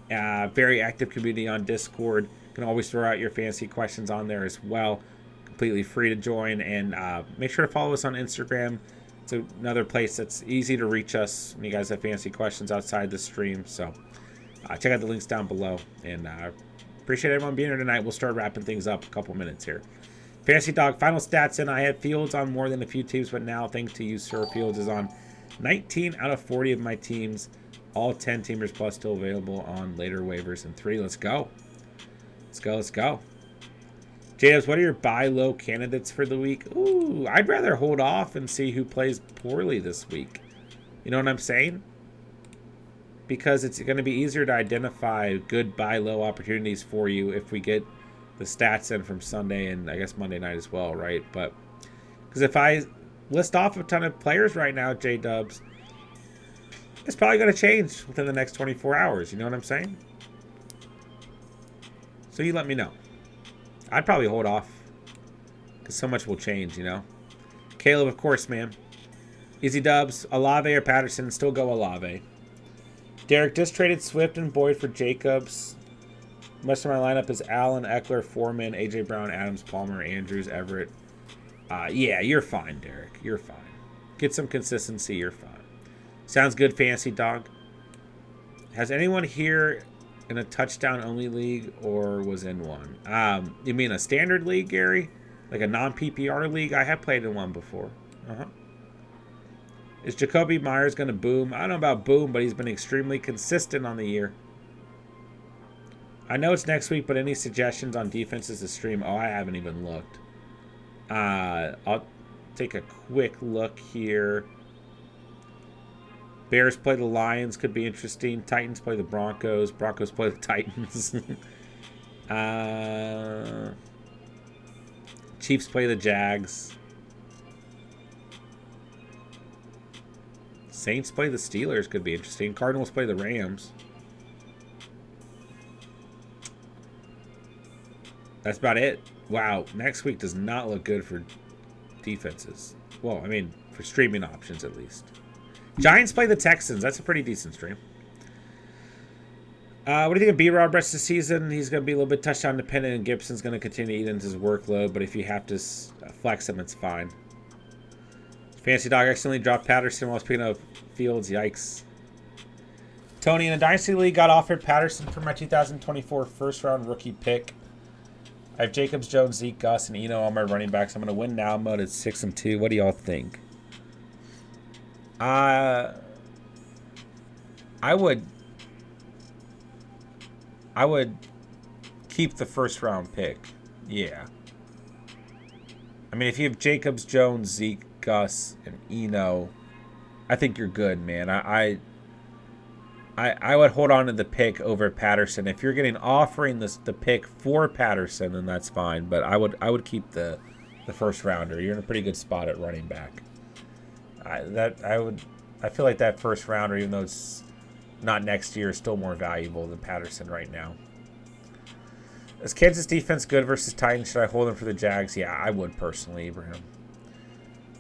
Very active community on Discord. You can always throw out your fantasy questions on there as well. Completely free to join. And make sure to follow us on Instagram. It's another place that's easy to reach us when you guys have fantasy questions outside the stream. So check out the links down below. And appreciate everyone being here tonight. We'll start wrapping things up in a couple minutes here. Fantasy Dog, final stats in. I had Fields on more than a few teams, but now, thanks to you, Sir, Fields is on 19 out of 40 of my teams. All 10 teamers plus still available on later waivers and 3. Let's go. Let's go. J-Dubs, what are your buy low candidates for the week? Ooh, I'd rather hold off and see who plays poorly this week. You know what I'm saying? Because it's going to be easier to identify good buy low opportunities for you if we get the stats in from Sunday and I guess Monday night as well, right? But because if I list off a ton of players right now, J-Dubs, it's probably going to change within the next 24 hours. You know what I'm saying? So you let me know. I'd probably hold off because so much will change, Caleb, of course, man. Easy Dubs, Olave or Patterson, still go Olave. Derek just traded Swift and Boyd for Jacobs. Most of my lineup is Allen, Eckler, Foreman, AJ Brown, Adams, Palmer, Andrews, Everett. Yeah, you're fine, Derek. You're fine. Get some consistency. You're fine. Sounds good, Fantasy Dog. Has anyone here in a touchdown-only league or was in one? You mean a standard league, Gary? Like a non-PPR league? I have played in one before. Is Jacoby Myers going to boom? I don't know about boom, but he's been extremely consistent on the year. I know it's next week, but any suggestions on defenses to stream? Oh, I haven't even looked. I'll take a quick look here. Bears play the Lions, could be interesting. Titans play the Broncos. Broncos play the Titans. Chiefs play the Jags. Saints play the Steelers. Could be interesting. Cardinals play the Rams. That's about it. Wow. Next week does not look good for defenses. Well, I mean, for streaming options at least. Giants play the Texans. That's a pretty decent stream. What do you think of B-Rob rest of the season? He's going to be a little bit touchdown dependent, and Gibson's going to continue to eat into his workload, but if you have to flex him, it's fine. Fancy Dog accidentally dropped Patterson while I was picking up Fields. Yikes. Tony, in a Dynasty League, got offered Patterson for my 2024 first-round rookie pick. I have Jacobs, Jones, Zeke, Gus, and Eno on my running backs. I'm going to win now mode at 6-2. What do y'all think? I would keep the first-round pick. Yeah. I mean, if you have Jacobs, Jones, Zeke, Gus, and Eno, I think you're good, man. I would hold on to the pick over Patterson. If you're offering the pick for Patterson, then that's fine. But I would keep the first rounder. You're in a pretty good spot at running back. I feel like that first rounder, even though it's not next year, is still more valuable than Patterson right now. Is Kansas defense good versus Titans? Should I hold them for the Jags? Yeah, I would personally, Abraham.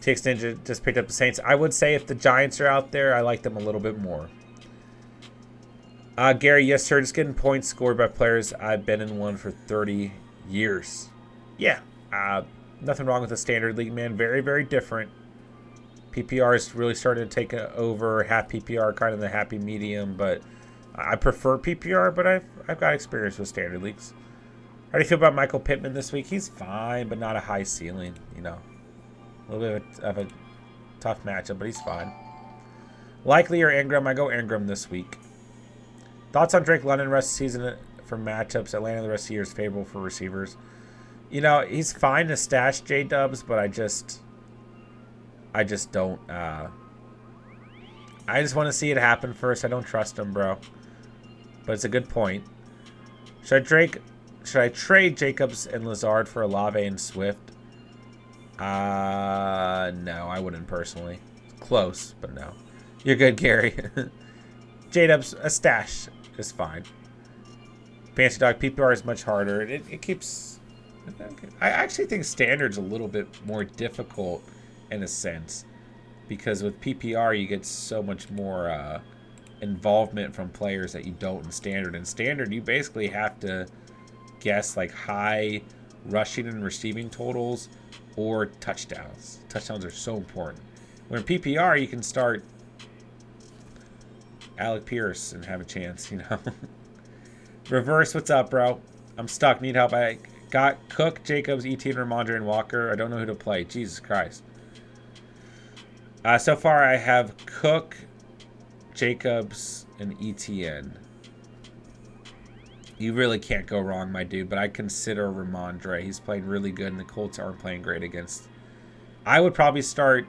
TX Ninja just picked up the Saints. I would say if the Giants are out there, I like them a little bit more. Gary, yes, sir. Just getting points scored by players. I've been in one for 30 years. Yeah. Nothing wrong with the standard league, man. Very, very different. PPR is really starting to take over. Half PPR, kind of the happy medium. But I prefer PPR, but I've got experience with standard leagues. How do you feel about Michael Pittman this week? He's fine, but not a high ceiling, you know. A little bit of a tough matchup, but he's fine. Likely or Ingram? I go Ingram this week. Thoughts on Drake London rest of the season for matchups? Atlanta the rest of the year is favorable for receivers. You know, he's fine to stash J-Dubs, but I just don't. I just want to see it happen first. I don't trust him, bro. But it's a good point. Should I trade Jacobs and Lazard for Olave and Swift? No, I wouldn't personally. Close, but no. You're good, Gary. J-Dubs, a stash is fine. Fancy Dog, PPR is much harder. It keeps... I actually think Standard's a little bit more difficult in a sense. Because with PPR, you get so much more involvement from players that you don't in Standard. In Standard, you basically have to guess like high rushing and receiving totals or touchdowns. Touchdowns are so important. When in PPR, you can start Alec Pierce and have a chance, you know. Reverse, what's up, bro? I'm stuck. Need help. I got Cook, Jacobs, ETN, Ramondre, and Walker. I don't know who to play. Jesus Christ. So far, I have Cook, Jacobs, and ETN. You really can't go wrong, my dude, but I consider Ramondre. He's playing really good, and the Colts aren't playing great against. I would probably start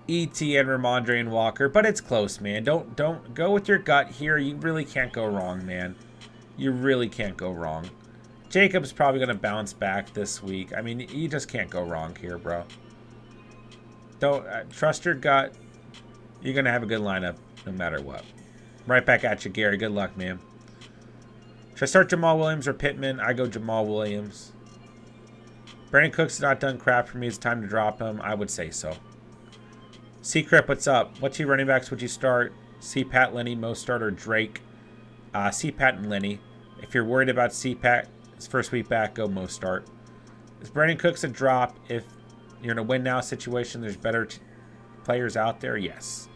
ETN, Ramondre, and Walker, but it's close, man. Don't go with your gut here. You really can't go wrong, man. You really can't go wrong. Jacob's probably going to bounce back this week. I mean, you just can't go wrong here, bro. Don't trust your gut. You're going to have a good lineup no matter what. Right back at you, Gary. Good luck, man. Should I start Jamal Williams or Pittman? I go Jamal Williams. Brandon Cooks has not done crap for me. It's time to drop him. I would say so. C-Crip, what's up? What two running backs would you start? C-Pat, Lenny, Mostert, or Drake? C-Pat and Lenny. If you're worried about C-Pat, his first week back, go Mostert. Is Brandon Cooks a drop? If you're in a win-now situation, there's better players out there? Yes.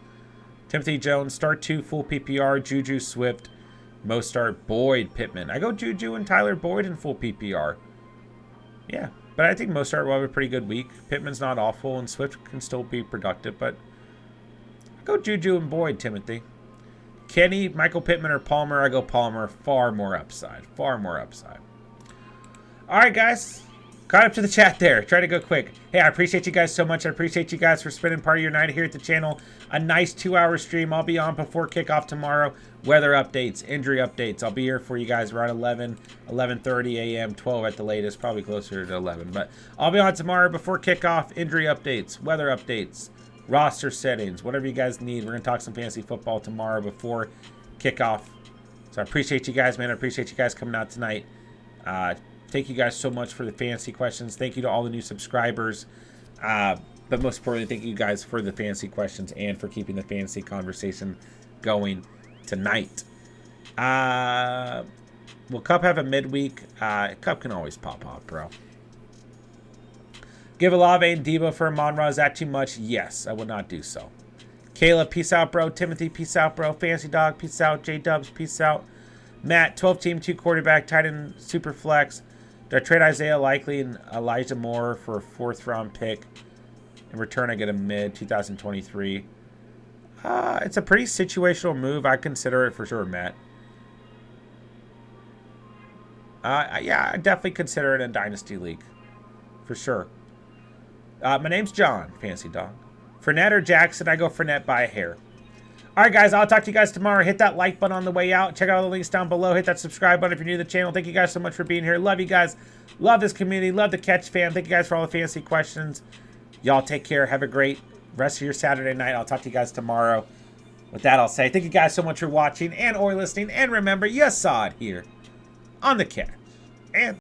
Timothy Jones, start 2, full PPR, Juju, Swift, Mostert, Boyd, Pittman. I go Juju and Tyler Boyd in full PPR. Yeah, but I think Mostert will have a pretty good week. Pittman's not awful, and Swift can still be productive, but I go Juju and Boyd, Timothy. Kenny, Michael Pittman, or Palmer? I go Palmer. Far more upside. Far more upside. All right, guys. Caught up to the chat there. Try to go quick. Hey, I appreciate you guys so much. I appreciate you guys for spending part of your night here at the channel. A nice 2-hour stream. I'll be on before kickoff tomorrow. Weather updates, injury updates. I'll be here for you guys around 11, 11:30 a.m., 12 at the latest. Probably closer to 11. But I'll be on tomorrow before kickoff. Injury updates, weather updates, roster settings, whatever you guys need. We're going to talk some fantasy football tomorrow before kickoff. So I appreciate you guys, man. I appreciate you guys coming out tonight. Thank you guys so much for the fantasy questions. Thank you to all the new subscribers. But most importantly, thank you guys for the fantasy questions and for keeping the fantasy conversation going tonight. Will Cup have a midweek? Cup can always pop off, bro. Give Olave and Debo for Amon-Ra. Is that too much? Yes, I would not do so. Caleb, peace out, bro. Timothy, peace out, bro. Fancy Dog, peace out. J-Dubs, peace out. Matt, 12-team, 2 quarterback, tight end, super flex. Do I trade Isaiah Likely and Elijah Moore for a 4th-round pick? In return, I get a mid 2023. It's a pretty situational move. I consider it for sure, Matt. Yeah, I definitely consider it a dynasty league. For sure. My name's John, Fancy Dog. Fournette or Jackson, I go Fournette by a hair. All right, guys, I'll talk to you guys tomorrow. Hit that like button on the way out. Check out all the links down below. Hit that subscribe button if you're new to the channel. Thank you guys so much for being here. Love you guys. Love this community. Love the Catch fam. Thank you guys for all the fantasy questions. Y'all take care. Have a great rest of your Saturday night. I'll talk to you guys tomorrow. With that, I'll say thank you guys so much for watching and or listening. And remember, you saw it here on the Catch. And